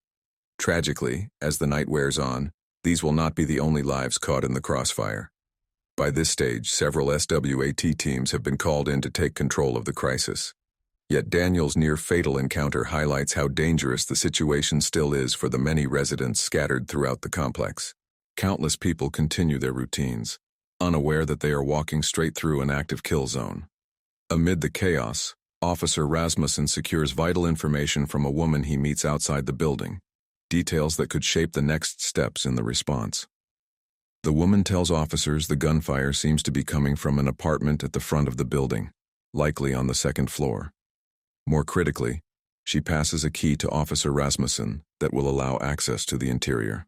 Tragically, as the night wears on, these will not be the only lives caught in the crossfire. By this stage, several SWAT teams have been called in to take control of the crisis. Yet Daniel's near-fatal encounter highlights how dangerous the situation still is for the many residents scattered throughout the complex. Countless people continue their routines, unaware that they are walking straight through an active kill zone. Amid the chaos, Officer Rasmussen secures vital information from a woman he meets outside the building, details that could shape the next steps in the response. The woman tells officers the gunfire seems to be coming from an apartment at the front of the building, likely on the second floor. More critically, she passes a key to Officer Rasmussen that will allow access to the interior.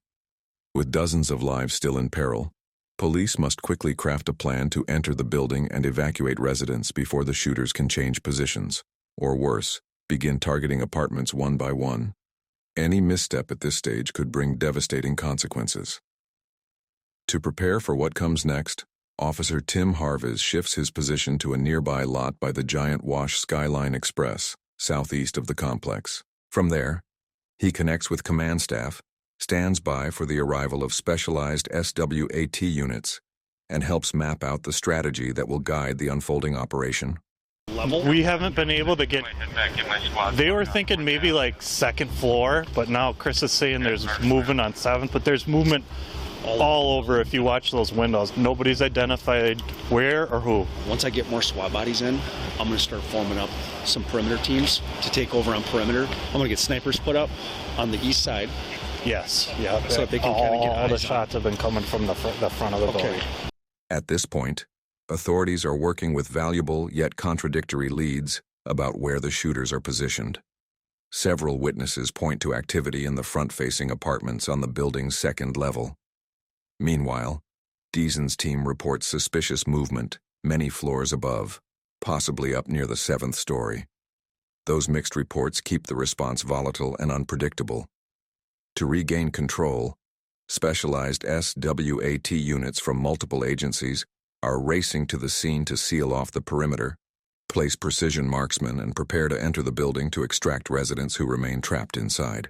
With dozens of lives still in peril, police must quickly craft a plan to enter the building and evacuate residents before the shooters can change positions, or worse, begin targeting apartments one by one. Any misstep at this stage could bring devastating consequences. To prepare for what comes next, Officer Tim Harvis shifts his position to a nearby lot by the Giant Wash Skyline Express, southeast of the complex. From there, he connects with command staff, stands by for the arrival of specialized SWAT units, and helps map out the strategy that will guide the unfolding operation. We haven't been able to get... They were thinking maybe like second floor, but now Chris is saying there's movement on 7th, but there's movement all over if you watch those windows. Nobody's identified where or who. Once I get more SWAT bodies in, I'm going to start forming up some perimeter teams to take over on perimeter. I'm going to get snipers put up on the east side. Yes, yeah. So that they can kind of get all the shots have been coming from the front of the building. At this point, authorities are working with valuable yet contradictory leads about where the shooters are positioned. Several witnesses point to activity in the front-facing apartments on the building's second level. Meanwhile, Deason's team reports suspicious movement many floors above, possibly up near the 7th story. Those mixed reports keep the response volatile and unpredictable. To regain control, specialized SWAT units from multiple agencies are racing to the scene to seal off the perimeter, place precision marksmen, and prepare to enter the building to extract residents who remain trapped inside.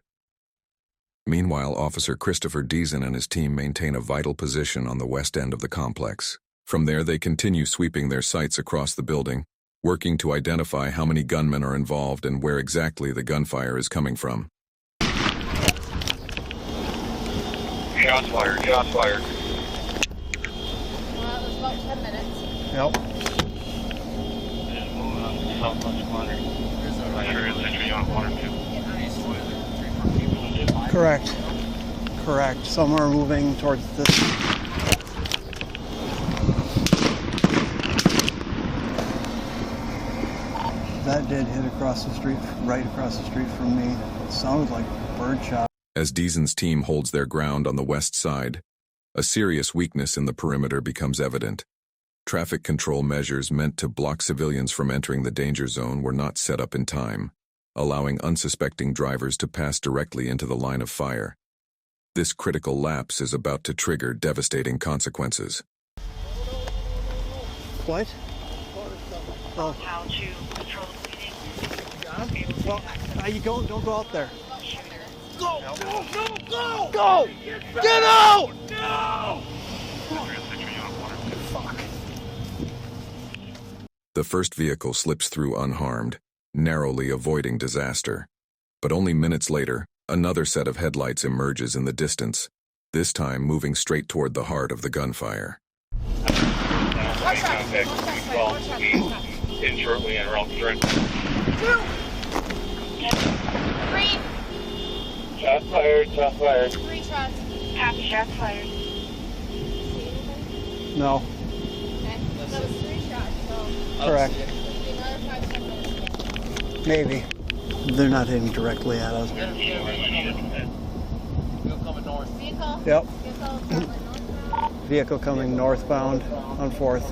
Meanwhile, Officer Christopher Deason and his team maintain a vital position on the west end of the complex. From there, they continue sweeping their sights across the building, working to identify how many gunmen are involved and where exactly the gunfire is coming from. Shots fired, shots fired. Well, it was about 10 minutes. Yep. Correct. Correct. Some are moving towards this. That did hit across the street, right across the street from me. It sounded like birdshot. As Deason's team holds their ground on the west side, a serious weakness in the perimeter becomes evident. Traffic control measures meant to block civilians from entering the danger zone were not set up in time, allowing unsuspecting drivers to pass directly into the line of fire. This critical lapse is about to trigger devastating consequences. What? Oh. How to control the bleeding. Well, you don't go out there. Go! Go! Go! Go! Go! Get out! No! Fuck. The first vehicle slips through unharmed, narrowly avoiding disaster. But only minutes later, another set of headlights emerges in the distance, this time moving straight toward the heart of the gunfire. In shortly and around the train. Three. Shots fired, shots fired. 3 shots. Copy, shots fired. No. Okay. That was 3 shots, so. Correct. Another 5-10 minutes. Maybe. They're not aiming directly at us. Vehicle coming north. Vehicle? Yep. Vehicle Vehicle coming northbound on 4th.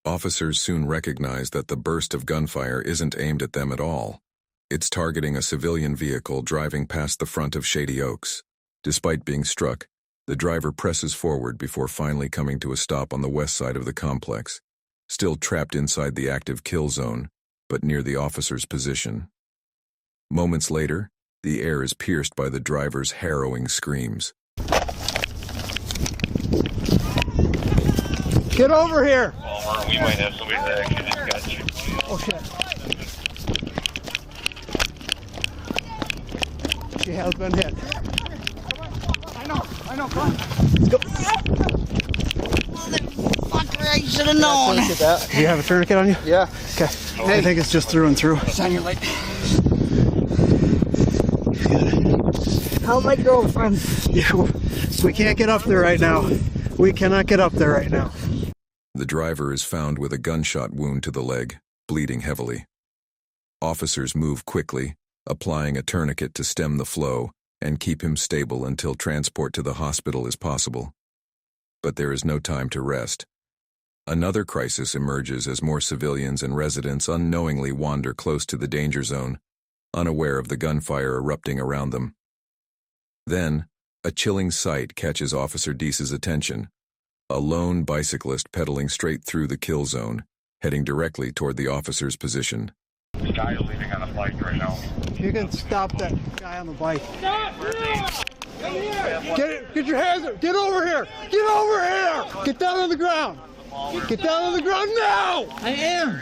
Officers soon recognize that the burst of gunfire isn't aimed at them at all. It's targeting a civilian vehicle driving past the front of Shady Oaks. Despite being struck, the driver presses forward before finally coming to a stop on the west side of the complex. Still trapped inside the active kill zone, but near the officer's position. Moments later, the air is pierced by the driver's harrowing screams. Get over here! Well, we might have somebody that actually just got you. Oh shit. She has been hit. I know, come on. Let's go. Fucker, I should have known. Do you have a tourniquet on you? Yeah. Okay. I think it's just through and through. Shine your light. How's my girlfriend? Yeah, we can't get up there right now. We cannot get up there right now. The driver is found with a gunshot wound to the leg, bleeding heavily. Officers move quickly, applying a tourniquet to stem the flow and keep him stable until transport to the hospital is possible. But there is no time to rest. Another crisis emerges as more civilians and residents unknowingly wander close to the danger zone, unaware of the gunfire erupting around them. Then, a chilling sight catches Officer Deese's attention. A lone bicyclist pedaling straight through the kill zone, heading directly toward the officer's position. The guy is leaving on a bike right now. You can stop that guy on the bike. Get your hands up! Get over here! Get over here! Get down on the ground! Get down on the ground now! I am.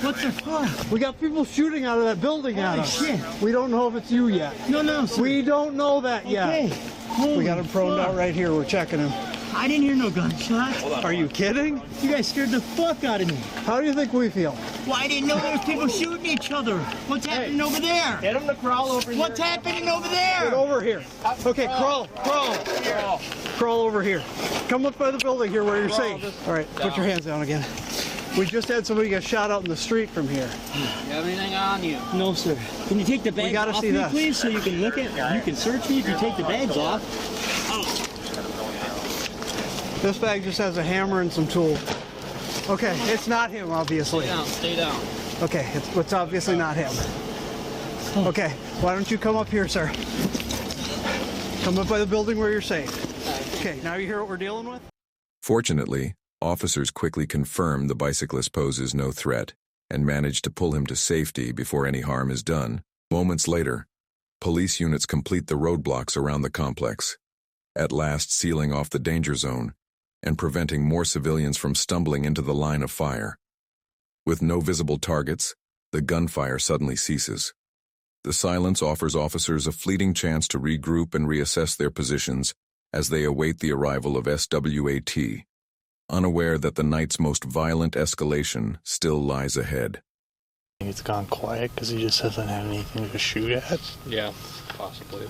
What the fuck? We got people shooting out of that building at us. Shit. We don't know if it's you yet. No, sir. We don't know that yet. Okay. We got him proned out right here. We're checking him. I didn't hear no gunshots. Are you kidding? You guys scared the fuck out of me. How do you think we feel? Well, I didn't know there was people shooting each other. What's happening over there? Get him to crawl over here. What's happening over there? Get over here. Okay, crawl. Crawl over here. Come up by the building here where you're safe. All right, put your hands down again. We just had somebody get shot out in the street from here. You have anything on you? No, sir. Can you take the bags gotta off see me, this. please, so you can look at? You can search me if you take the bags off. This bag just has a hammer and some tools. Okay, it's not him, obviously. Stay down. Okay, it's obviously not him. Okay, why don't you come up here, sir? Come up by the building where you're safe. Okay, now you hear what we're dealing with? Fortunately, officers quickly confirm the bicyclist poses no threat and manage to pull him to safety before any harm is done. Moments later, police units complete the roadblocks around the complex, at last sealing off the danger zone and preventing more civilians from stumbling into the line of fire. With no visible targets, the gunfire suddenly ceases. The silence offers officers a fleeting chance to regroup and reassess their positions as they await the arrival of SWAT, unaware that the night's most violent escalation still lies ahead. It's gone quiet because he just hasn't had anything to shoot at. Yeah, possibly.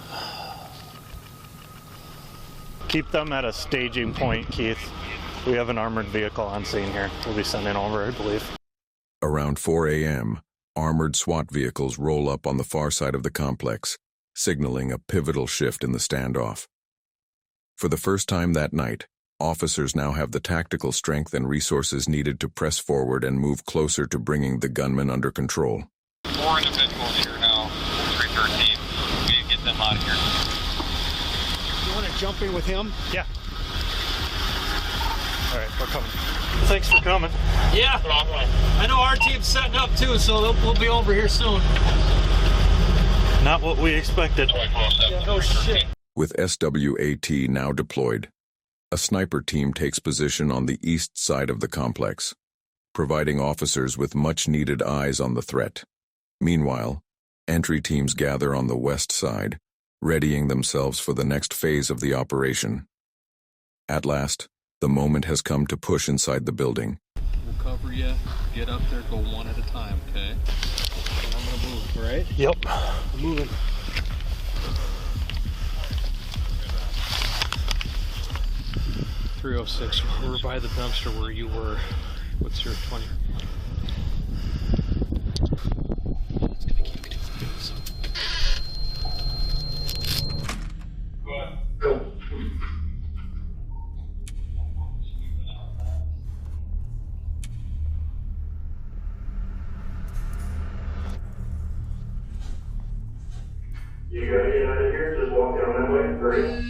Keep them at a staging point, Keith. We have an armored vehicle on scene here. We'll be sending over, I believe. Around 4 a.m., armored SWAT vehicles roll up on the far side of the complex, signaling a pivotal shift in the standoff. For the first time that night, officers now have the tactical strength and resources needed to press forward and move closer to bringing the gunman under control. 4 individuals here now, 313. We need to get them out of here. You want to jump in with him? Yeah. All right, we're coming. Thanks for coming. Yeah. I know our team's setting up too, so we'll be over here soon. Not what we expected. Yeah, no shit. With SWAT now deployed, a sniper team takes position on the east side of the complex, providing officers with much-needed eyes on the threat. Meanwhile, entry teams gather on the west side, readying themselves for the next phase of the operation. At last, the moment has come to push inside the building. We'll cover you. Get up there. Go one at a time, okay? And I'm gonna move, right? Yep. I'm moving. .306. We're by the dumpster where you were. What's your 20? It's gonna keep getting fixed. Go. You gotta get out of here, just walk down that way, hurry.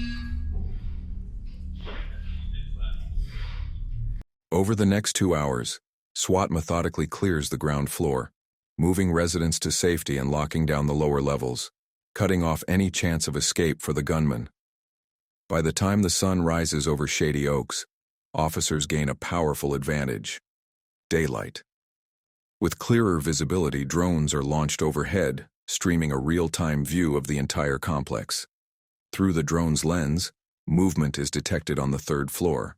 Over the next 2 hours, SWAT methodically clears the ground floor, moving residents to safety and locking down the lower levels, cutting off any chance of escape for the gunman. By the time the sun rises over Shady Oaks, officers gain a powerful advantage: daylight. With clearer visibility, drones are launched overhead, streaming a real-time view of the entire complex. Through the drone's lens, movement is detected on the 3rd floor.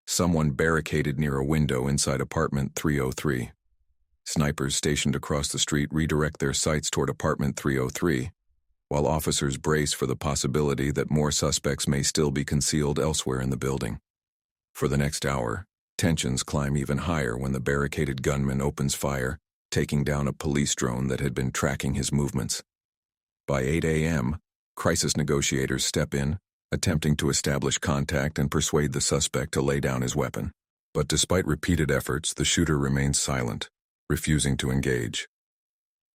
Someone barricaded near a window inside apartment 303. Snipers stationed across the street redirect their sights toward apartment 303, while officers brace for the possibility that more suspects may still be concealed elsewhere in the building. For the next hour, tensions climb even higher when the barricaded gunman opens fire, taking down a police drone that had been tracking his movements. By 8 a.m., crisis negotiators step in, attempting to establish contact and persuade the suspect to lay down his weapon. But despite repeated efforts, the shooter remains silent, refusing to engage.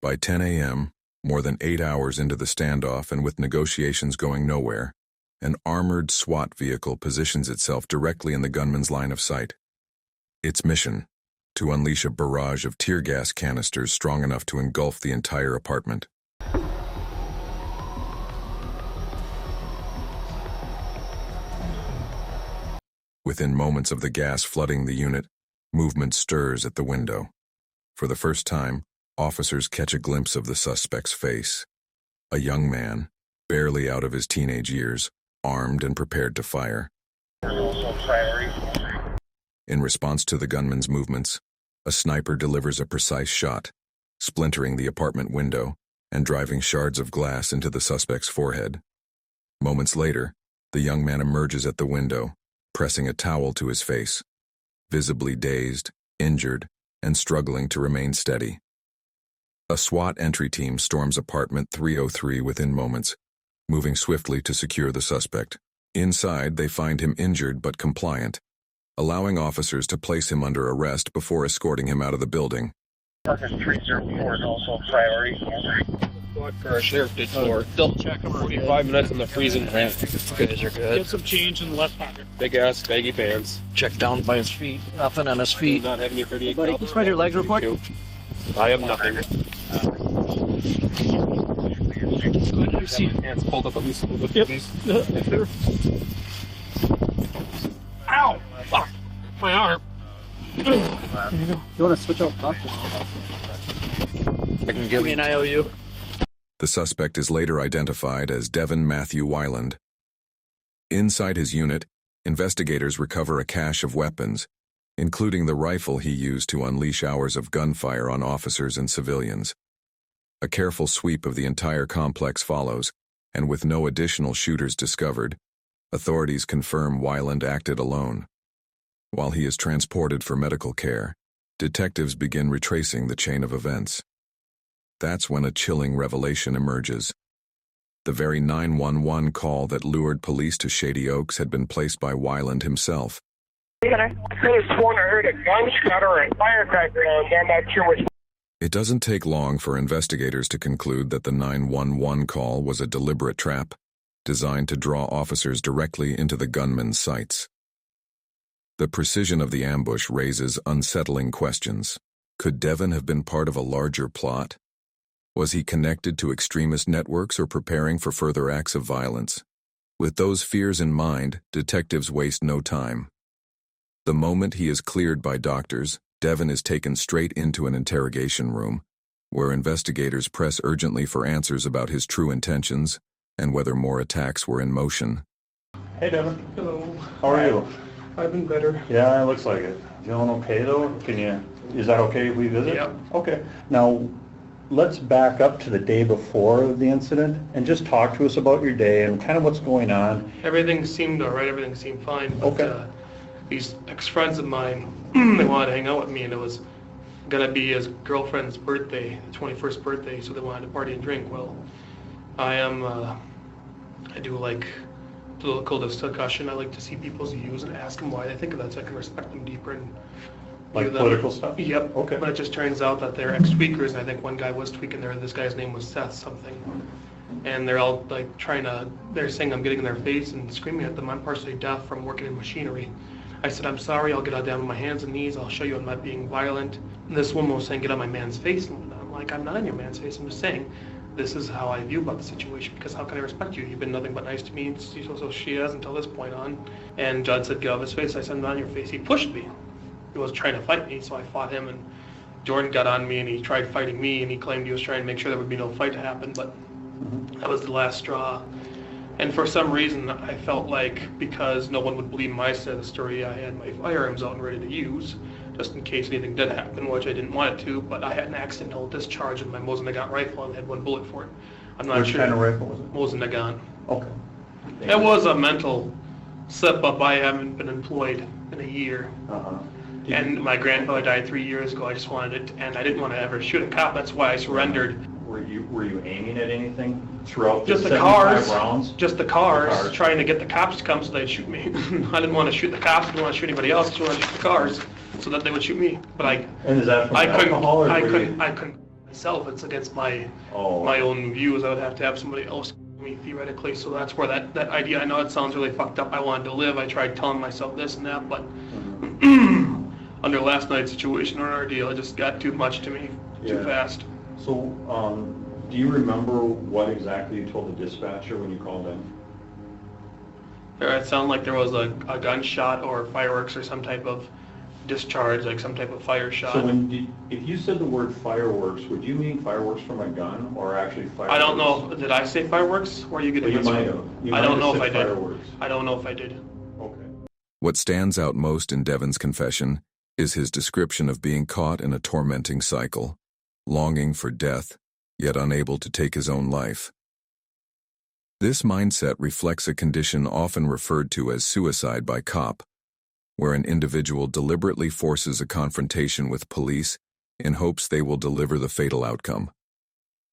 By 10 a.m., more than 8 hours into the standoff and with negotiations going nowhere, an armored SWAT vehicle positions itself directly in the gunman's line of sight. Its mission: to unleash a barrage of tear gas canisters strong enough to engulf the entire apartment. Within moments of the gas flooding the unit, movement stirs at the window. For the first time, officers catch a glimpse of the suspect's face. A young man, barely out of his teenage years, armed and prepared to fire. In response to the gunman's movements, a sniper delivers a precise shot, splintering the apartment window and driving shards of glass into the suspect's forehead. Moments later, the young man emerges at the window, pressing a towel to his face, visibly dazed, injured, and struggling to remain steady. A SWAT entry team storms apartment 303 within moments, moving swiftly to secure the suspect. Inside, they find him injured but compliant, allowing officers to place him under arrest before escorting him out of the building. Apartment 304 is also priority. For our sheriff did for. Double check them. 45 minutes in the freezing rain. Guys are good. Get some change in the left pocket. Big ass baggy pants. Check down by his feet. Nothing on his feet. Not having any 38. Buddy, can you spread your legs real quick? I have nothing. Good, I see. Hands pulled up at least a little bit. Yep. Ow! Fuck! My arm. There you go. You want to switch out doctors? I can give me an IOU. The suspect is later identified as Devin Matthew Weiland. Inside his unit, investigators recover a cache of weapons, including the rifle he used to unleash hours of gunfire on officers and civilians. A careful sweep of the entire complex follows, and with no additional shooters discovered, authorities confirm Weiland acted alone. While he is transported for medical care, detectives begin retracing the chain of events. That's when a chilling revelation emerges. The very 911 call that lured police to Shady Oaks had been placed by Weiland himself. I could have sworn I heard a gunshot or a firecracker, and I'm not sure which. It doesn't take long for investigators to conclude that the 911 call was a deliberate trap, designed to draw officers directly into the gunman's sights. The precision of the ambush raises unsettling questions. Could Devin have been part of a larger plot? Was he connected to extremist networks or preparing for further acts of violence? With those fears in mind, detectives waste no time. The moment he is cleared by doctors, Devin is taken straight into an interrogation room, where investigators press urgently for answers about his true intentions and whether more attacks were in motion. Hey, Devin. Hello. How are you? I've been better. Yeah, it looks like it. Feeling okay, though? Is that okay if we visit? Yeah. Okay. Now, let's back up to the day before the incident and just talk to us about your day and kind of what's going on. Everything seemed all right. Everything seemed fine. But, Okay. These ex-friends of mine, they wanted to hang out with me, and it was gonna be his girlfriend's birthday, the 21st birthday, so they wanted to party and drink. Well, I do like political discussion. I like to see people's views and ask them why they think of that, so I can respect them deeper and Like view them. political stuff? Yep. Okay. But it just turns out that they're ex-tweakers, and I think one guy was tweaking there. This guy's name was Seth something. And they're all like they're saying I'm getting in their face and screaming at them. I'm partially deaf from working in machinery. I said, I'm sorry, I'll get down on my hands and knees, I'll show you I'm not being violent. And this woman was saying, get on my man's face and whatnot. I'm like, I'm not in your man's face. I'm just saying, this is how I view about the situation, because how can I respect you? You've been nothing but nice to me, and so she has until this point on. And Judd said, get out of his face. I said, I'm not in your face. He pushed me. He was trying to fight me, so I fought him, and Jordan got on me, and he tried fighting me, and he claimed he was trying to make sure there would be no fight to happen, but that was the last straw. And for some reason, I felt like because no one would believe my side of the story, I had my firearms out and ready to use, just in case anything did happen, which I didn't want it to, but I had an accidental discharge in my Mosin-Nagant rifle and had one bullet for it. I'm not Which sure. kind of rifle was it? Mosin-Nagant. Okay. It was a mental slip-up. I haven't been employed in a year. And my grandfather died 3 years ago. I just wanted it to end. I didn't want to ever shoot a cop. That's why I surrendered. Were you aiming at anything throughout Just the 75 cars. rounds? Just the cars, trying to get the cops to come so they'd shoot me. I didn't want to shoot the cops. I didn't want to shoot anybody else. I just wanted to shoot the cars so that they would shoot me. But And is that from alcohol, or I were couldn't. you- I couldn't myself. It's against my own views. I would have to have somebody else me theoretically. So that's where that idea. I know it sounds really fucked up. I wanted to live. I tried telling myself this and that, but under last night's situation or ordeal, it just got too much to me, too fast. So, do you remember what exactly you told the dispatcher when you called in? It sounded like there was a gunshot or fireworks or some type of discharge, like some type of fire shot. So if you said the word fireworks, would you mean fireworks from a gun or actually fireworks? I don't know. Did I say fireworks? Or are you getting Well, you this might from? have. You I might don't have know if said I did. fireworks. I don't know if I did. What stands out most in Devin's confession is his description of being caught in a tormenting cycle, longing for death, yet unable to take his own life. This mindset reflects a condition often referred to as suicide by cop, where an individual deliberately forces a confrontation with police in hopes they will deliver the fatal outcome.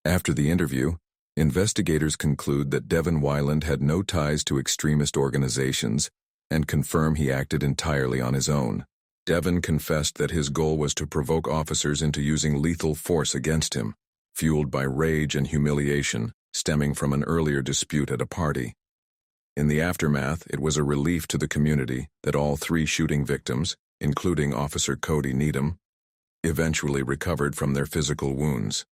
After the interview, investigators conclude that Devin Wyland had no ties to extremist organizations and confirm he acted entirely on his own. Devin confessed that his goal was to provoke officers into using lethal force against him, fueled by rage and humiliation stemming from an earlier dispute at a party. In the aftermath, it was a relief to the community that all three shooting victims, including Officer Cody Needham, eventually recovered from their physical wounds.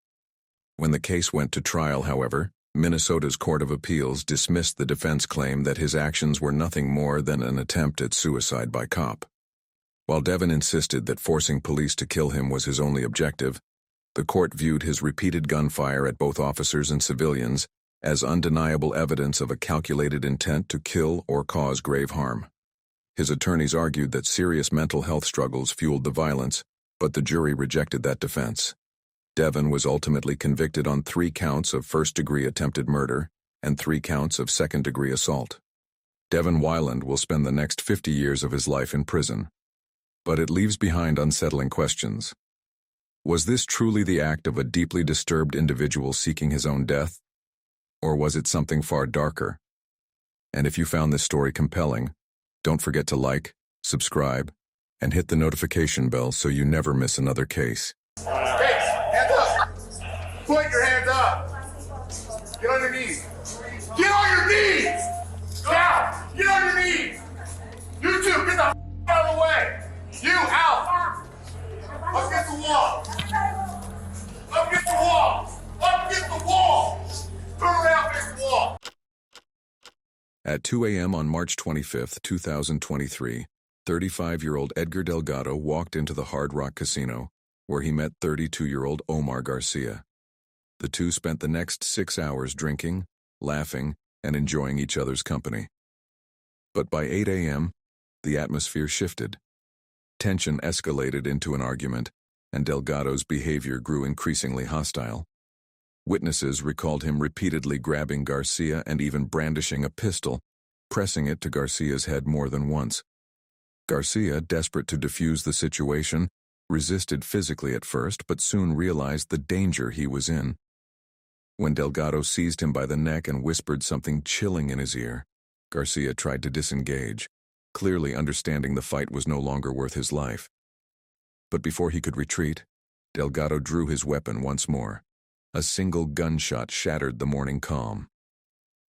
When the case went to trial, however, Minnesota's Court of Appeals dismissed the defense claim that his actions were nothing more than an attempt at suicide by cop. While Devin insisted that forcing police to kill him was his only objective, the court viewed his repeated gunfire at both officers and civilians as undeniable evidence of a calculated intent to kill or cause grave harm. His attorneys argued that serious mental health struggles fueled the violence, but the jury rejected that defense. Devin was ultimately convicted on 3 counts of first-degree attempted murder and 3 counts of second-degree assault. Devin Wyland will spend the next 50 years of his life in prison. But it leaves behind unsettling questions. Was this truly the act of a deeply disturbed individual seeking his own death? Or was it something far darker? And if you found this story compelling, don't forget to like, subscribe, and hit the notification bell so you never miss another case. Hands up! Put your hands up! Get on your knees! Get on your knees! Down! Get on your knees! You two, get the out of the way! You, out! Up against the wall! Up against the wall! Up against the wall! Turn around against the wall! At 2 a.m. on March 25, 2023, 35-year-old Edgar Delgado walked into the Hard Rock Casino, where he met 32-year-old Omar Garcia. The two spent the next 6 hours drinking, laughing, and enjoying each other's company. But by 8 a.m., the atmosphere shifted. Tension escalated into an argument, and Delgado's behavior grew increasingly hostile. Witnesses recalled him repeatedly grabbing Garcia and even brandishing a pistol, pressing it to Garcia's head more than once. Garcia, desperate to defuse the situation, resisted physically at first but soon realized the danger he was in. When Delgado seized him by the neck and whispered something chilling in his ear, Garcia tried to disengage, clearly understanding the fight was no longer worth his life. But before he could retreat, Delgado drew his weapon once more. A single gunshot shattered the morning calm.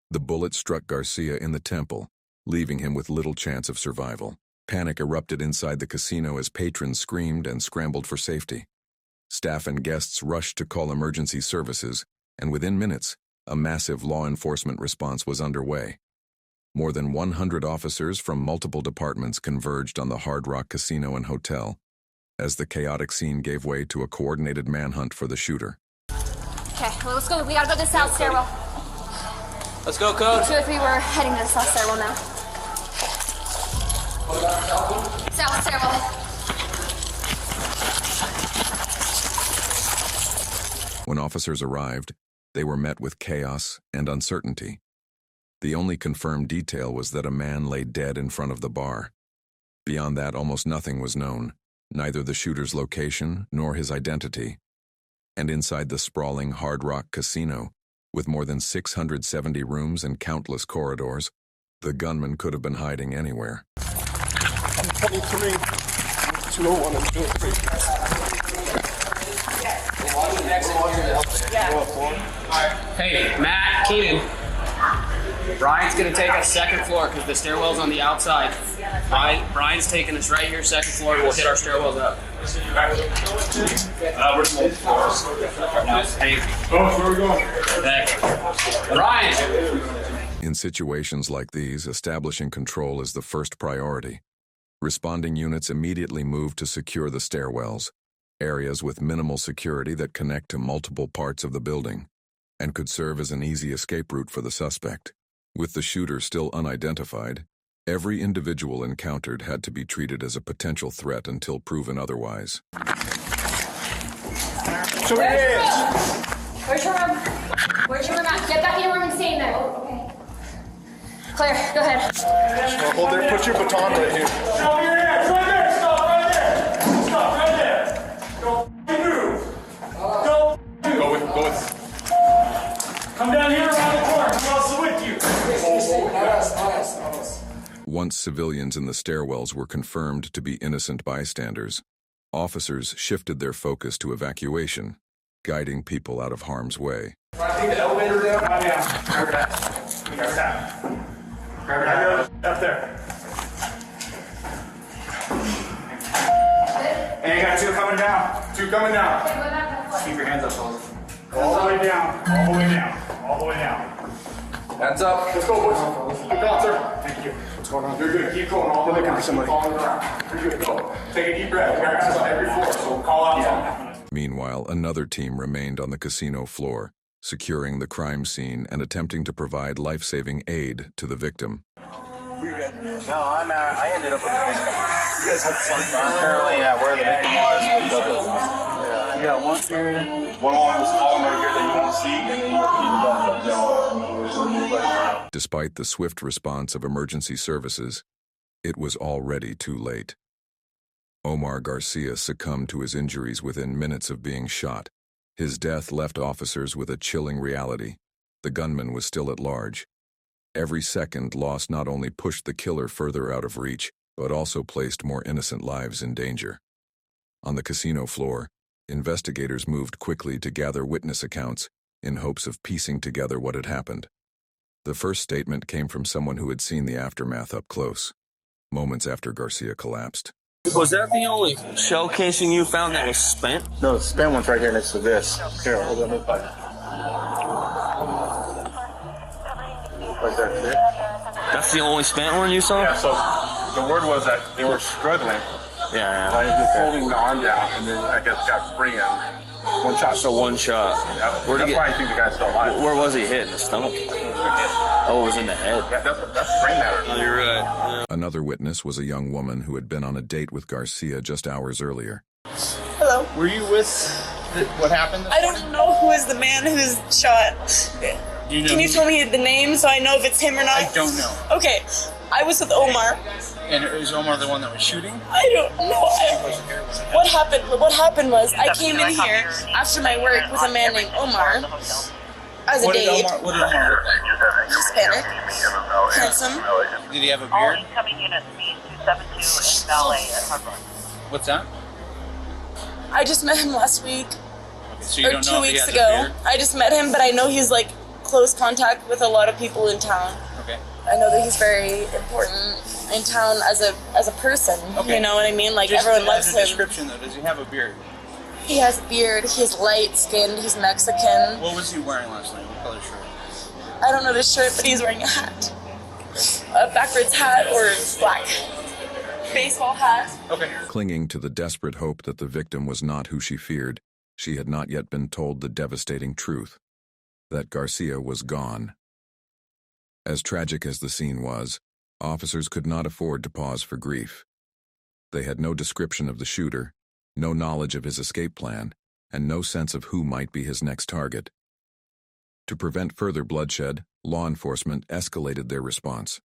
The bullet struck Garcia in the temple, leaving him with little chance of survival. Panic erupted inside the casino as patrons screamed and scrambled for safety. Staff and guests rushed to call emergency services, and within minutes, a massive law enforcement response was underway. More than 100 officers from multiple departments converged on the Hard Rock Casino and Hotel, as the chaotic scene gave way to a coordinated manhunt for the shooter. Okay, well, let's go. We gotta go to the south stairwell. Let's go, Code. 2 or 3, we're heading to the south stairwell now. South stairwell. When officers arrived, they were met with chaos and uncertainty. The only confirmed detail was that a man lay dead in front of the bar. Beyond that, almost nothing was known, neither the shooter's location nor his identity. And inside the sprawling Hard Rock Casino, with more than 670 rooms and countless corridors, the gunman could have been hiding anywhere. I'm 23, 201 and 203. Hey, Matt, Keenan. Brian's gonna take us second floor because the stairwell's on the outside. Brian's taking us right here, second floor, and we'll hit our stairwells up. We're full floors. Hey. Oh, where are we going? Brian! In situations like these, establishing control is the first priority. Responding units immediately move to secure the stairwells, areas with minimal security that connect to multiple parts of the building, and could serve as an easy escape route for the suspect. With the shooter still unidentified, every individual encountered had to be treated as a potential threat until proven otherwise. Show me your hands. Where's your room? Where's your room at? Get back in your room and stay in there. Okay. Claire, go ahead. Well, hold there. Put your baton right here. Show me your hands. Right there. Stop right there. Stop right there. Don't move. Don't move. Go with. Come down here around the corner. Who else is with you? Once civilians in the stairwells were confirmed to be innocent bystanders, officers shifted their focus to evacuation, guiding people out of harm's way. I think the elevator down. Grab that. Grab that. Grab that. Up there. And you got 2 coming down. 2 coming down. Keep your hands up, fellas. All the way down. All the way down. All the way down. Hands up. Let's go, boys. Good call, sir. Thank you. What's going on? You're good. Keep going all the way down. Somebody. You're good. Go. Take a deep breath. Your hands on every floor, so call out something. Meanwhile, another team remained on the casino floor, securing the crime scene and attempting to provide life-saving aid to the victim. No, I ended up with the victim. You guys had fun. Apparently, yeah, where the victim was. You got one here. One was falling over here that you want to see. Despite the swift response of emergency services, it was already too late. Omar Garcia succumbed to his injuries within minutes of being shot. His death left officers with a chilling reality. The gunman was still at large. Every second lost not only pushed the killer further out of reach, but also placed more innocent lives in danger. On the casino floor, investigators moved quickly to gather witness accounts in hopes of piecing together what had happened. The first statement came from someone who had seen the aftermath up close, moments after Garcia collapsed. Was that the only shell casing you found that was spent? No, the spent one's right here next to this. Here, hold on, let me find it. Right there, see it? That's the only spent one you saw? Yeah, so the word was that they were struggling. Yeah. I was just holding the arm down, and then I guess got free and one shot. So one shot. Yeah, that's why I think the guy's still alive. Where was he hit? In the stomach? Oh, it was in the head. Yeah, that's brain matter. Oh, you're right. Yeah. Another witness was a young woman who had been on a date with Garcia just hours earlier. Hello. Were you with what happened? I don't know who is the man who's shot. Can you tell me the name so I know if it's him or not? I don't know. Okay. I was with Omar. And is Omar the one that was shooting? I don't know. What happened was I came in here after my work with a man named Omar as a date. What did Omar look like? Hispanic. Handsome. Did he have a beard? Incoming unit speed 272 in Ballet at Harvard. What's that? I just met him last week. So you or don't 2 know if he weeks has a ago. beard? I just met him, but I know he's like close contact with a lot of people in town. Okay. I know that he's very important in town as a person. Okay. You know what I mean? Like Just everyone loves as a him. description though, does he have a beard? He has a beard. He's light-skinned. He's Mexican. What was he wearing last night? What color shirt? I don't know the shirt, but he's wearing a hat. A backwards hat or black baseball hat. Okay. Clinging to the desperate hope that the victim was not who she feared, she had not yet been told the devastating truth, that Garcia was gone. As tragic as the scene was, officers could not afford to pause for grief. They had no description of the shooter, no knowledge of his escape plan, and no sense of who might be his next target. To prevent further bloodshed, law enforcement escalated their response.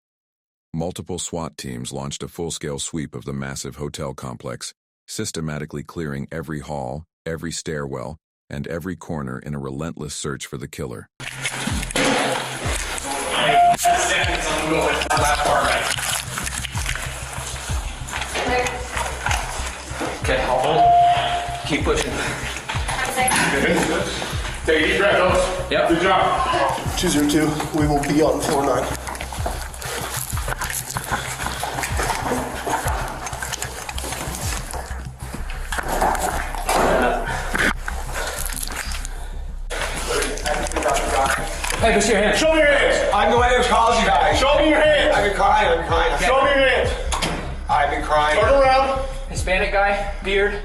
Multiple SWAT teams launched a full-scale sweep of the massive hotel complex, systematically clearing every hall, every stairwell, and every corner in a relentless search for the killer. Okay, I'll hold. Keep pushing. Take a deep breath, Ellis. Yep. Good job. 202, we will be on floor 9. Hey, push your hands. Show me your hands. I'm going to call you guys. Show me your hands. I've been crying, Okay. Show me your hands. I've been crying. Turn around. Hispanic guy, beard,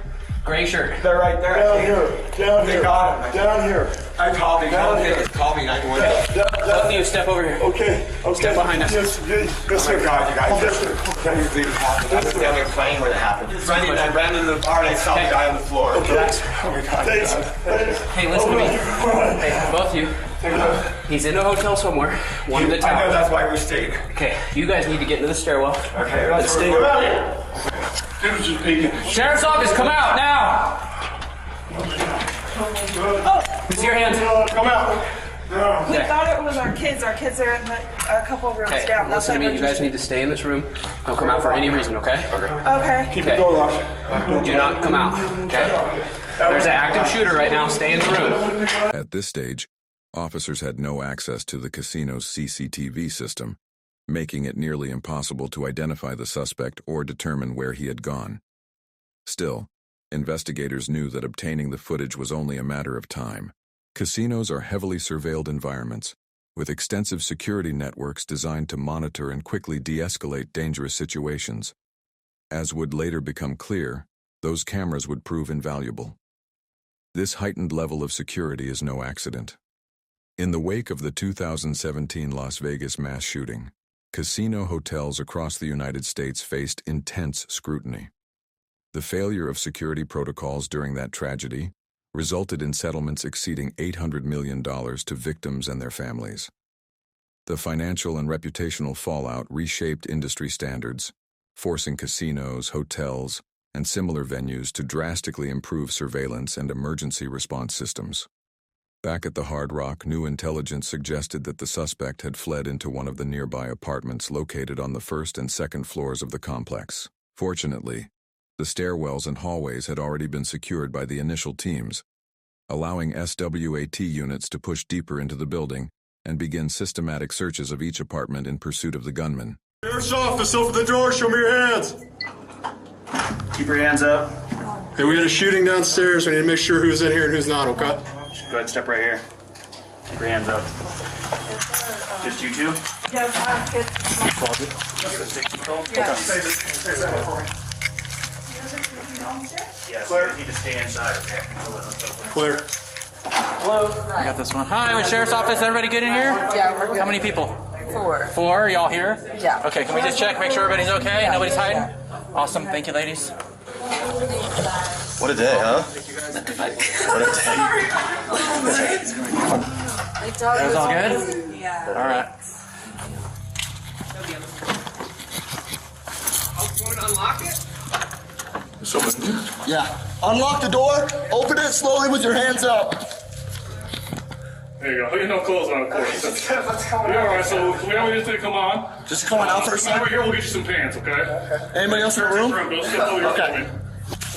gray shirt. They're right there. Down here. Down They here. got him. Down here. I called me. Down here. Call me 911. Both of you step over here. Okay. Step behind us. Yes, Oh my God, you guys. Can you believe it happened? I was down there playing when it happened. I ran into the bar and I saw the guy on the floor. Okay. Oh my God. Thanks. Hey, listen to me. Hey, both of you. He's in a hotel somewhere. One of the I know, towers. that's why we're staying. Okay, you guys need to get into the stairwell. Okay, Let's stay. Come out here. Dude's just peeking. Sheriff's office, come out now! Who's your hands? Come out. We thought it was our kids. Our kids are in a couple rooms Okay, down. listen to me. You guys need to stay in this room. Don't come out for any reason, okay? Okay. Keep the door locked. Do not come out, okay? There's an active shooter right now. Stay in the room. At this stage, officers had no access to the casino's CCTV system, making it nearly impossible to identify the suspect or determine where he had gone. Still, investigators knew that obtaining the footage was only a matter of time. Casinos are heavily surveilled environments, with extensive security networks designed to monitor and quickly de-escalate dangerous situations. As would later become clear, those cameras would prove invaluable. This heightened level of security is no accident. In the wake of the 2017 Las Vegas mass shooting, casino hotels across the United States faced intense scrutiny. The failure of security protocols during that tragedy resulted in settlements exceeding $800 million to victims and their families. The financial and reputational fallout reshaped industry standards, forcing casinos, hotels, and similar venues to drastically improve surveillance and emergency response systems. Back at the Hard Rock, new intelligence suggested that the suspect had fled into one of the nearby apartments located on the first and second floors of the complex. Fortunately, the stairwells and hallways had already been secured by the initial teams, allowing SWAT units to push deeper into the building and begin systematic searches of each apartment in pursuit of the gunman. Sheriff's office, open the door. Show me your hands. Keep your hands up. Hey, we had a shooting downstairs. We need to make sure who's in here and who's not, okay? Go ahead, step right here. Keep your hands up. Just you two? Yeah, kids. Yes, you need to stay inside, okay? Clear. Hello. I got this one. Hi, with Sheriff's Office. Everybody good in here? Yeah, we're good. How many people? 4. 4? Y'all here? Yeah. Okay, can we just check, make sure everybody's okay? Yeah. Nobody's hiding? Awesome. Thank you, ladies. What a day, huh? What a day. That was all good? Yeah. All right. Unlock it? Yeah. Unlock the door. Open it slowly with your hands up. There you go. You no clothes on, of course. Let's come Yeah, all right, so we want you to come on. Just come on out for a second. Over here, we'll get you some pants, okay? Anybody else in the room? Go step over here. Okay.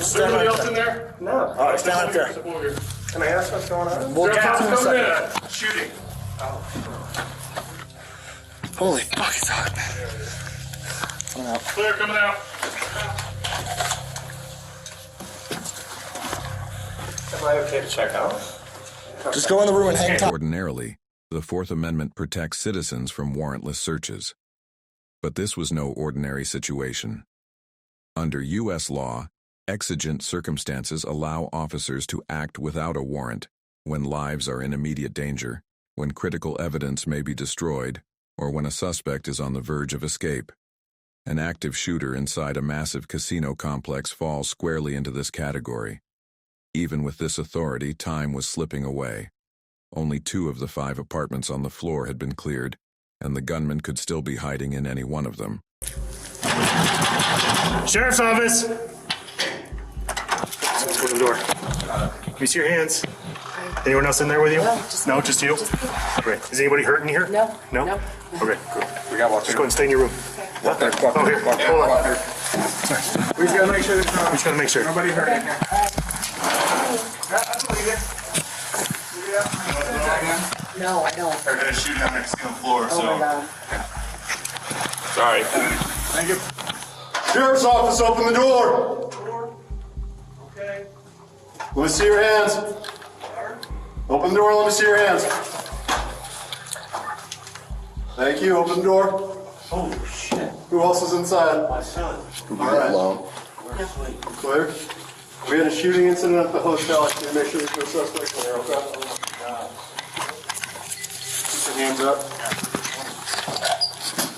Is there anybody else in there? No. All right, stand up there. Step over here. Can I ask what's going on? We'll get to you in a second. Coming in. Shooting. Holy fuck, it's hot. Come out. Clear, coming out. Am I okay to check out? Just go in the room and hang tight. Ordinarily, the Fourth Amendment protects citizens from warrantless searches. But this was no ordinary situation. Under U.S. law, exigent circumstances allow officers to act without a warrant when lives are in immediate danger, when critical evidence may be destroyed, or when a suspect is on the verge of escape. An active shooter inside a massive casino complex falls squarely into this category. Even with this authority, time was slipping away. Only 2 of the 5 apartments on the floor had been cleared, and the gunman could still be hiding in any one of them. Sheriff's office. Open the door. Let me see your hands. Anyone else in there with you? No, just you? Great. Is anybody hurting here? No. No? Okay, cool. We got walk. Just go and stay in your room. Walk there. Oh, here. Hold on. Sorry. We just gotta make sure there's We just gotta make sure. nobody hurting here. No, I don't. They're gonna shoot on the casino floor, Oh my God. Sorry. Thank you. Sheriff's office, open the door. Okay. Let me see your hands. Open the door, let me see your hands. Thank you, open the door. Oh, shit. Who else is inside? My son. All right. Clear. We had a shooting incident at the hotel. Can you make sure there's no suspects in there, okay? Keep your hands up.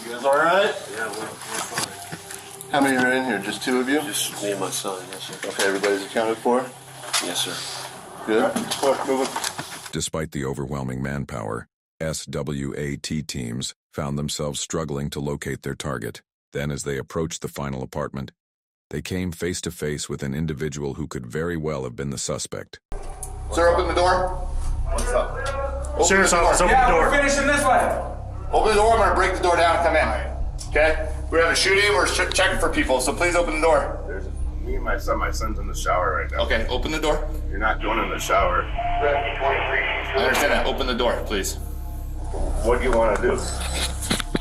You guys all right? Yeah, we're fine. How many are in here? Just 2 of you? Just me and my son, yes, sir. Okay, everybody's accounted for? Yes, sir. Good. Move it. Despite the overwhelming manpower, SWAT teams found themselves struggling to locate their target. Then, as they approached the final apartment, they came face to face with an individual who could very well have been the suspect. Sir, open the door. What's up? Sheriff's office, open the door. We're finishing this way. Open the door. I'm gonna break the door down and come in. Okay? We're having a shooting. We're checking for people, so please open the door. There's me and my son. My son's in the shower right now. Okay, open the door. You're not going in the shower. I understand that. Open the door, please. What do you want to do?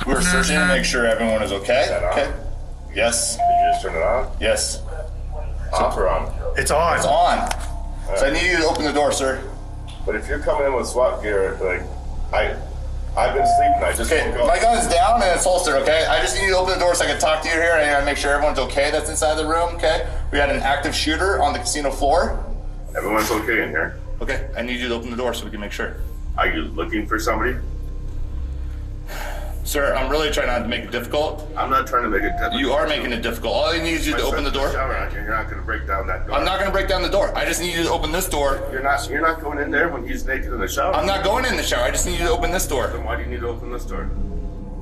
We're searching to make sure everyone is okay. Is that on? Okay. Yes. Did you just turn it on? Yes. Off or on? It's on. It's on. So I need you to open the door, sir. But if you're coming in with SWAT gear, like, I've been sleeping. I just Okay, woke up. my gun is down and it's holstered, okay? I just need you to open the door so I can talk to you here and make sure everyone's okay that's inside the room, okay? We had an active shooter on the casino floor. Everyone's okay in here. Okay, I need you to open the door so we can make sure. Are you looking for somebody? Sir, I'm really trying not to make it difficult. I'm not trying to make it difficult. You are making it difficult. All I need is you to open the door. You're not going to break down that door. I'm not going to break down the door. I just need you to open this door. You're not going in there when he's naked in the shower. I'm not going in the shower. I just need you to open this door. Then why do you need to open this door?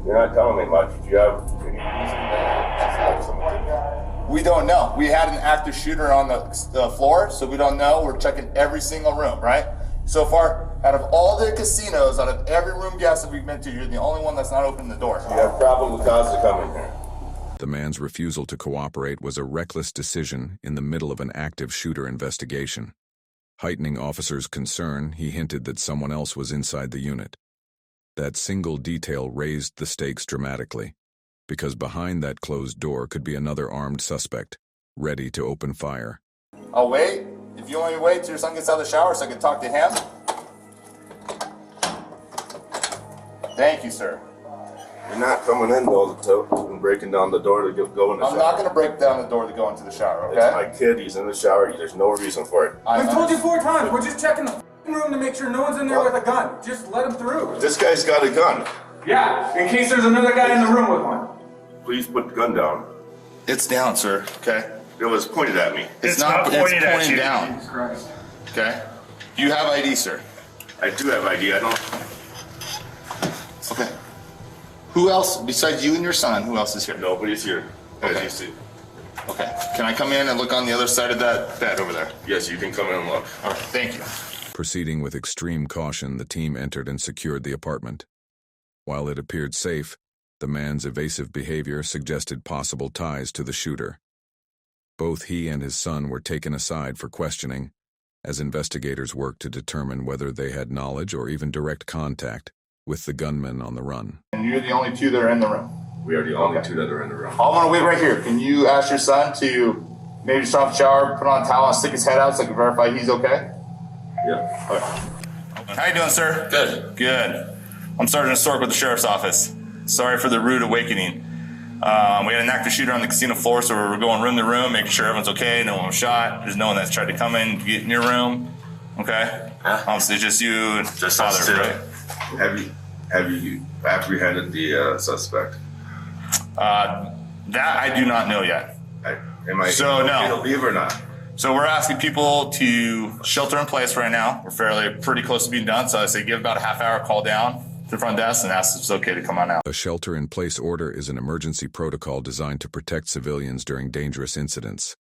You're not telling me much. Do you have any reason to stop someone? We don't know. We had an active shooter on the floor, so we don't know. We're checking every single room, right? So far, out of all the casinos, out of every room guest that we've been to, you're the only one that's not opening the door. You have probable cause to come in here. The man's refusal to cooperate was a reckless decision in the middle of an active shooter investigation. Heightening officers' concern, he hinted that someone else was inside the unit. That single detail raised the stakes dramatically, because behind that closed door could be another armed suspect, ready to open fire. I'll wait. If you want me to wait till your son gets out of the shower so I can talk to him. Thank you, sir. You're not coming in though and breaking down the door to go in the shower. I'm not going to break down the door to go into the shower, okay? It's my kid. He's in the shower. There's no reason for it. I've told you 4 times. We're just checking the room to make sure no one's in there with a gun. Just let him through. This guy's got a gun. Yeah, in case there's another guy in the room with one. Please put the gun down. It's down, sir. Okay. It was pointed at me. It's not pointed at pointing you. down. Jesus Christ. Okay. You have ID, sir. I do have ID. I don't. Okay. Who else besides you and your son? Who else is here? Nobody's here. As Okay. you see. Okay. Can I come in and look on the other side of that bed over there? Yes, you can come in and look. All right. Thank you. Proceeding with extreme caution, the team entered and secured the apartment. While it appeared safe, the man's evasive behavior suggested possible ties to the shooter. Both he and his son were taken aside for questioning, as investigators worked to determine whether they had knowledge or even direct contact with the gunman on the run. And you're the only 2 that are in the room. We are the only 2 that are in the room. I'm gonna wait right here. Can you ask your son to maybe just off the shower, put on a towel, and stick his head out so I can verify he's okay? Yeah. All right. How you doing, sir? Good. Good. I'm Sergeant Stork with the Sheriff's Office. Sorry for the rude awakening. We had an active shooter on the casino floor, so we're going room to room, making sure everyone's okay, no one was shot. There's no one that's tried to come in, get in your room. Okay? It's just you and father, right? Have you apprehended the suspect? That I do not know yet. So no. Leave or not? So we're asking people to shelter in place right now. We're pretty close to being done. So I say give about a half hour, call down to the front desk and ask if it's okay to come on out. A shelter-in-place order is an emergency protocol designed to protect civilians during dangerous incidents.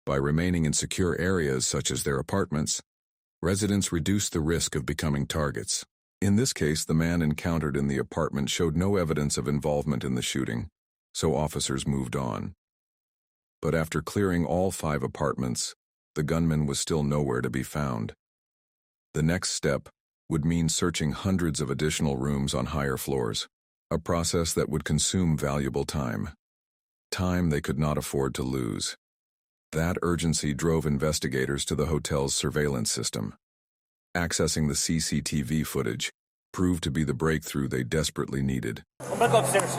By remaining in secure areas such as their apartments, residents reduce the risk of becoming targets. In this case, the man encountered in the apartment showed no evidence of involvement in the shooting, so officers moved on. But after clearing all 5 apartments, the gunman was still nowhere to be found. The next step would mean searching hundreds of additional rooms on higher floors, a process that would consume valuable time. Time they could not afford to lose. That urgency drove investigators to the hotel's surveillance system. Accessing the CCTV footage proved to be the breakthrough they desperately needed. I'm gonna go upstairs.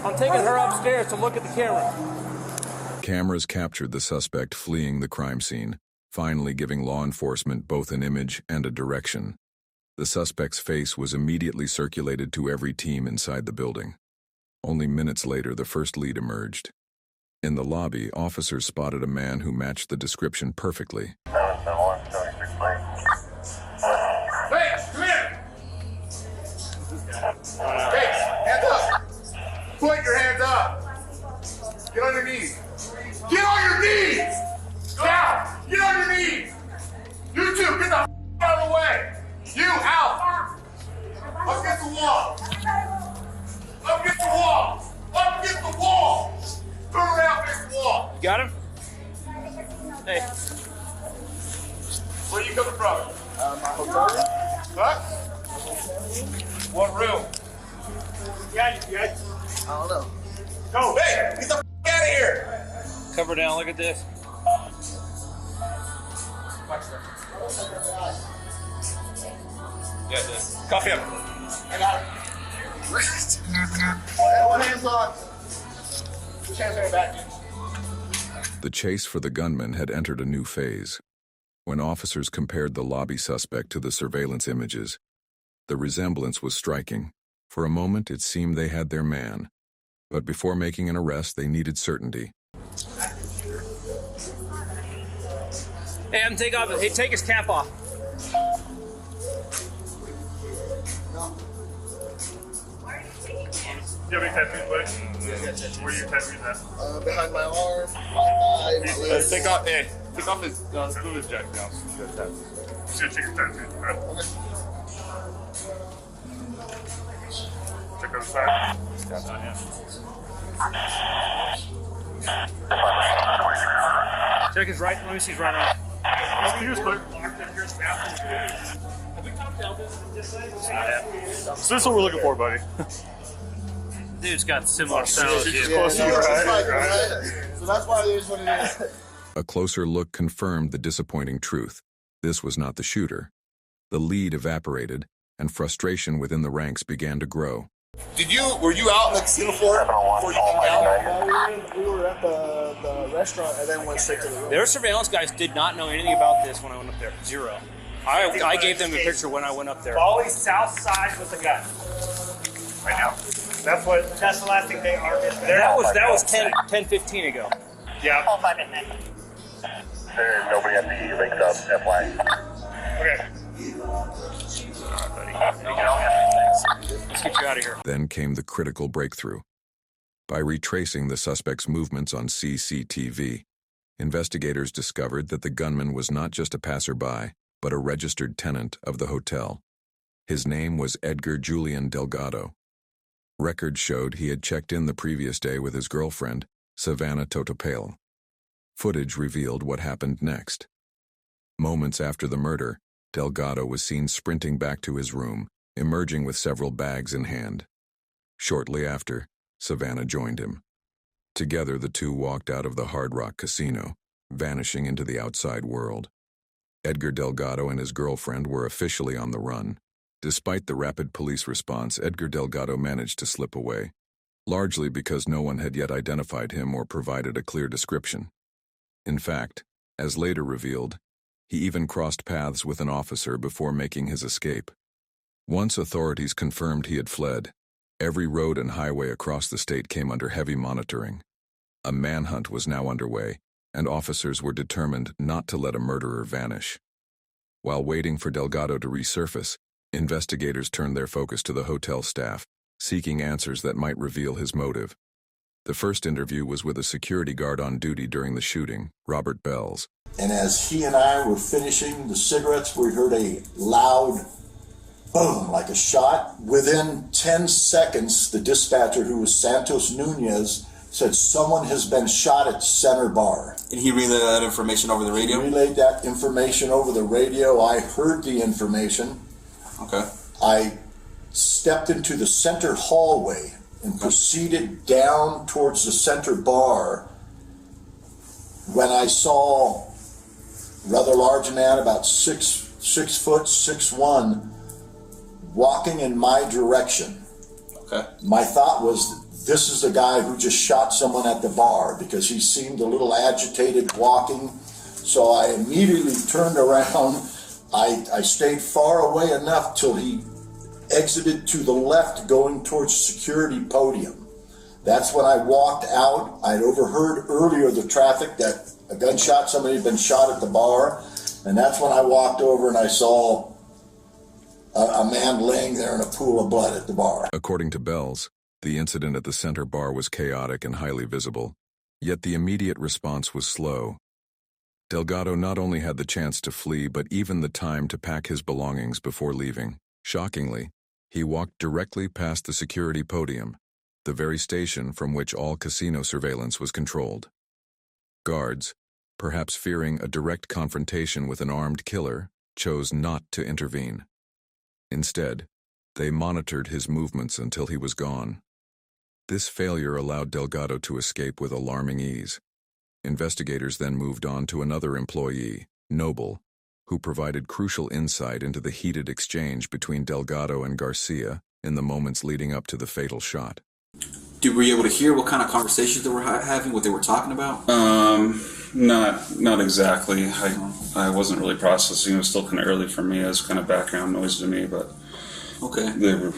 I'm taking her upstairs to look at the camera. Cameras captured the suspect fleeing the crime scene, finally giving law enforcement both an image and a direction. The suspect's face was immediately circulated to every team inside the building. Only minutes later, the first lead emerged. In the lobby, officers spotted a man who matched the description perfectly. Hey, come here! Hey, hands up! Put your hands up! Get on your knees! Get on your knees! Down! Get on your knees! You two, get the out of the way! You, out! Up against the wall! Up against the wall! Up against the wall! Turn around against the wall! You got him? Hey. Where are you coming from? My hotel room. Huh? What room? Yeah, I don't know. Go! Hey! Get the out of here! Cover down, look at this. Yeah, this. Cuff him. I got it. One hand's on. Two hands on your back. The chase for the gunman had entered a new phase. When officers compared the lobby suspect to the surveillance images, the resemblance was striking. For a moment, it seemed they had their man. But before making an arrest, they needed certainty. Hey, I'm take off. Hey, take his cap off. Do you have any tattoos, buddy? Where are your tattoos at? Behind my arm, my thigh, my legs. Take off his, let's move his jacket down. Just gonna check your tattoos, right? Okay. Check on the side. Check his right. Let me see his right arm. Here's clear. So this is what we're looking for, buddy. Dude's got similar sounds. She's close to you, right? So that's why it is what it is. A closer look confirmed the disappointing truth. This was not the shooter. The lead evaporated, and frustration within the ranks began to grow. Were you out on the casino floor before you came down? No, we were at the restaurant and then went straight to the room. Their surveillance guys did not know anything about this when I went up there. Zero. I gave them a picture when I went up there. Always south side with the gun. Right now. That's the last thing they are. That was 10-15 ago. Yeah. There's nobody at the link up, FYI. Okay. Let's get you out of here. Then came the critical breakthrough. By retracing the suspect's movements on CCTV, investigators discovered that the gunman was not just a passerby, but a registered tenant of the hotel. His name was Edgar Julian Delgado. Records showed he had checked in the previous day with his girlfriend, Savannah Totopale. Footage revealed what happened next. Moments after the murder, Delgado was seen sprinting back to his room, emerging with several bags in hand. Shortly after, Savannah joined him. Together, the two walked out of the Hard Rock Casino, vanishing into the outside world. Edgar Delgado and his girlfriend were officially on the run. Despite the rapid police response, Edgar Delgado managed to slip away, largely because no one had yet identified him or provided a clear description. In fact, as later revealed, he even crossed paths with an officer before making his escape. Once authorities confirmed he had fled, every road and highway across the state came under heavy monitoring. A manhunt was now underway, and officers were determined not to let a murderer vanish. While waiting for Delgado to resurface, investigators turned their focus to the hotel staff, seeking answers that might reveal his motive. The first interview was with a security guard on duty during the shooting, Robert Bells. And as he and I were finishing the cigarettes, we heard a loud boom, like a shot. Within 10 seconds, the dispatcher, who was Santos Nunez, said someone has been shot at Center Bar. And he relayed that information over the radio? He relayed that information over the radio. I heard the information. Okay. I stepped into the center hallway and proceeded down towards the Center Bar when I saw a rather large man, about 6 foot, 6'1", walking in my direction. Okay. My thought was, this is the guy who just shot someone at the bar, because he seemed a little agitated walking. So I immediately turned around. I stayed far away enough till he exited to the left going towards security podium. That's when I walked out. I'd overheard earlier the traffic that a gunshot, somebody had been shot at the bar. And that's when I walked over and I saw a man laying there in a pool of blood at the bar. According to Bells, the incident at the Center Bar was chaotic and highly visible, yet the immediate response was slow. Delgado not only had the chance to flee, but even the time to pack his belongings before leaving. Shockingly, he walked directly past the security podium, the very station from which all casino surveillance was controlled. Guards, perhaps fearing a direct confrontation with an armed killer, chose not to intervene. Instead, they monitored his movements until he was gone. This failure allowed Delgado to escape with alarming ease. Investigators then moved on to another employee, Noble, who provided crucial insight into the heated exchange between Delgado and Garcia in the moments leading up to the fatal shot. Were you able to hear what kind of conversations they were having, what they were talking about? Not exactly. I wasn't really processing. It was still kind of early for me. It was kind of background noise to me, but okay. They were,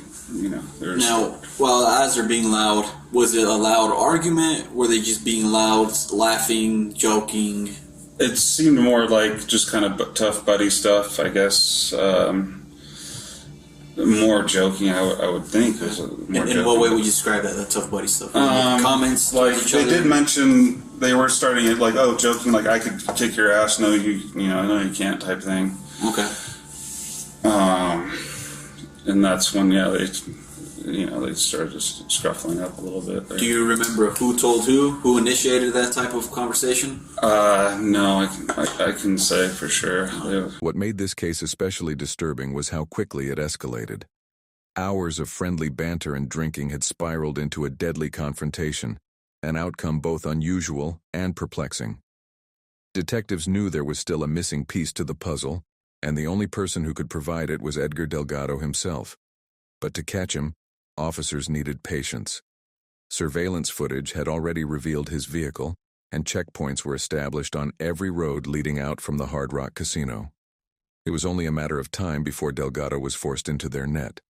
Now, well, as they're being loud, was it a loud argument? Were they just being loud, laughing, joking? It seemed more like just kind of tough buddy stuff, I guess. More joking, I would think. In what way would you describe that tough buddy stuff? Comments like each they other? did mention they were starting it like, oh, joking, like I could kick your ass. No, no, you can't, type thing. Okay. And that's when they started just scuffling up a little bit there. Do you remember who told who initiated that type of conversation? No, I can say for sure. What made this case especially disturbing was how quickly it escalated. Hours of friendly banter and drinking had spiraled into a deadly confrontation, an outcome both unusual and perplexing. Detectives knew there was still a missing piece to the puzzle, and the only person who could provide it was Edgar Delgado himself. But to catch him, officers needed patience. Surveillance footage had already revealed his vehicle, and checkpoints were established on every road leading out from the Hard Rock Casino. It was only a matter of time before Delgado was forced into their net.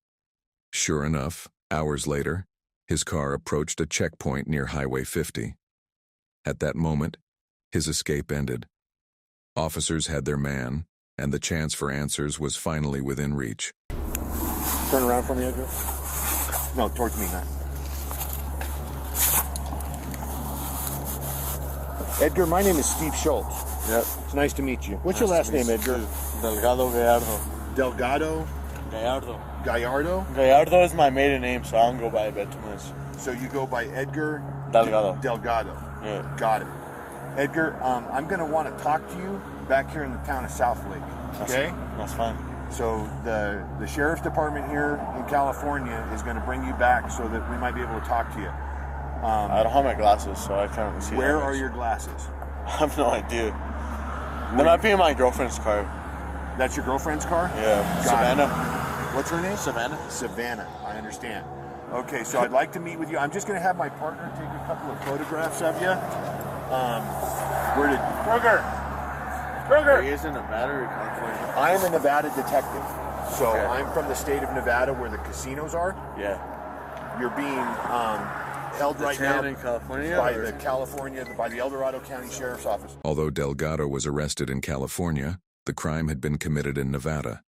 Sure enough, hours later, his car approached a checkpoint near Highway 50. At that moment, his escape ended. Officers had their man, and the chance for answers was finally within reach. Turn around for me, Edgar. No, towards me now. Edgar, my name is Steve Schultz. Yep. It's nice to meet you. What's your last name, Edgar? Delgado Gallardo. Delgado? Gallardo. Gallardo? Gallardo is my maiden name, so I don't go by Betumes. So you go by Edgar? Delgado. Delgado. Yeah. Got it. Edgar, I'm going to want to talk to you back here in the town of South Lake. Okay? That's fine. So the sheriff's department here in California is going to bring you back so that we might be able to talk to you. I don't have my glasses, so I can't see. Where are your glasses? I have no idea. That might be in my girlfriend's car. That's your girlfriend's car? Yeah, Savannah. What's her name? Savannah. Savannah, I understand. Okay, so I'd like to meet with you. I'm just going to have my partner take a couple of photographs of you. Where did... Kruger! He is in Nevada or California? I am a Nevada detective. So Okay. I'm from the state of Nevada where the casinos are. Yeah. You're being held right now Detained in California, by or- the El Dorado County Sheriff's Office. Although Delgado was arrested in California, the crime had been committed in Nevada.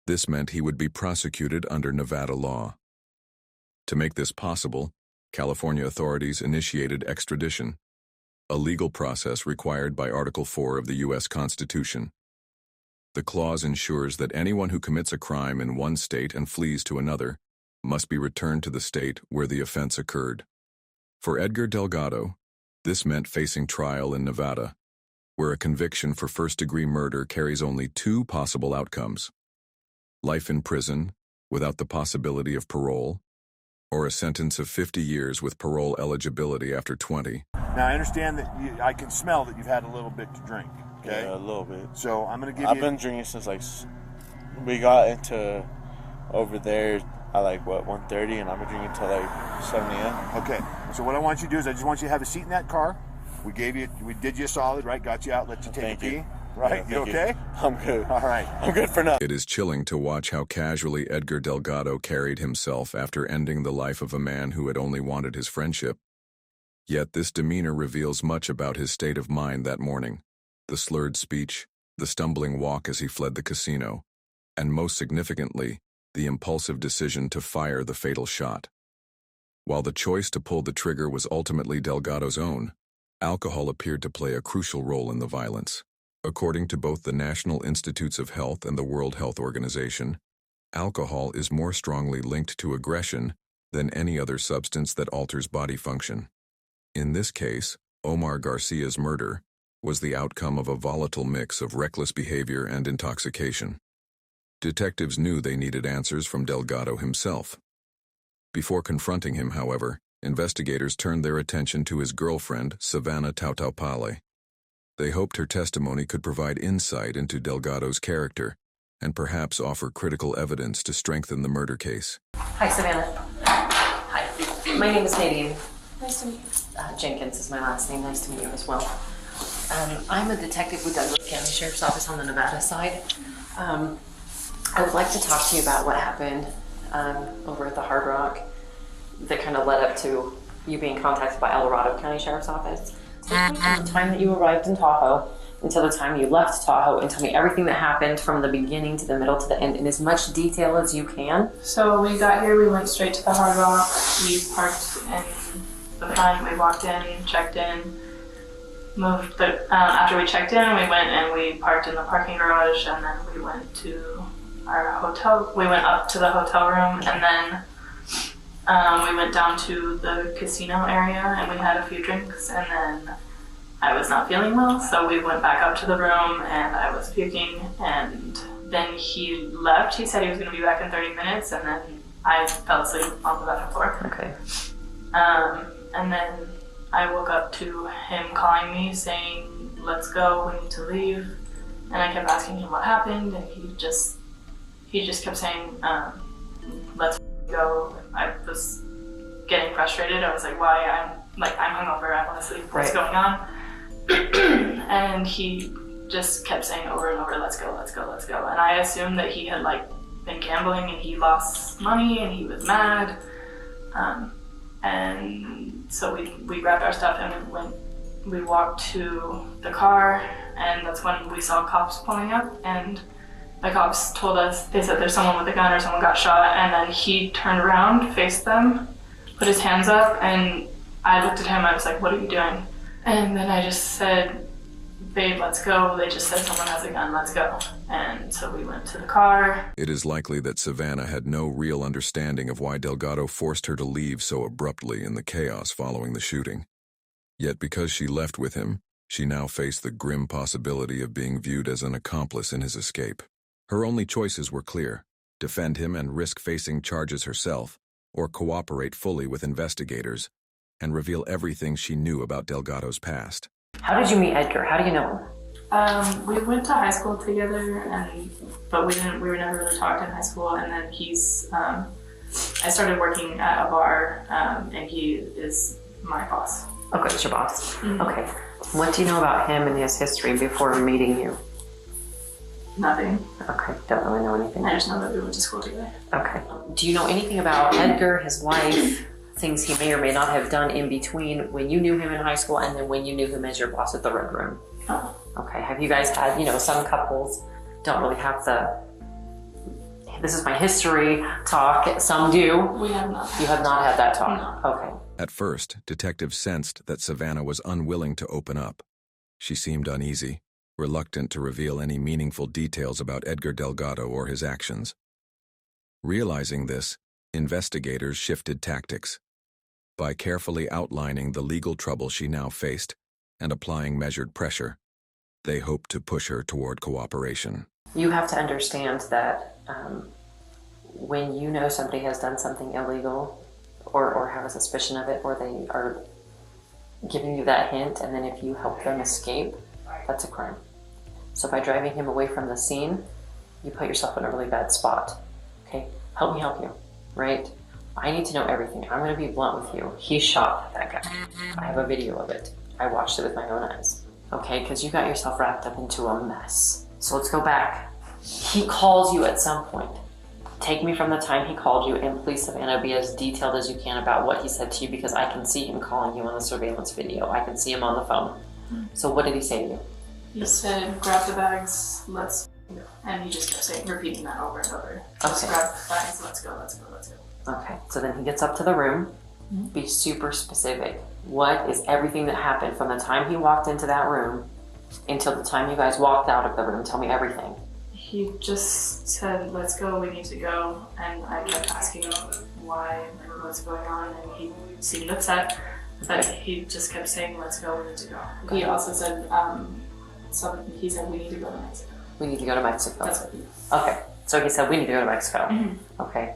This meant he would be prosecuted under Nevada law. To make this possible, California authorities initiated extradition, a legal process required by Article 4 of the U.S. Constitution. The clause ensures that anyone who commits a crime in one state and flees to another must be returned to the state where the offense occurred. For Edgar Delgado, this meant facing trial in Nevada, where a conviction for first-degree murder carries only two possible outcomes: life in prison without the possibility of parole, or a sentence of 50 years with parole eligibility after 20. Now, I understand that I can smell that you've had a little bit to drink, okay? Yeah, a little bit. So I'm going to give I've you... been drinking since we got into over there at 1:30, and I've been drinking till 7 a.m. Okay, so what I want you to do is I just want you to have a seat in that car. We did you a solid, right? Got you out, let you take a pee, right? Yeah, you okay? I'm good. All right. I'm good for now. It is chilling to watch how casually Edgar Delgado carried himself after ending the life of a man who had only wanted his friendship. Yet this demeanor reveals much about his state of mind that morning: the slurred speech, the stumbling walk as he fled the casino, and most significantly, the impulsive decision to fire the fatal shot. While the choice to pull the trigger was ultimately Delgado's own, alcohol appeared to play a crucial role in the violence. According to both the National Institutes of Health and the World Health Organization, alcohol is more strongly linked to aggression than any other substance that alters body function. In this case, Omar Garcia's murder was the outcome of a volatile mix of reckless behavior and intoxication. Detectives knew they needed answers from Delgado himself. Before confronting him, however, investigators turned their attention to his girlfriend, Savannah Tautaupale. They hoped her testimony could provide insight into Delgado's character and perhaps offer critical evidence to strengthen the murder case. Hi, Savannah. Hi. My name is Nadine. Nice to meet you. Jenkins is my last name. Nice to meet you as well. I'm a detective with Douglas County Sheriff's Office on the Nevada side. I would like to talk to you about what happened over at the Hard Rock that kind of led up to you being contacted by El Dorado County Sheriff's Office. Take me from the time that you arrived in Tahoe until the time you left Tahoe, and tell me everything that happened from the beginning to the middle to the end in as much detail as you can. So when we got here, we went straight to the Hard Rock. We parked in the front. We walked in, checked in, moved. After we checked in, we went and we parked in the parking garage, and then we went to our hotel. We went up to the hotel room, and then we went down to the casino area, and we had a few drinks, and then I was not feeling well, so we went back up to the room, and I was puking, and then he left. He said he was going to be back in 30 minutes, and then I fell asleep on the bathroom floor. Okay. And then I woke up to him calling me saying, "Let's go, we need to leave." And I kept asking him what happened, and he just kept saying, "Let's go." I was getting frustrated. I was like, "Why? I'm hungover. I want to sleep. What's going on?" And he just kept saying over and over, "Let's go, let's go, let's go." And I assumed that he had been gambling and he lost money and he was mad. And so we grabbed our stuff and we walked to the car, and that's when we saw cops pulling up, and the cops told us, they said there's someone with a gun or someone got shot, and then he turned around, faced them, put his hands up, and I looked at him, I was like, "What are you doing?" And then I just said, "Babe, let's go." They just said someone has a gun, let's go. And so we went to the car. It is likely that Savannah had no real understanding of why Delgado forced her to leave so abruptly in the chaos following the shooting. Yet because she left with him, she now faced the grim possibility of being viewed as an accomplice in his escape. Her only choices were clear: defend him and risk facing charges herself, or cooperate fully with investigators and reveal everything she knew about Delgado's past. How did you meet Edgar? How do you know him? We went to high school together, but we were never really talked in high school. And then I started working at a bar, and he is my boss. Okay, it's your boss. Okay. What do you know about him and his history before meeting you? Nothing. Okay, don't really know anything. I just know that we went to school together. Okay. Do you know anything about Edgar, his wife, things he may or may not have done in between when you knew him in high school and then when you knew him as your boss at the Red Room? No. Okay. Have you guys had, some couples don't really have this is my history talk. Some do. We have not. You have not had that talk? No. Okay. At first, detectives sensed that Savannah was unwilling to open up. She seemed uneasy, reluctant to reveal any meaningful details about Edgar Delgado or his actions. Realizing this, investigators shifted tactics. By carefully outlining the legal trouble she now faced and applying measured pressure, they hoped to push her toward cooperation. You have to understand that when you know somebody has done something illegal or have a suspicion of it, or they are giving you that hint, and then if you help them escape, that's a crime. So by driving him away from the scene, you put yourself in a really bad spot. Okay, help me help you, right? I need to know everything. I'm going to be blunt with you. He shot that guy. I have a video of it. I watched it with my own eyes. Okay, because you got yourself wrapped up into a mess. So let's go back. He calls you at some point. Take me from the time he called you, and please, Savannah, be as detailed as you can about what he said to you, because I can see him calling you on the surveillance video. I can see him on the phone. So what did he say to you? He said, grab the bags, let's go. And he just kept repeating that over and over. Just grab the bags, let's go, let's go, let's go. Okay, so then he gets up to the room. Be super specific. What is everything that happened from the time he walked into that room until the time you guys walked out of the room? Tell me everything. He just said, let's go, we need to go. And I kept asking him why, and what's going on, and he seemed upset. But he just kept saying, let's go, we need to go. Okay. He also said, he said, we need to go to Mexico. We need to go to Mexico. That's what he Okay, so he said, we need to go to Mexico. Okay.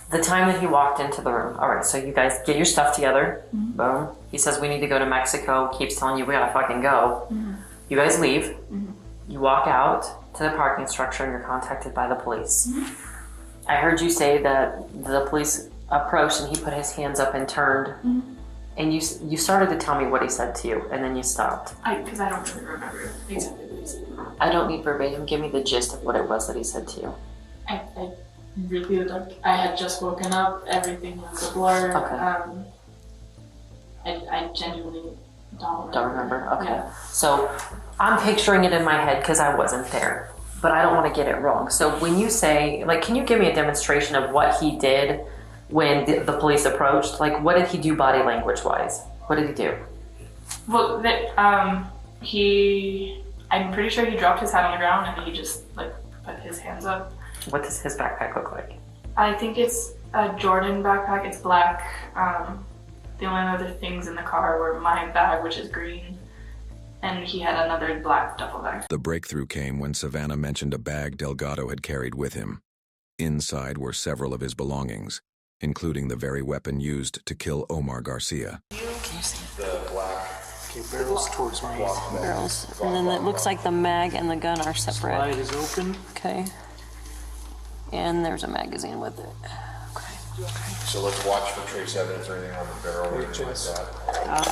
The time that he walked into the room, all right, so you guys get your stuff together. Boom. He says, we need to go to Mexico. Keeps telling you, we gotta fucking go. You guys leave. You walk out to the parking structure and you're contacted by the police. I heard you say that the police approached and he put his hands up and turned. And you started to tell me what he said to you, and then you stopped. Because I don't really remember exactly what he said. I don't need verbatim. Give me the gist of what it was that he said to you. I really don't. I had just woken up. Everything was a blur. I genuinely don't remember. Don't remember? Okay. Yeah. So I'm picturing it in my head because I wasn't there, but I don't want to get it wrong. So when you say, can you give me a demonstration of what he did when the police approached? What did he do body language wise? What did he do? Well, I'm pretty sure he dropped his hat on the ground and he just put his hands up. What does his backpack look like? I think it's a Jordan backpack. It's black. The only other things in the car were my bag, which is green, and he had another black duffel bag. The breakthrough came when Savannah mentioned a bag Delgado had carried with him. Inside were several of his belongings, including the very weapon used to kill Omar Garcia. The black barrels towards me. Barrels. And then it looks like the mag and the gun are separate. Slide is open. Okay. And there's a magazine with it. So let's watch for trace evidence or anything on the barrel or anything like that.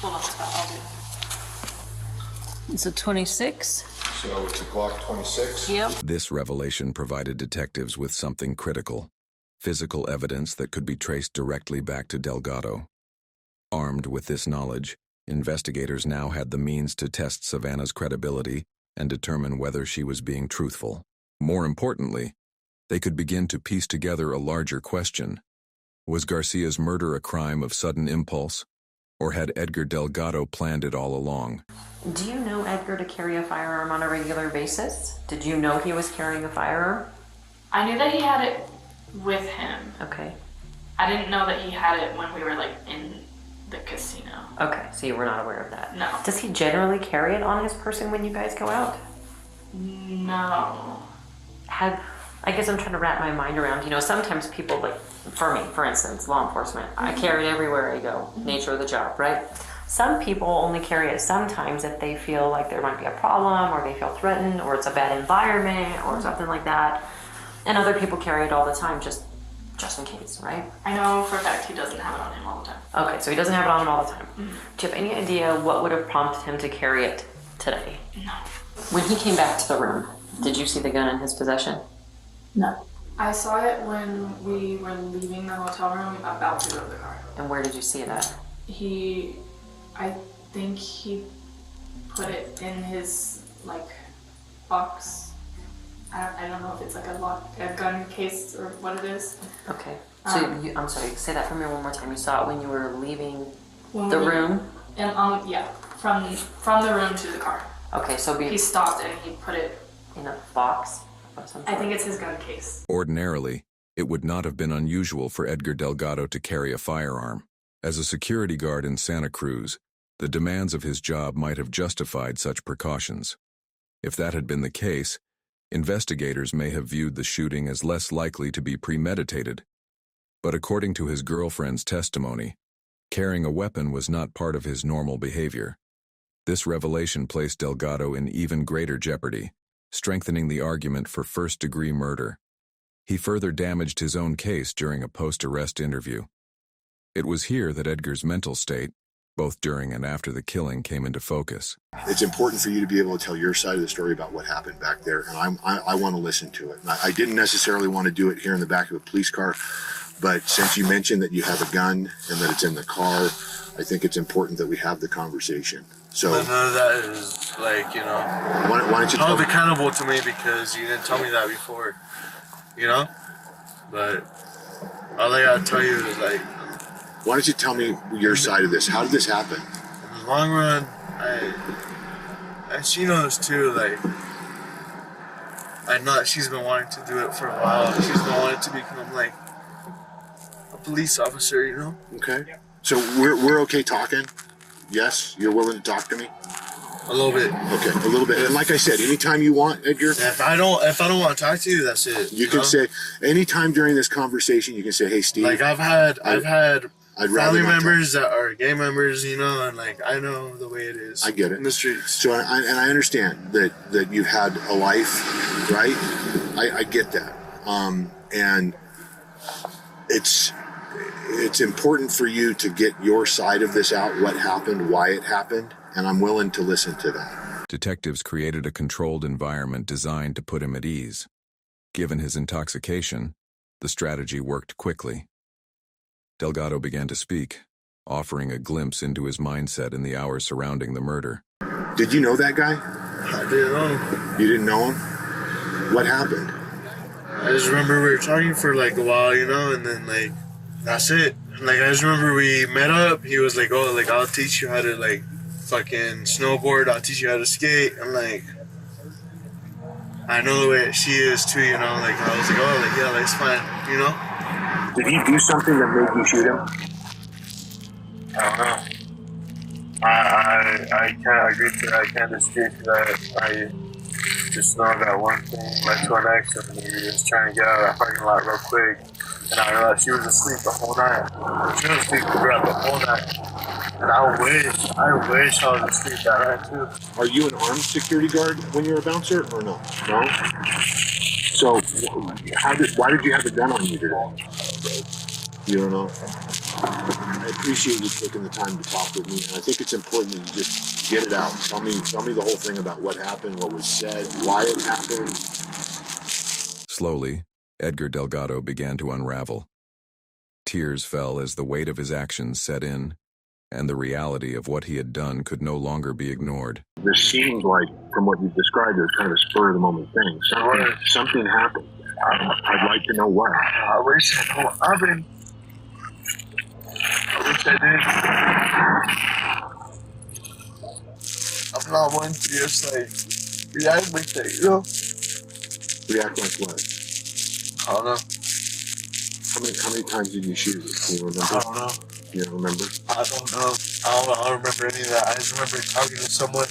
Hold on, I'll do it. It's a 26. So it's a Glock 26? Yep. This revelation provided detectives with something critical: physical evidence that could be traced directly back to Delgado. Armed with this knowledge, investigators now had the means to test Savannah's credibility and determine whether she was being truthful. More importantly, they could begin to piece together a larger question. Was Garcia's murder a crime of sudden impulse, or had Edgar Delgado planned it all along? Do you know Edgar to carry a firearm on a regular basis? Did you know he was carrying a firearm? I knew that he had it with him. Okay. I didn't know that he had it when we were in the casino. Okay, so you were not aware of that. No. Does he generally carry it on his person when you guys go out? No. I guess I'm trying to wrap my mind around, sometimes people for me, for instance, law enforcement, I carry it everywhere I go, nature of the job, right? Some people only carry it sometimes if they feel like there might be a problem, or they feel threatened, or it's a bad environment, or something like that. And other people carry it all the time, just in case, right? I know for a fact he doesn't have it on him all the time. Okay, so he doesn't have it on him all the time. Mm-hmm. Do you have any idea what would have prompted him to carry it today? No. When he came back to the room, did you see the gun in his possession? No. I saw it when we were leaving the hotel room, about to go to the car. And where did you see it at? I think he put it in his, like, box. I don't know if it's like a gun case or what it is. Okay. So I'm sorry, say that for me one more time. You saw it when you were leaving When the we- room? And yeah, from the room to the car. Okay, so He stopped and he put it in a box or something? I think it's his gun case. Ordinarily, it would not have been unusual for Edgar Delgado to carry a firearm. As a security guard in Santa Cruz, the demands of his job might have justified such precautions. If that had been the case, investigators may have viewed the shooting as less likely to be premeditated. But according to his girlfriend's testimony, carrying a weapon was not part of his normal behavior. This revelation placed Delgado in even greater jeopardy, strengthening the argument for first-degree murder. He further damaged his own case during a post-arrest interview. It was here that Edgar's mental state, both during and after the killing, came into focus. It's important for you to be able to tell your side of the story about what happened back there, and I want to listen to it. And I didn't necessarily want to do it here in the back of a police car, but since you mentioned that you have a gun and that it's in the car, I think it's important that we have the conversation. So But none of that is like, why don't you held accountable to me because you didn't tell me that before, But all I gotta tell you is like, why don't you tell me your side of this? How did this happen? in the long run, and she knows too, like, I know that she's been wanting to do it for a while. She's been wanting to become like a police officer, Okay. So we're okay talking? Yes? You're willing to talk to me? A little bit. Okay, a little bit. And like I said, anytime you want, Edgar. If I don't want to talk to you, that's it. You can say anytime during this conversation, you can say, "Hey, Steve." Like I'd had rather family not talk. members that are gay members, and like I know the way it is. I get it. In the streets. So I understand that you've had a life, right? I get that. And it's important for you to get your side of this out, what happened, why it happened, and I'm willing to listen to that. Detectives created a controlled environment designed to put him at ease. Given his intoxication, the strategy worked quickly. Delgado began to speak, offering a glimpse into his mindset in the hours surrounding the murder. Did you know that guy? I didn't know him. You didn't know him? What happened? I just remember we were talking for like a while, and then like that's it. Like I just remember we met up. He was like, "Oh, like I'll teach you how to like fucking snowboard. I'll teach you how to skate." I'm like, I know the way she is too, Like I was like, "Oh, like yeah, like it's fine," Did he do something that made you shoot him? I don't know. I can't agree to that. I can't dispute that. I just know that one thing led to an next, and we was trying to get out of that parking lot real quick. And I realized she was asleep the whole night. She was asleep throughout the whole night. And I wish I was asleep that night too. Are you an armed security guard when you're a bouncer, or no? No? So, why did you have a gun on you today? You don't know? I appreciate you taking the time to talk with me, and I think it's important that you just get it out. Tell me the whole thing about what happened, what was said, why it happened. Slowly, Edgar Delgado began to unravel. Tears fell as the weight of his actions set in, and the reality of what he had done could no longer be ignored. This seems like, from what you've described, it was kind of a spur-of-the-moment thing. Something happened. I'd like to know what. I wish I know what happened. I wish I did. I'm not one to just like react like that, React like what? I don't know. How many times did you shoot? Do you remember? I don't know. You don't remember? I don't know. I don't remember any of that. I just remember talking to someone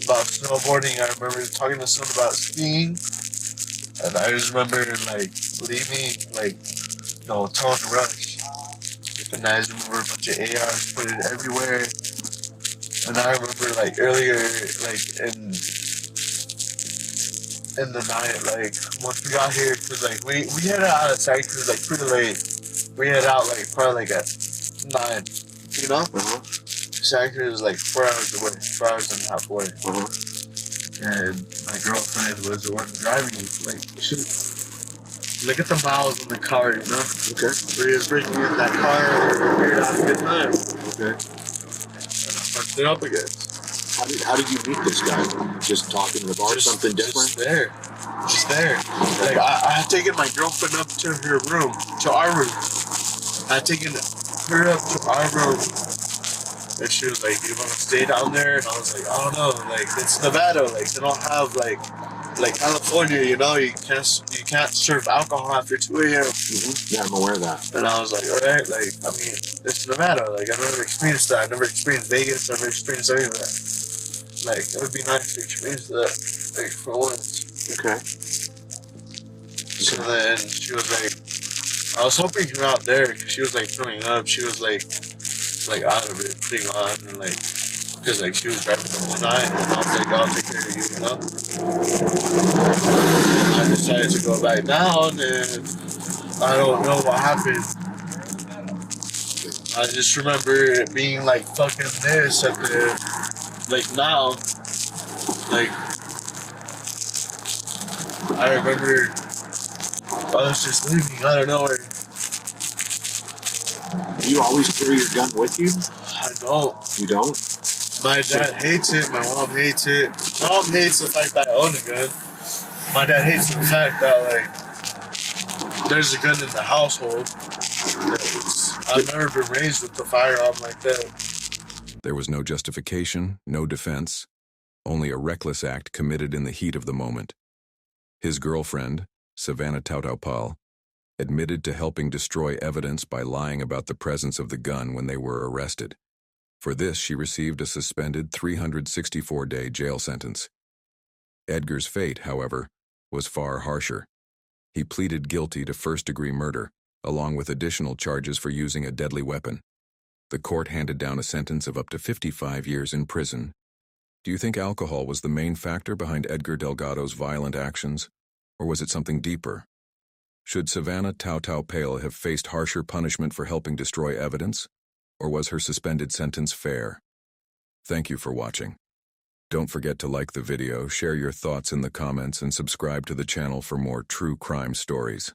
about snowboarding. I remember talking to someone about skiing. And I just remember like leaving, like no tone rush. And I just remember a bunch of ARs put it everywhere. And I remember like earlier, like in the night, like once we got here, cause like we headed out of Santa Cruz like pretty late. We headed out like probably like at 9, you know? Santa Cruz is like 4 hours away, 4 hours and a half away. And my girlfriend was the one driving. Like, look at the miles in the car, you know? Okay. We was breaking in that car, we were having a good time. Okay. And I fucked it up again. How did you meet this guy? Just talking in the bar, something different? Just there. Like, I had taken my girlfriend up to her room, to our room. I had taken her up to our room. And she was like, "Do you want to stay down there?" And I was like, "I don't know. Like, it's Nevada. Like, they don't have like California. You know, you can't serve alcohol after 2 a.m." Yeah, I'm aware of that. And I was like, "All right. Like, I mean, it's Nevada. Like, I never experienced that. I never experienced Vegas. I never experienced any of that. Like, it would be nice to experience that. Like, for once." Okay. So then she was like, I was hoping you're out there because she was like throwing up. She was like out of it, pretty on, and like, because like she was driving the whole night, and I was like, I'll take care of you, you know? And I decided to go back down, and I don't know what happened. I just remember it being like fucking this at the, like now, like, I remember I was just leaving out of nowhere. Do you always carry your gun with you? I don't. You don't? My dad hates it. My mom hates it. My mom hates the fact that I own a gun. My dad hates the fact that, like, there's a gun in the household. I've never been raised with the firearm like that. There was no justification, no defense, only a reckless act committed in the heat of the moment. His girlfriend, Savannah Tautaupal, admitted to helping destroy evidence by lying about the presence of the gun when they were arrested. For this, she received a suspended 364-day jail sentence. Edgar's fate, however, was far harsher. He pleaded guilty to first-degree murder, along with additional charges for using a deadly weapon. The court handed down a sentence of up to 55 years in prison. Do you think alcohol was the main factor behind Edgar Delgado's violent actions, or was it something deeper? Should Savannah Tautaupal have faced harsher punishment for helping destroy evidence, or was her suspended sentence fair? Thank you for watching. Don't forget to like the video, share your thoughts in the comments, and subscribe to the channel for more true crime stories.